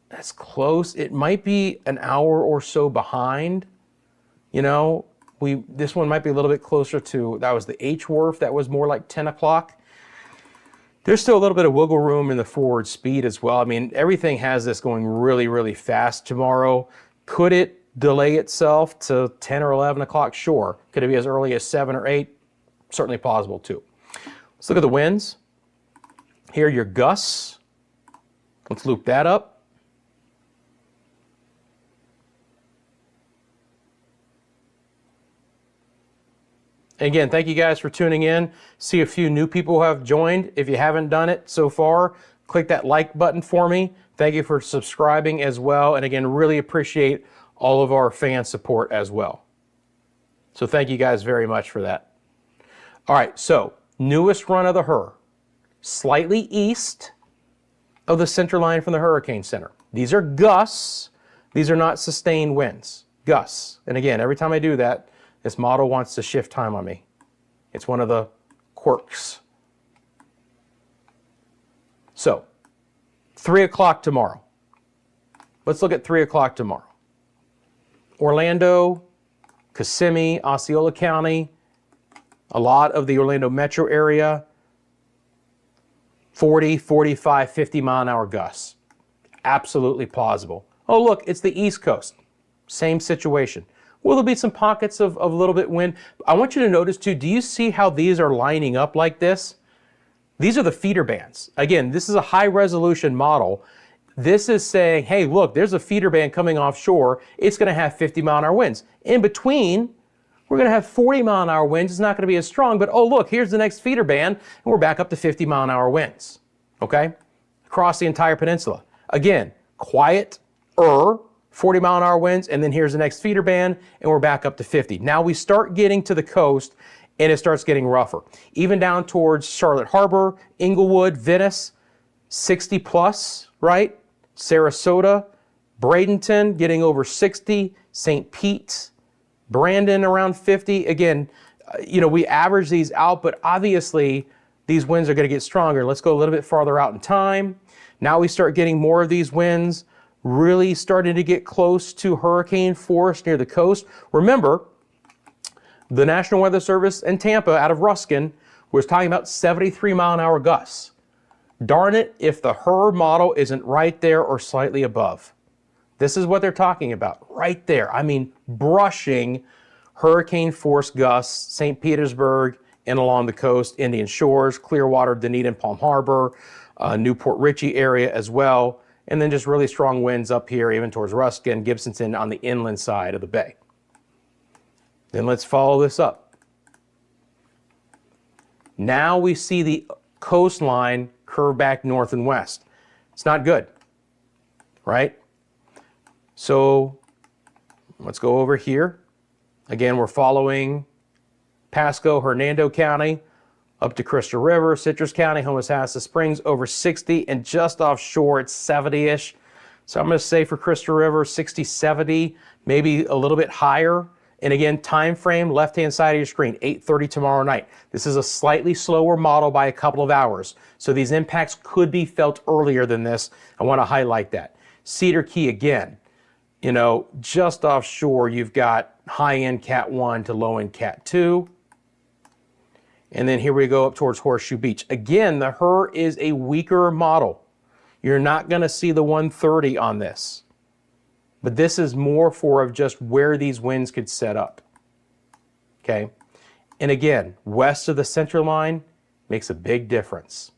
that's close. It might be an hour or so behind. This one might be a little bit closer to, that was the H-Wharf, that was more like 10 o'clock. There's still a little bit of wiggle room in the forward speed as well. I mean, everything has this going really, really fast tomorrow. Could it delay itself to 10 or 11 o'clock? Sure. Could it be as early as 7 or 8? Certainly possible too. Let's look at the winds. Here are your gusts. Let's loop that up. Again, thank you guys for tuning in. See a few new people who have joined. If you haven't done it so far, click that like button for me. Thank you for subscribing as well. And again, really appreciate all of our fan support as well. So thank you guys very much for that. All right, so newest run of the HRRR, slightly east of the center line from the hurricane center. These are gusts. These are not sustained winds, gusts. And again, every time I do that, this model wants to shift time on me. It's one of the quirks. So, 3 o'clock tomorrow. Let's look at 3 o'clock tomorrow. Orlando, Kissimmee, Osceola County, a lot of the Orlando metro area, 40, 45, 50 mile an hour gusts. Absolutely plausible. Oh, look, it's the East Coast. Same situation. Will there be some pockets of a little bit wind? I want you to notice too, do you see how these are lining up like this? These are the feeder bands. Again, this is a high resolution model. This is saying, hey, look, there's a feeder band coming offshore. It's going to have 50 mile an hour winds. In between, we're going to have 40 mile an hour winds. It's not going to be as strong, but oh, look, here's the next feeder band, and we're back up to 50 mile an hour winds. Okay? Across the entire peninsula. Again, quiet, 40 mile an hour winds, and then here's the next feeder band, and we're back up to 50. Now we start getting to the coast, and it starts getting rougher. Even down towards Charlotte Harbor, Inglewood, Venice, 60 plus, right? Sarasota, Bradenton getting over 60, St. Pete, Brandon around 50. Again, we average these out, but obviously these winds are going to get stronger. Let's go a little bit farther out in time. Now we start getting more of these winds, really starting to get close to hurricane force near the coast. Remember, the National Weather Service in Tampa out of Ruskin was talking about 73 mile an hour gusts. Darn it if the HRRR model isn't right there or slightly above. This is what they're talking about, right there. I mean, brushing hurricane force gusts, St. Petersburg and along the coast, Indian Shores, Clearwater, Dunedin, Palm Harbor, Newport Richey area as well. And then just really strong winds up here, even towards Ruskin, Gibsonton on the inland side of the bay. Then let's follow this up. Now we see the coastline curve back north and west. It's not good, right? So let's go over here. Again, we're following Pasco, Hernando County, up to Crystal River, Citrus County, Homosassa Springs, over 60, and just offshore it's 70-ish. So I'm going to say for Crystal River, 60, 70, maybe a little bit higher. And again, time frame, left-hand side of your screen, 8:30 tomorrow night. This is a slightly slower model by a couple of hours. So these impacts could be felt earlier than this. I want to highlight that. Cedar Key again, just offshore, you've got high-end Cat 1 to low-end Cat 2. And then here we go up towards Horseshoe Beach. Again, the HRRR is a weaker model. You're not going to see the 130 on this. But this is more for just where these winds could set up. Okay? And again, west of the center line makes a big difference.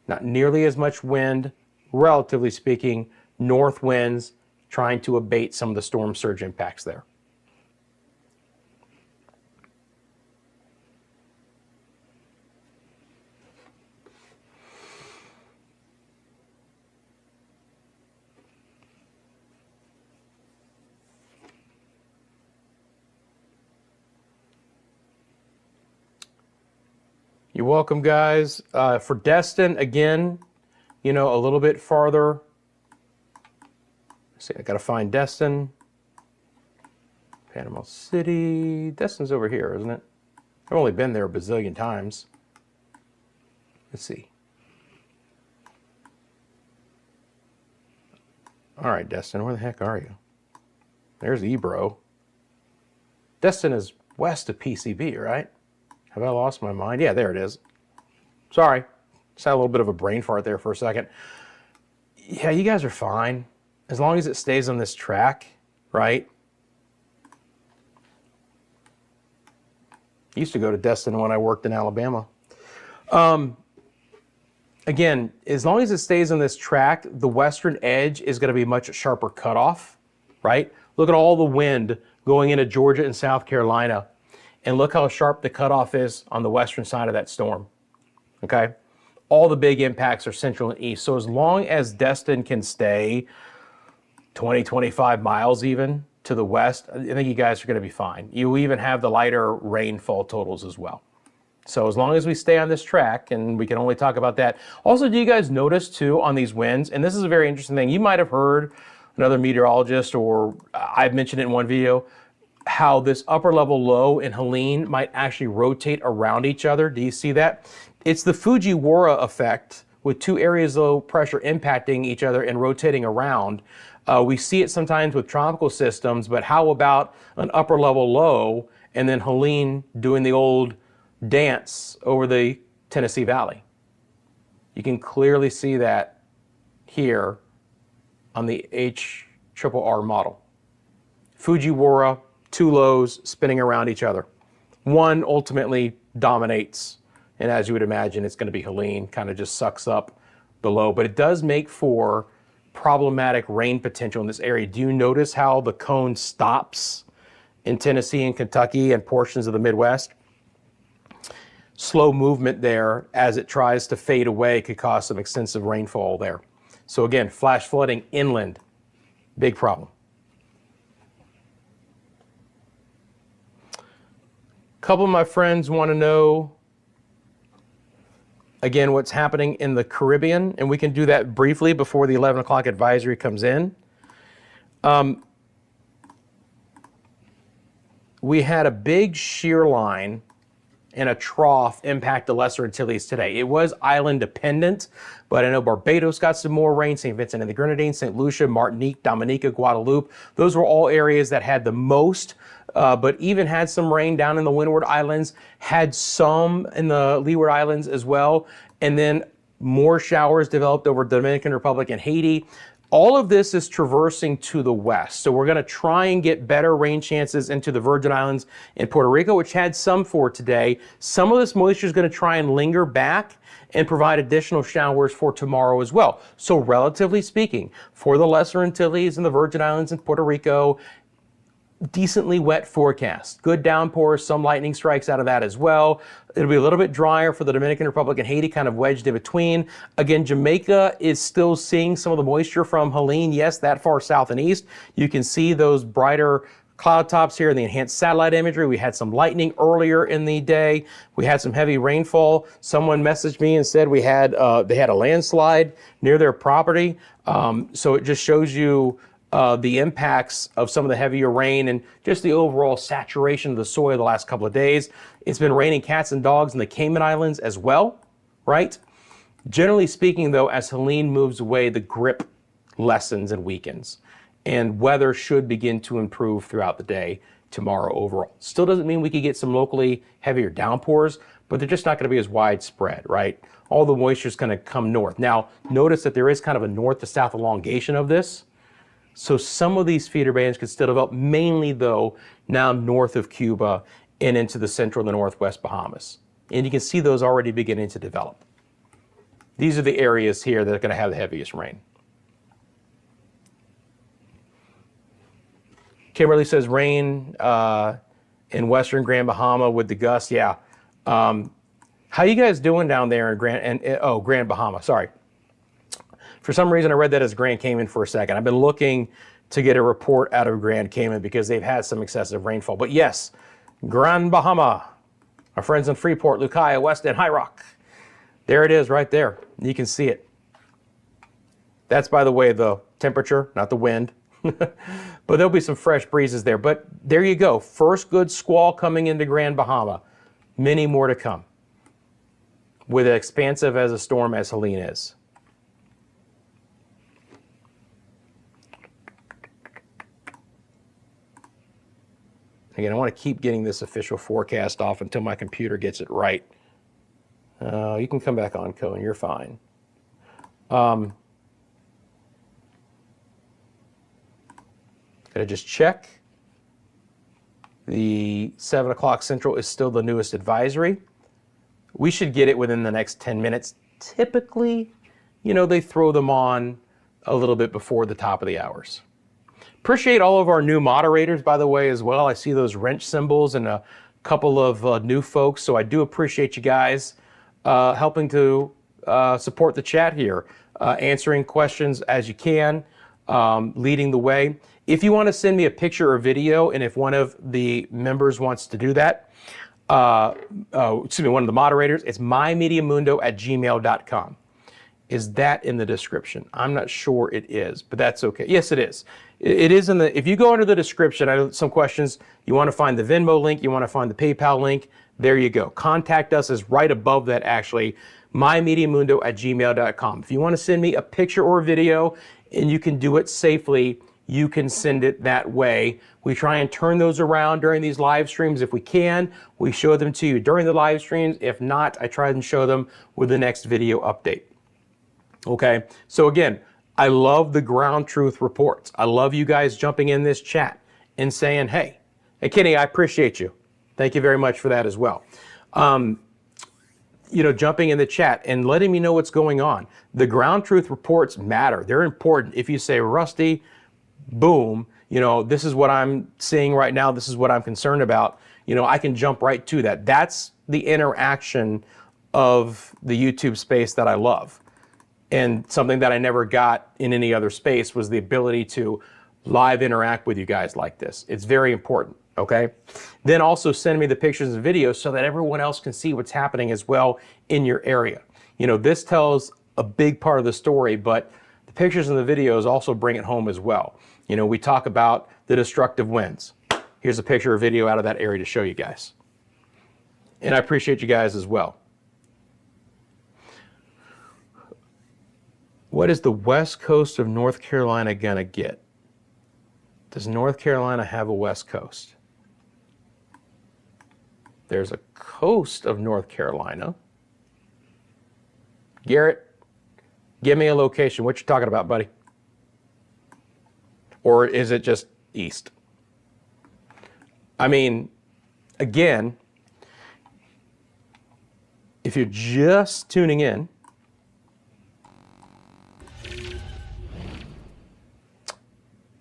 Not nearly as much wind, relatively speaking, north winds trying to abate some of the storm surge impacts there. You're welcome, guys. For Destin, again, a little bit farther. Let's see, I got to find Destin. Panama City. Destin's over here, isn't it? I've only been there a bazillion times. Let's see. All right, Destin, where the heck are you? There's Ebro. Destin is west of PCB, right? Have I lost my mind? Yeah, there it is. Sorry. Just had a little bit of a brain fart there for a second. Yeah, you guys are fine. As long as it stays on this track, right? I used to go to Destin when I worked in Alabama. Again, as long as it stays on this track, the western edge is going to be much sharper cutoff, right? Look at all the wind going into Georgia and South Carolina. And look how sharp the cutoff is on the western side of that storm, okay? All the big impacts are central and east. So as long as Destin can stay 20, 25 miles even to the west, I think you guys are going to be fine. You even have the lighter rainfall totals as well. So as long as we stay on this track, and we can only talk about that. Also, do you guys notice too on these winds, and this is a very interesting thing, you might have heard another meteorologist, or I've mentioned it in one video, how this upper level low in Helene might actually rotate around each other. Do you see that? It's the Fujiwara effect with two areas of low pressure impacting each other and rotating around. We see it sometimes with tropical systems, but how about an upper level low and then Helene doing the old dance over the Tennessee Valley? You can clearly see that here on the HRRR model. Fujiwara, two lows spinning around each other. One ultimately dominates, and as you would imagine, it's going to be Helene, kind of just sucks up the low, but it does make for problematic rain potential in this area. Do you notice how the cone stops in Tennessee and Kentucky and portions of the Midwest? Slow movement there as it tries to fade away could cause some extensive rainfall there. So again, flash flooding inland, big problem. A couple of my friends want to know, again, what's happening in the Caribbean, and we can do that briefly before the 11 o'clock advisory comes in. We had a big shear line and a trough impact the Lesser Antilles today. It was island dependent, but I know Barbados got some more rain, St. Vincent and the Grenadines, St. Lucia, Martinique, Dominica, Guadeloupe. Those were all areas that had the most, but even had some rain down in the Windward Islands, had some in the Leeward Islands as well, and then more showers developed over Dominican Republic and Haiti. All of this is traversing to the west. So we're going to try and get better rain chances into the Virgin Islands and Puerto Rico, which had some for today. Some of this moisture is going to try and linger back and provide additional showers for tomorrow as well. So relatively speaking, for the Lesser Antilles and the Virgin Islands and Puerto Rico, decently wet forecast. Good downpours, some lightning strikes out of that as well. It'll be a little bit drier for the Dominican Republic and Haiti, kind of wedged in between. Again, Jamaica is still seeing some of the moisture from Helene, yes, that far south and east. You can see those brighter cloud tops here in the enhanced satellite imagery. We had some lightning earlier in the day. We had some heavy rainfall. Someone messaged me and said they had a landslide near their property. So it just shows you the impacts of some of the heavier rain and just the overall saturation of the soil the last couple of days. It's been raining cats and dogs in the Cayman Islands as well, right? Generally speaking, though, as Helene moves away, the grip lessens and weakens, and weather should begin to improve throughout the day tomorrow overall. Still doesn't mean we could get some locally heavier downpours, but they're just not going to be as widespread, right? All the moisture is going to come north. Now, notice that there is kind of a north to south elongation of this. So some of these feeder bands could still develop, mainly though, now north of Cuba and into the central and the northwest Bahamas. And you can see those already beginning to develop. These are the areas here that are going to have the heaviest rain. Kimberly says rain in western Grand Bahama with the gusts. Yeah. How you guys doing down there in Grand Bahama? Sorry. For some reason, I read that as Grand Cayman for a second. I've been looking to get a report out of Grand Cayman because they've had some excessive rainfall. But yes, Grand Bahama, our friends in Freeport, Lucaya, West End, High Rock. There it is right there. You can see it. That's, by the way, the temperature, not the wind. But there'll be some fresh breezes there. But there you go. First good squall coming into Grand Bahama. Many more to come. With as expansive as a storm as Helene is. Again, I want to keep getting this official forecast off until my computer gets it right. You can come back on, Cohen. You're fine. Gotta just check. The 7 o'clock Central is still the newest advisory. We should get it within the next 10 minutes. Typically, they throw them on a little bit before the top of the hours. Appreciate all of our new moderators, by the way, as well. I see those wrench symbols and a couple of new folks, so I do appreciate you guys helping to support the chat here, answering questions as you can, leading the way. If you want to send me a picture or video, and if one of the members wants to do that, one of the moderators, it's mymediamundo@gmail.com. Is that in the description? I'm not sure it is, but that's okay. Yes, it is. It is in the, if you go under the description, I know some questions, you want to find the Venmo link, you want to find the PayPal link, there you go. Contact us is right above that, actually. mymediamundo@gmail.com. If you want to send me a picture or a video and you can do it safely, you can send it that way. We try and turn those around during these live streams if we can. We show them to you during the live streams. If not, I try and show them with the next video update. Okay, so again, I love the ground truth reports. I love you guys jumping in this chat and saying, hey, Kenny, I appreciate you. Thank you very much for that as well. Jumping in the chat and letting me know what's going on. The ground truth reports matter. They're important. If you say, Rusty, boom, this is what I'm seeing right now. This is what I'm concerned about. I can jump right to that. That's the interaction of the YouTube space that I love. And something that I never got in any other space was the ability to live interact with you guys like this. It's very important, okay? Then also send me the pictures and videos so that everyone else can see what's happening as well in your area. This tells a big part of the story, but the pictures and the videos also bring it home as well. We talk about the destructive winds. Here's a picture or video out of that area to show you guys. And I appreciate you guys as well. What is the west coast of North Carolina gonna get? Does North Carolina have a west coast? There's a coast of North Carolina. Garrett, give me a location. What you talking about, buddy? Or is it just east? I mean, again, if you're just tuning in,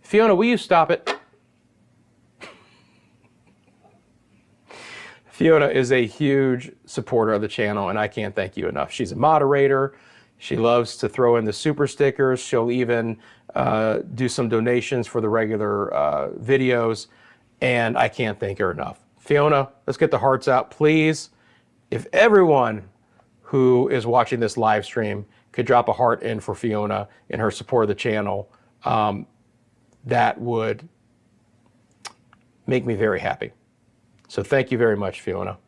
Fiona, will you stop it? Fiona is a huge supporter of the channel, and I can't thank you enough. She's a moderator. She loves to throw in the super stickers. She'll even do some donations for the regular videos, and I can't thank her enough. Fiona, let's get the hearts out, please. If everyone who is watching this live stream could drop a heart in for Fiona in her support of the channel, that would make me very happy. So thank you very much, Fiona.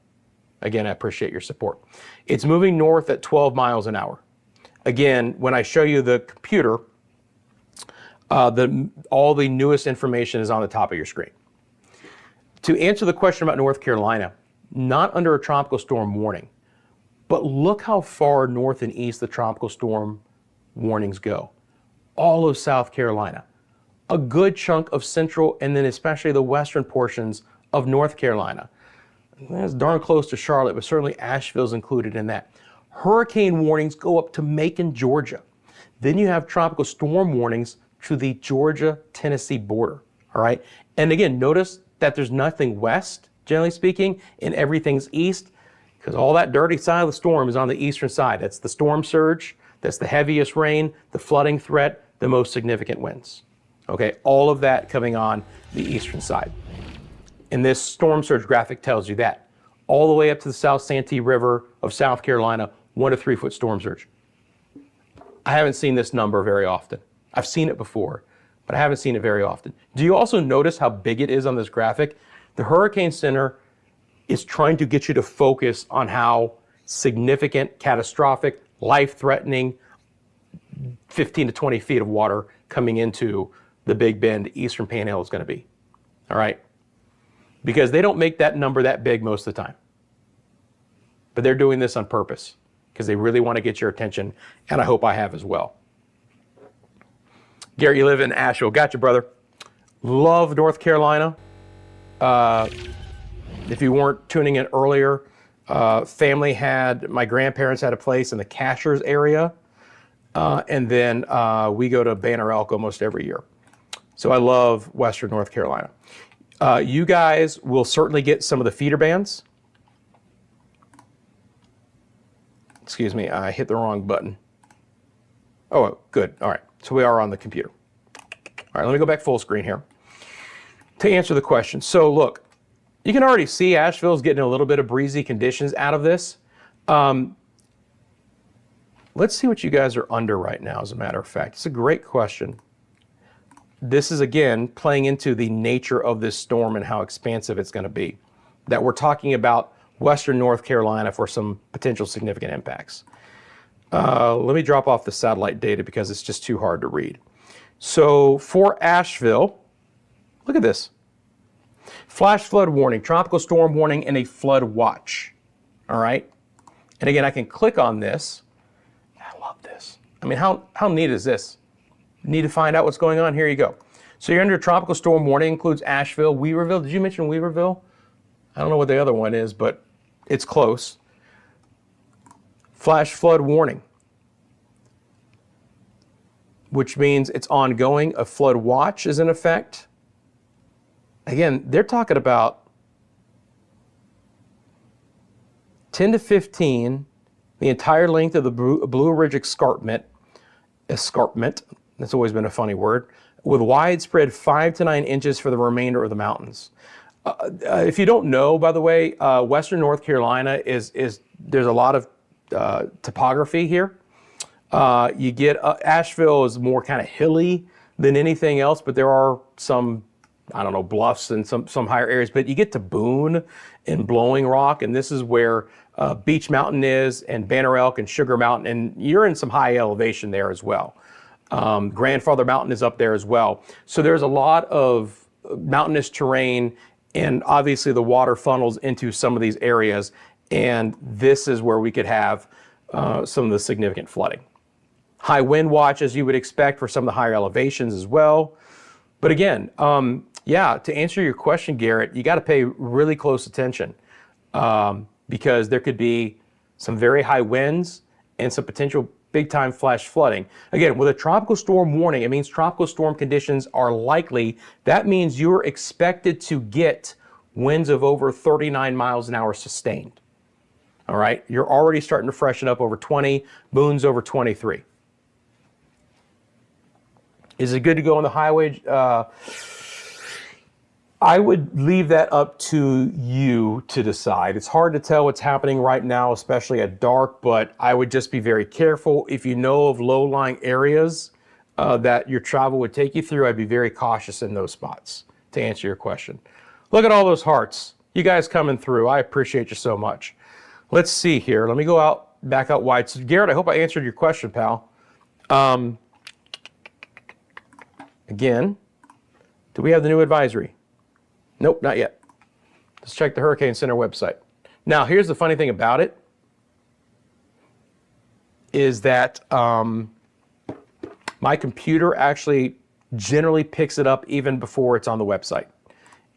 Again, I appreciate your support. It's moving north at 12 miles an hour. Again, when I show you the computer, all the newest information is on the top of your screen. To answer the question about North Carolina, not under a tropical storm warning, but look how far north and east the tropical storm warnings go. All of South Carolina, a good chunk of central, and then especially the western portions of North Carolina. That's darn close to Charlotte, but certainly Asheville's included in that. Hurricane warnings go up to Macon, Georgia. Then you have tropical storm warnings to the Georgia-Tennessee border, all right? And again, notice that there's nothing west, generally speaking, and everything's east, because all that dirty side of the storm is on the eastern side. That's the storm surge, that's the heaviest rain, the flooding threat, the most significant winds. Okay, all of that coming on the eastern side. And this storm surge graphic tells you that. All the way up to the South Santee River of South Carolina, 1 to 3 foot storm surge. I haven't seen this number very often. I've seen it before, but I haven't seen it very often. Do you also notice how big it is on this graphic? The Hurricane Center is trying to get you to focus on how significant, catastrophic, life-threatening 15 to 20 feet of water coming into the Big Bend Eastern Panhandle is going to be. All right? Because they don't make that number that big most of the time. But they're doing this on purpose because they really want to get your attention, and I hope I have as well. Gary, you live in Asheville. Gotcha, brother. Love North Carolina. If you weren't tuning in earlier, my grandparents had a place in the Cashers area, and then we go to Banner Elk almost every year. So I love Western North Carolina. You guys will certainly get some of the feeder bands. Excuse me, I hit the wrong button. Oh, good. All right, so we are on the computer. All right, let me go back full screen here to answer the question. So look, you can already see Asheville's getting a little bit of breezy conditions out of this. Let's see what you guys are under right now, as a matter of fact. It's a great question. This is, again, playing into the nature of this storm and how expansive it's going to be. That we're talking about Western North Carolina for some potential significant impacts. Let me drop off the satellite data because it's just too hard to read. So for Asheville, look at this. Flash flood warning, tropical storm warning, and a flood watch. All right. And again, I can click on this. I love this. I mean, how neat is this? Need to find out what's going on? Here you go. So you're under tropical storm warning, includes Asheville, Weaverville. Did you mention Weaverville? I don't know what the other one is, but it's close. Flash flood warning, which means it's ongoing. A flood watch is in effect. Again, they're talking about 10 to 15, the entire length of the Blue Ridge escarpment, that's always been a funny word, with widespread 5 to 9 inches for the remainder of the mountains. If you don't know, by the way, Western North Carolina there's a lot of topography here. You get Asheville is more kind of hilly than anything else, but there are some, I don't know, bluffs and some higher areas. But you get to Boone and Blowing Rock, and this is where Beach Mountain is, and Banner Elk and Sugar Mountain, and you're in some high elevation there as well. Grandfather Mountain is up there as well. So there's a lot of mountainous terrain, and obviously the water funnels into some of these areas, and this is where we could have some of the significant flooding. High wind watch, as you would expect, for some of the higher elevations as well. But again, yeah, to answer your question, Garrett, you got to pay really close attention because there could be some very high winds and some potential big-time flash flooding. Again, with a tropical storm warning, it means tropical storm conditions are likely. That means you're expected to get winds of over 39 miles an hour sustained. All right, you're already starting to freshen up over 20, Boone's over 23. Is it good to go on the highway? I would leave that up to you to decide. It's hard to tell what's happening right now, especially at dark, but I would just be very careful. If you know of low-lying areas that your travel would take you through, I'd be very cautious in those spots, to answer your question. Look at all those hearts. You guys coming through. I appreciate you so much. Let's see here. Let me go back out wide. So, Garrett, I hope I answered your question, pal. Again, do we have the new advisory? Nope, not yet. Let's check the Hurricane Center website. Now, here's the funny thing about it, is that my computer actually generally picks it up even before it's on the website.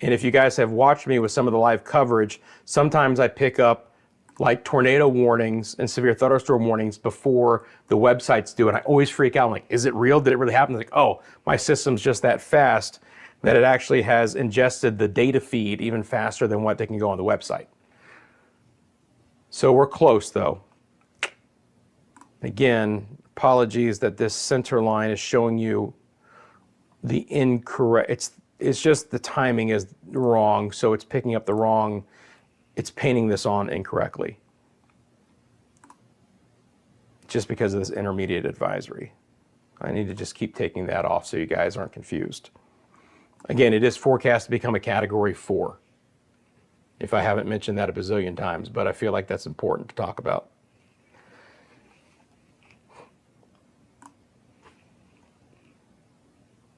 And if you guys have watched me with some of the live coverage, sometimes I pick up like tornado warnings and severe thunderstorm warnings before the websites do. And I always freak out. I'm like, is it real? Did it really happen? It's like, oh, my system's just that fast that it actually has ingested the data feed even faster than what they can go on the website. So we're close though. Again, apologies that this center line is showing you the incorrect, it's just the timing is wrong, so it's picking up the wrong, it's painting this on incorrectly. Just because of this intermediate advisory. I need to just keep taking that off so you guys aren't confused. Again, it is forecast to become a Category 4. If I haven't mentioned that a bazillion times, but I feel like that's important to talk about.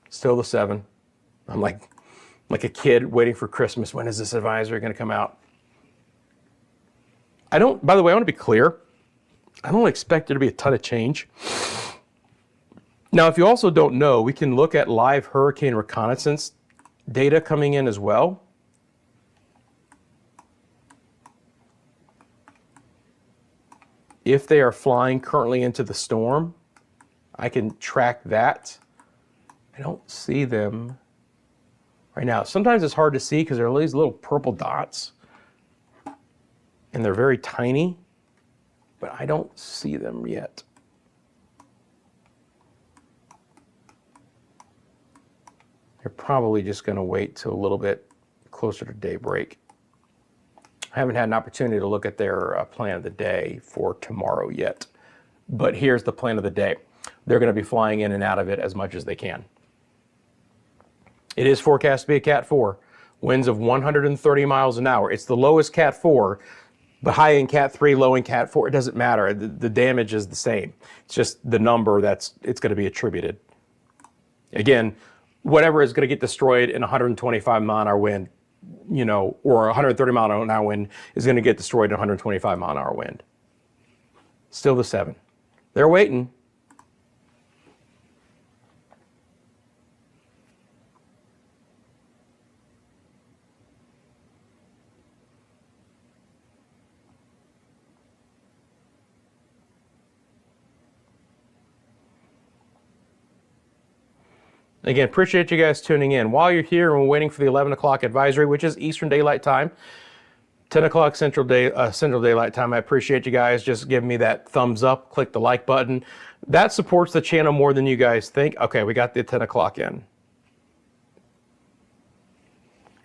Still the 7. I'm like a kid waiting for Christmas. When is this advisory going to come out? By the way, I want to be clear. I don't expect there to be a ton of change. Now, if you also don't know, we can look at live hurricane reconnaissance data coming in as well. If they are flying currently into the storm, I can track that. I don't see them right now. Sometimes it's hard to see because there are these little purple dots and they're very tiny, but I don't see them yet. You're probably just going to wait till a little bit closer to daybreak. I haven't had an opportunity to look at their plan of the day for tomorrow yet, but here's the plan of the day. They're going to be flying in and out of it as much as they can. It is forecast to be a Cat 4, winds of 130 miles an hour. It's the lowest Cat 4, But high in Cat 3, low in Cat 4, it doesn't matter. The damage is the same. It's just the number it's going to be attributed. Again, whatever is going to get destroyed in 125 mile an hour wind, or 130 mile an hour wind is going to get destroyed in 125 mile an hour wind. Still the 7. They're waiting. Again, appreciate you guys tuning in. While you're here and we're waiting for the 11 o'clock advisory, which is Eastern Daylight Time, 10 o'clock Central Daylight Time, I appreciate you guys just giving me that thumbs up, click the like button. That supports the channel more than you guys think. Okay, we got the 10 o'clock in.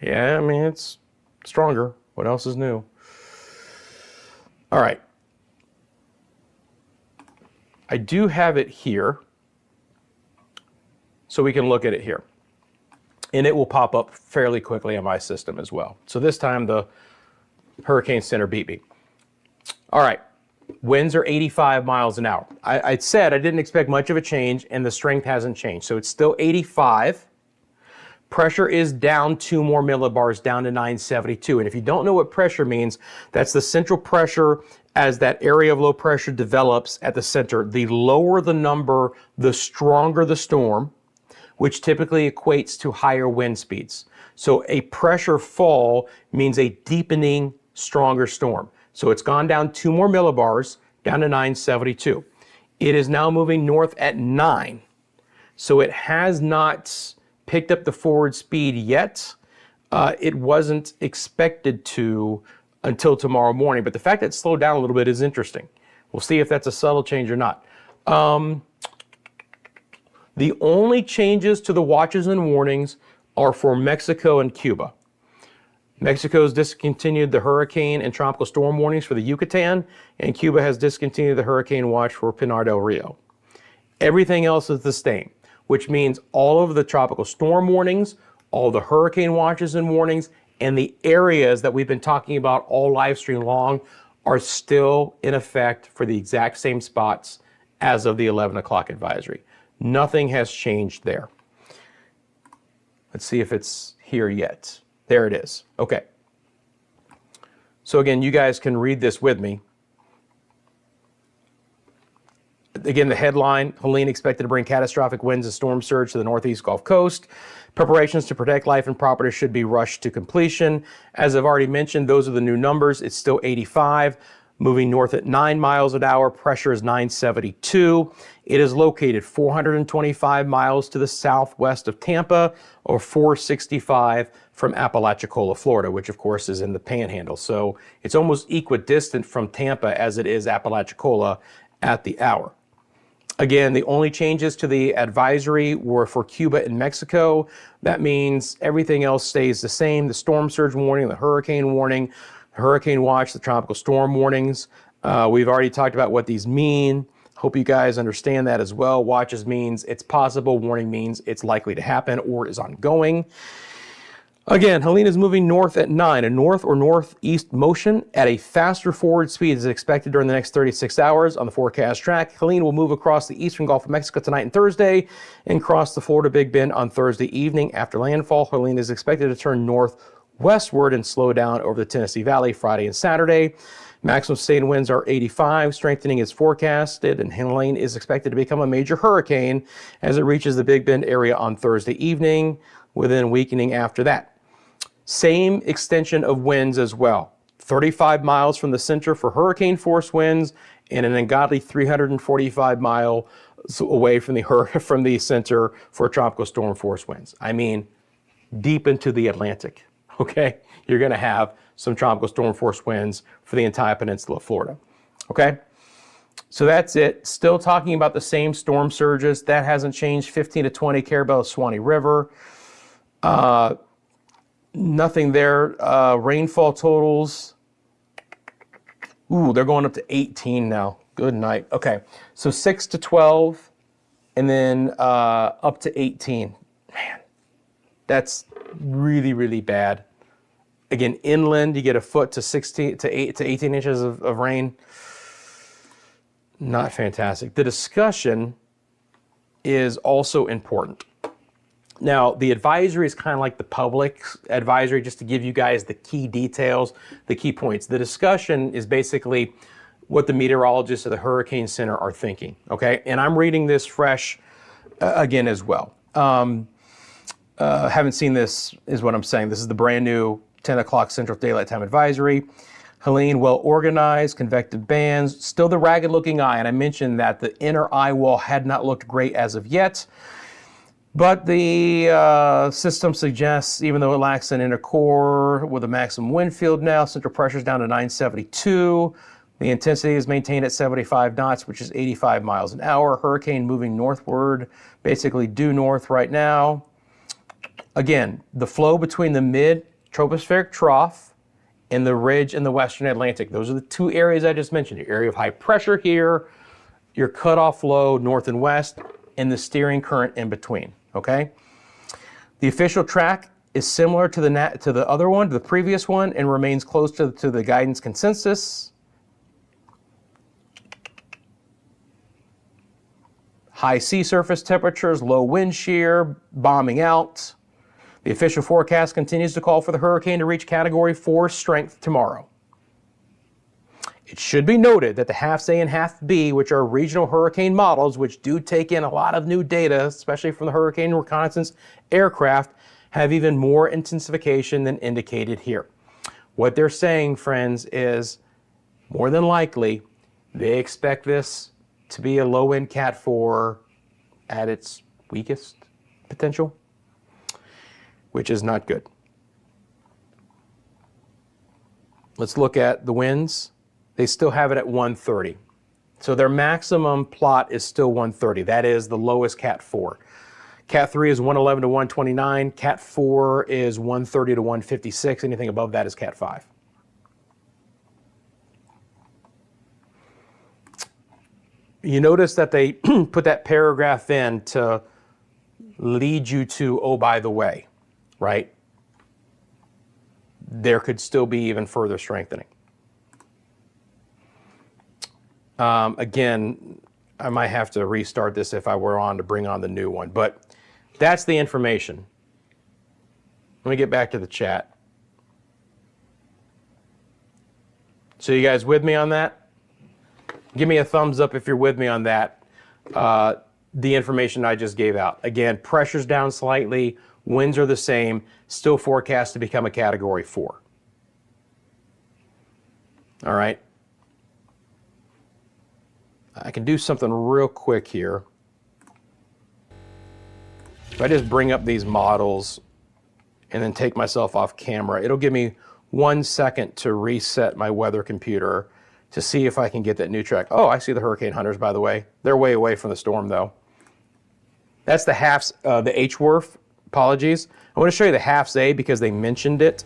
Yeah, I mean, it's stronger. What else is new? All right. I do have it here, so we can look at it here. And it will pop up fairly quickly on my system as well. So this time the Hurricane Center beat me. All right, winds are 85 miles an hour. I said I didn't expect much of a change, and the strength hasn't changed. So it's still 85. Pressure is down 2 more millibars, down to 972. And if you don't know what pressure means, that's the central pressure as that area of low pressure develops at the center. The lower the number, the stronger the storm, which typically equates to higher wind speeds. So a pressure fall means a deepening, stronger storm. So it's gone down 2 more millibars, down to 972. It is now moving north at 9. So it has not picked up the forward speed yet. It wasn't expected to until tomorrow morning, but the fact that it slowed down a little bit is interesting. We'll see if that's a subtle change or not. The only changes to the watches and warnings are for Mexico and Cuba. Mexico's discontinued the hurricane and tropical storm warnings for the Yucatan, and Cuba has discontinued the hurricane watch for Pinar del Rio. Everything else is the same, which means all of the tropical storm warnings, all the hurricane watches and warnings, and the areas that we've been talking about all live stream long are still in effect for the exact same spots as of the 11 o'clock advisory. Nothing has changed there. Let's see if it's here yet. There it is. Okay. So again, you guys can read this with me. Again, the headline, Helene expected to bring catastrophic winds and storm surge to the northeast Gulf Coast. Preparations to protect life and property should be rushed to completion. As I've already mentioned, those are the new numbers. It's still 85. Moving north at 9 miles an hour, pressure is 972. It is located 425 miles to the southwest of Tampa, or 465 from Apalachicola, Florida, which of course is in the Panhandle. So it's almost equidistant from Tampa as it is Apalachicola at the hour. Again, the only changes to the advisory were for Cuba and Mexico. That means everything else stays the same. The storm surge warning, the hurricane warning, hurricane watch, the tropical storm warnings. We've already talked about what these mean. Hope you guys understand that as well. Watches means it's possible. Warning means it's likely to happen or is ongoing. Again, Helene is moving north at 9. A north or northeast motion at a faster forward speed is expected during the next 36 hours on the forecast track. Helene will move across the eastern Gulf of Mexico tonight and Thursday and cross the Florida Big Bend on Thursday evening. After landfall, Helene is expected to turn northwestward and slow down over the Tennessee Valley Friday and Saturday. Maximum sustained winds are 85, strengthening is forecasted, and Helene is expected to become a major hurricane as it reaches the Big Bend area on Thursday evening, with then weakening after that. Same extension of winds as well. 35 miles from the center for hurricane force winds and an ungodly 345 miles away from the center for tropical storm force winds. I mean, deep into the Atlantic, okay? You're gonna have some tropical storm force winds for the entire peninsula of Florida, okay? So that's it. Still talking about the same storm surges. That hasn't changed. 15 to 20 Carabel Suwannee River. Nothing there. Rainfall totals. Ooh, they're going up to 18 now. Good night. Okay, so 6 to 12 and then up to 18. Man, that's really, really bad. Again, inland, you get a foot to 16 to 8 to 18 inches of rain. Not fantastic. The discussion is also important. Now, the advisory is kind of like the public advisory, just to give you guys the key details, the key points. The discussion is basically what the meteorologists at the Hurricane Center are thinking, okay? And I'm reading this fresh again as well. Haven't seen this, is what I'm saying. This is the brand new 10 o'clock Central Daylight Time advisory. Helene, well organized, convective bands, still the ragged looking eye. And I mentioned that the inner eye wall had not looked great as of yet. But the system suggests, even though it lacks an inner core with a maximum wind field now, central pressure is down to 972. The intensity is maintained at 75 knots, which is 85 miles an hour. Hurricane moving northward, basically due north right now. Again, the flow between the mid-tropospheric trough and the ridge in the western Atlantic. Those are the two areas I just mentioned. Your area of high pressure here, your cutoff low north and west, and the steering current in between, okay? The official track is similar to the other one, to the previous one, and remains close to the guidance consensus. High sea surface temperatures, low wind shear, bombing out. The official forecast continues to call for the hurricane to reach Category 4 strength tomorrow. It should be noted that the HAFS A and HAFS B, which are regional hurricane models, which do take in a lot of new data, especially from the hurricane reconnaissance aircraft, have even more intensification than indicated here. What they're saying, friends, is more than likely they expect this to be a low-end Cat 4 at its weakest potential, which is not good. Let's look at the winds. They still have it at 130. So their maximum plot is still 130. That is the lowest Cat 4. Cat 3 is 111 to 129. Cat 4 is 130 to 156. Anything above that is Cat 5. You notice that they put that paragraph in to lead you to, oh, by the way, right? There could still be even further strengthening. Again, I might have to restart this if I were on to bring on the new one, but that's the information. Let me get back to the chat. So you guys with me on that? Give me a thumbs up if you're with me on that. The information I just gave out. Again, pressure's down slightly, winds are the same, still forecast to become a Category 4. All right. I can do something real quick here. If I just bring up these models and then take myself off camera, it'll give me 1 second to reset my weather computer to see if I can get that new track. Oh, I see the hurricane hunters, by the way. They're way away from the storm, though. That's the HAFS, the HWRF, apologies. I want to show you the HAFS A because they mentioned it.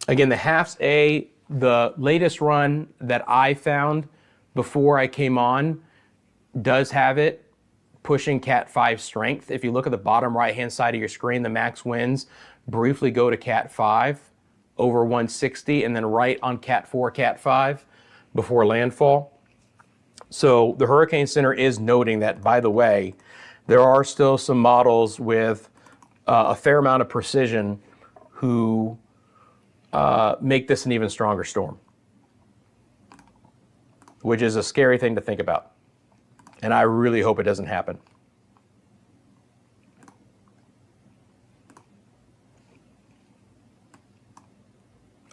Again, the HAFS A, the latest run that I found before I came on does have it pushing Cat 5 strength. If you look at the bottom right-hand side of your screen, the max winds briefly go to Cat 5 over 160 and then right on Cat 4, Cat 5 before landfall. So the Hurricane Center is noting that, by the way, there are still some models with a fair amount of precision who make this an even stronger storm, which is a scary thing to think about. And I really hope it doesn't happen.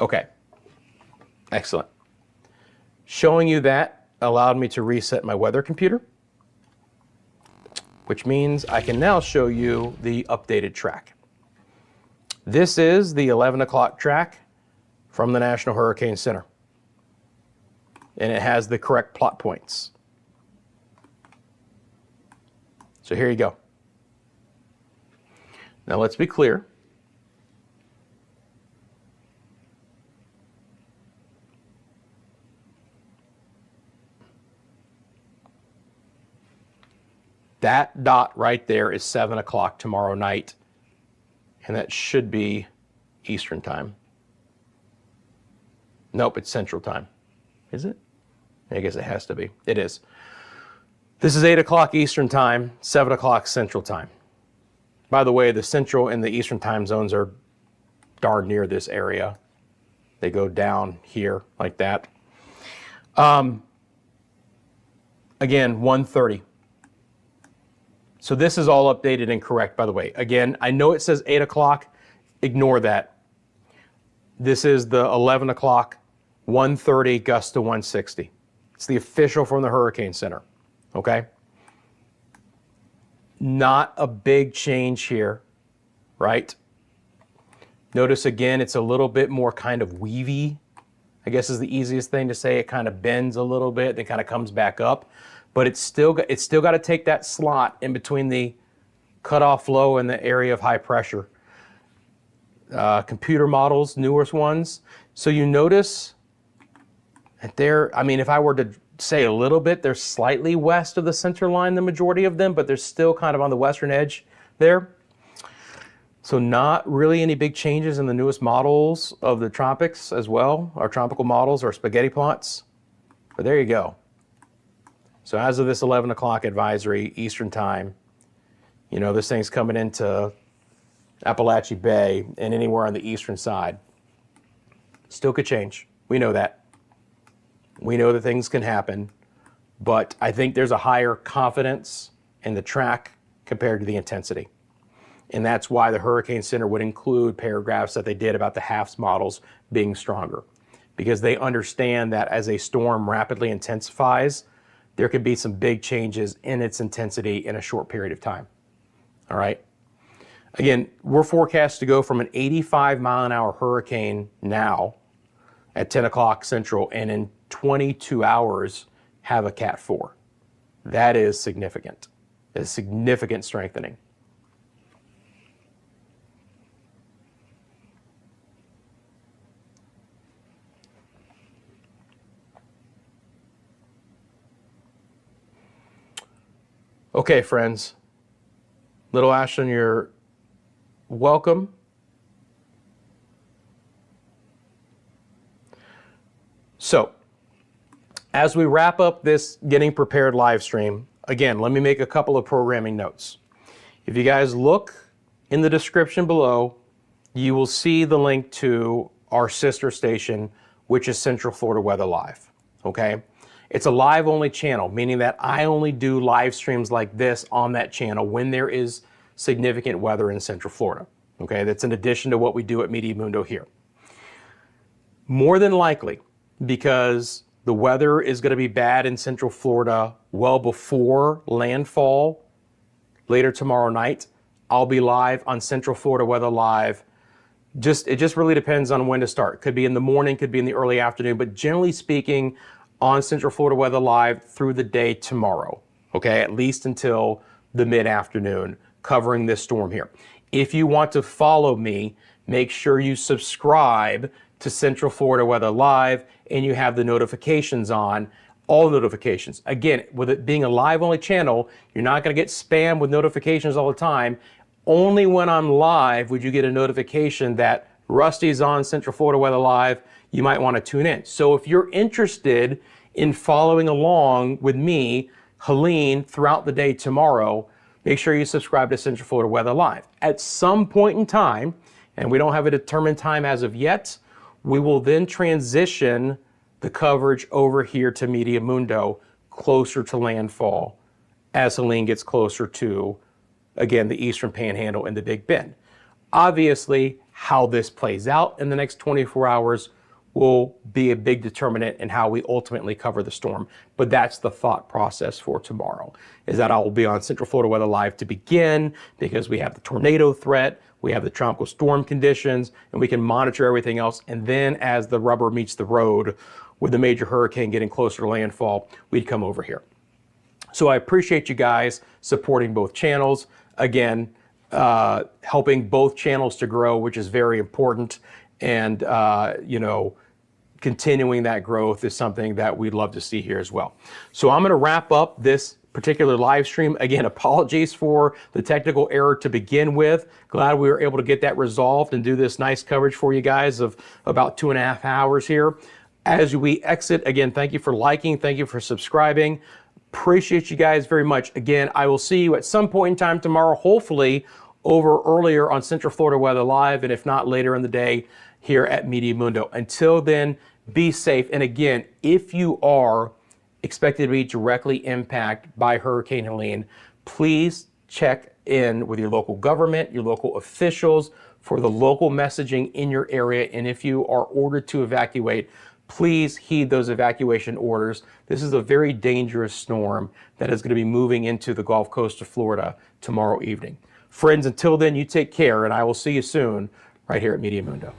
Okay, excellent. Showing you that allowed me to reset my weather computer, which means I can now show you the updated track. This is the 11 o'clock track from the National Hurricane Center, and it has the correct plot points. So here you go. Now let's be clear. That dot right there is 7 o'clock tomorrow night, and that should be Eastern time. Nope, it's Central time. Is it? I guess it has to be. It is. This is 8 o'clock Eastern time, 7 o'clock Central time. By the way, the Central and the Eastern time zones are darn near this area. They go down here like that. Again, 1:30. So this is all updated and correct, by the way. Again, I know it says 8 o'clock. Ignore that. This is the 11 o'clock, 1:30, gust to 160. It's the official from the Hurricane Center, okay? Not a big change here, right? Notice again, it's a little bit more kind of weavy, I guess is the easiest thing to say. It kind of bends a little bit, then kind of comes back up. But it's still got to take that slot in between the cutoff low and the area of high pressure. Computer models, newest ones. So you notice that they're, I mean, if I were to say a little bit, they're slightly west of the center line, the majority of them, but they're still kind of on the western edge there. So not really any big changes in the newest models of the tropics as well, our tropical models, our spaghetti plots. But there you go. So as of this 11 o'clock advisory, Eastern time, you know, this thing's coming into Appalachia Bay and anywhere on the eastern side. Still could change. We know that. We know that things can happen, but I think there's a higher confidence in the track compared to the intensity. And that's why the Hurricane Center would include paragraphs that they did about the HAFS models being stronger, because they understand that as a storm rapidly intensifies, there could be some big changes in its intensity in a short period of time. All right. Again, we're forecast to go from an 85-mile-an-hour hurricane now at 10 o'clock Central, and in 22 hours have a Cat 4. That is significant. It's significant strengthening. Okay, friends. Little Ashton, you're welcome. So, as we wrap up this Getting Prepared live stream, again, let me make a couple of programming notes. If you guys look in the description below, you will see the link to our sister station, which is Central Florida Weather Live, okay? It's a live-only channel, meaning that I only do live streams like this on that channel when there is significant weather in Central Florida, okay? That's in addition to what we do at Meteo Mundo here. More than likely, because the weather is going to be bad in Central Florida well before landfall later tomorrow night, I'll be live on Central Florida Weather Live. It just really depends on when to start. Could be in the morning, could be in the early afternoon, but generally speaking, on Central Florida Weather Live through the day tomorrow, okay? At least until the mid-afternoon, covering this storm here. If you want to follow me, make sure you subscribe to Central Florida Weather Live and you have the notifications on, all notifications. Again, with it being a live-only channel, you're not gonna get spam with notifications all the time. Only when I'm live would you get a notification that Rusty's on Central Florida Weather Live. You might want to tune in. So if you're interested in following along with me, Helene, throughout the day tomorrow, make sure you subscribe to Central Florida Weather Live. At some point in time, and we don't have a determined time as of yet, we will then transition the coverage over here to Meteo Mundo, closer to landfall, as Helene gets closer to, again, the Eastern Panhandle and the Big Bend. Obviously, how this plays out in the next 24 hours will be a big determinant in how we ultimately cover the storm. But that's the thought process for tomorrow, is that I will be on Central Florida Weather Live to begin, because we have the tornado threat, we have the tropical storm conditions, and we can monitor everything else. And then as the rubber meets the road with the major hurricane getting closer to landfall, we'd come over here. So I appreciate you guys supporting both channels. Again, helping both channels to grow, which is very important. And, you know, continuing that growth is something that we'd love to see here as well. So I'm going to wrap up this particular live stream. Again, apologies for the technical error to begin with. Glad we were able to get that resolved and do this nice coverage for you guys of about 2.5 hours here. As we exit, again, thank you for liking, thank you for subscribing. Appreciate you guys very much. Again, I will see you at some point in time tomorrow, hopefully over earlier on Central Florida Weather Live, and if not later in the day here at Meteo Mundo. Until then, be safe. And again, if you are expected to be directly impacted by Hurricane Helene, please check in with your local government, your local officials for the local messaging in your area. And if you are ordered to evacuate, please heed those evacuation orders. This is a very dangerous storm that is going to be moving into the Gulf Coast of Florida tomorrow evening. Friends, until then, you take care, and I will see you soon right here at Meteo Mundo.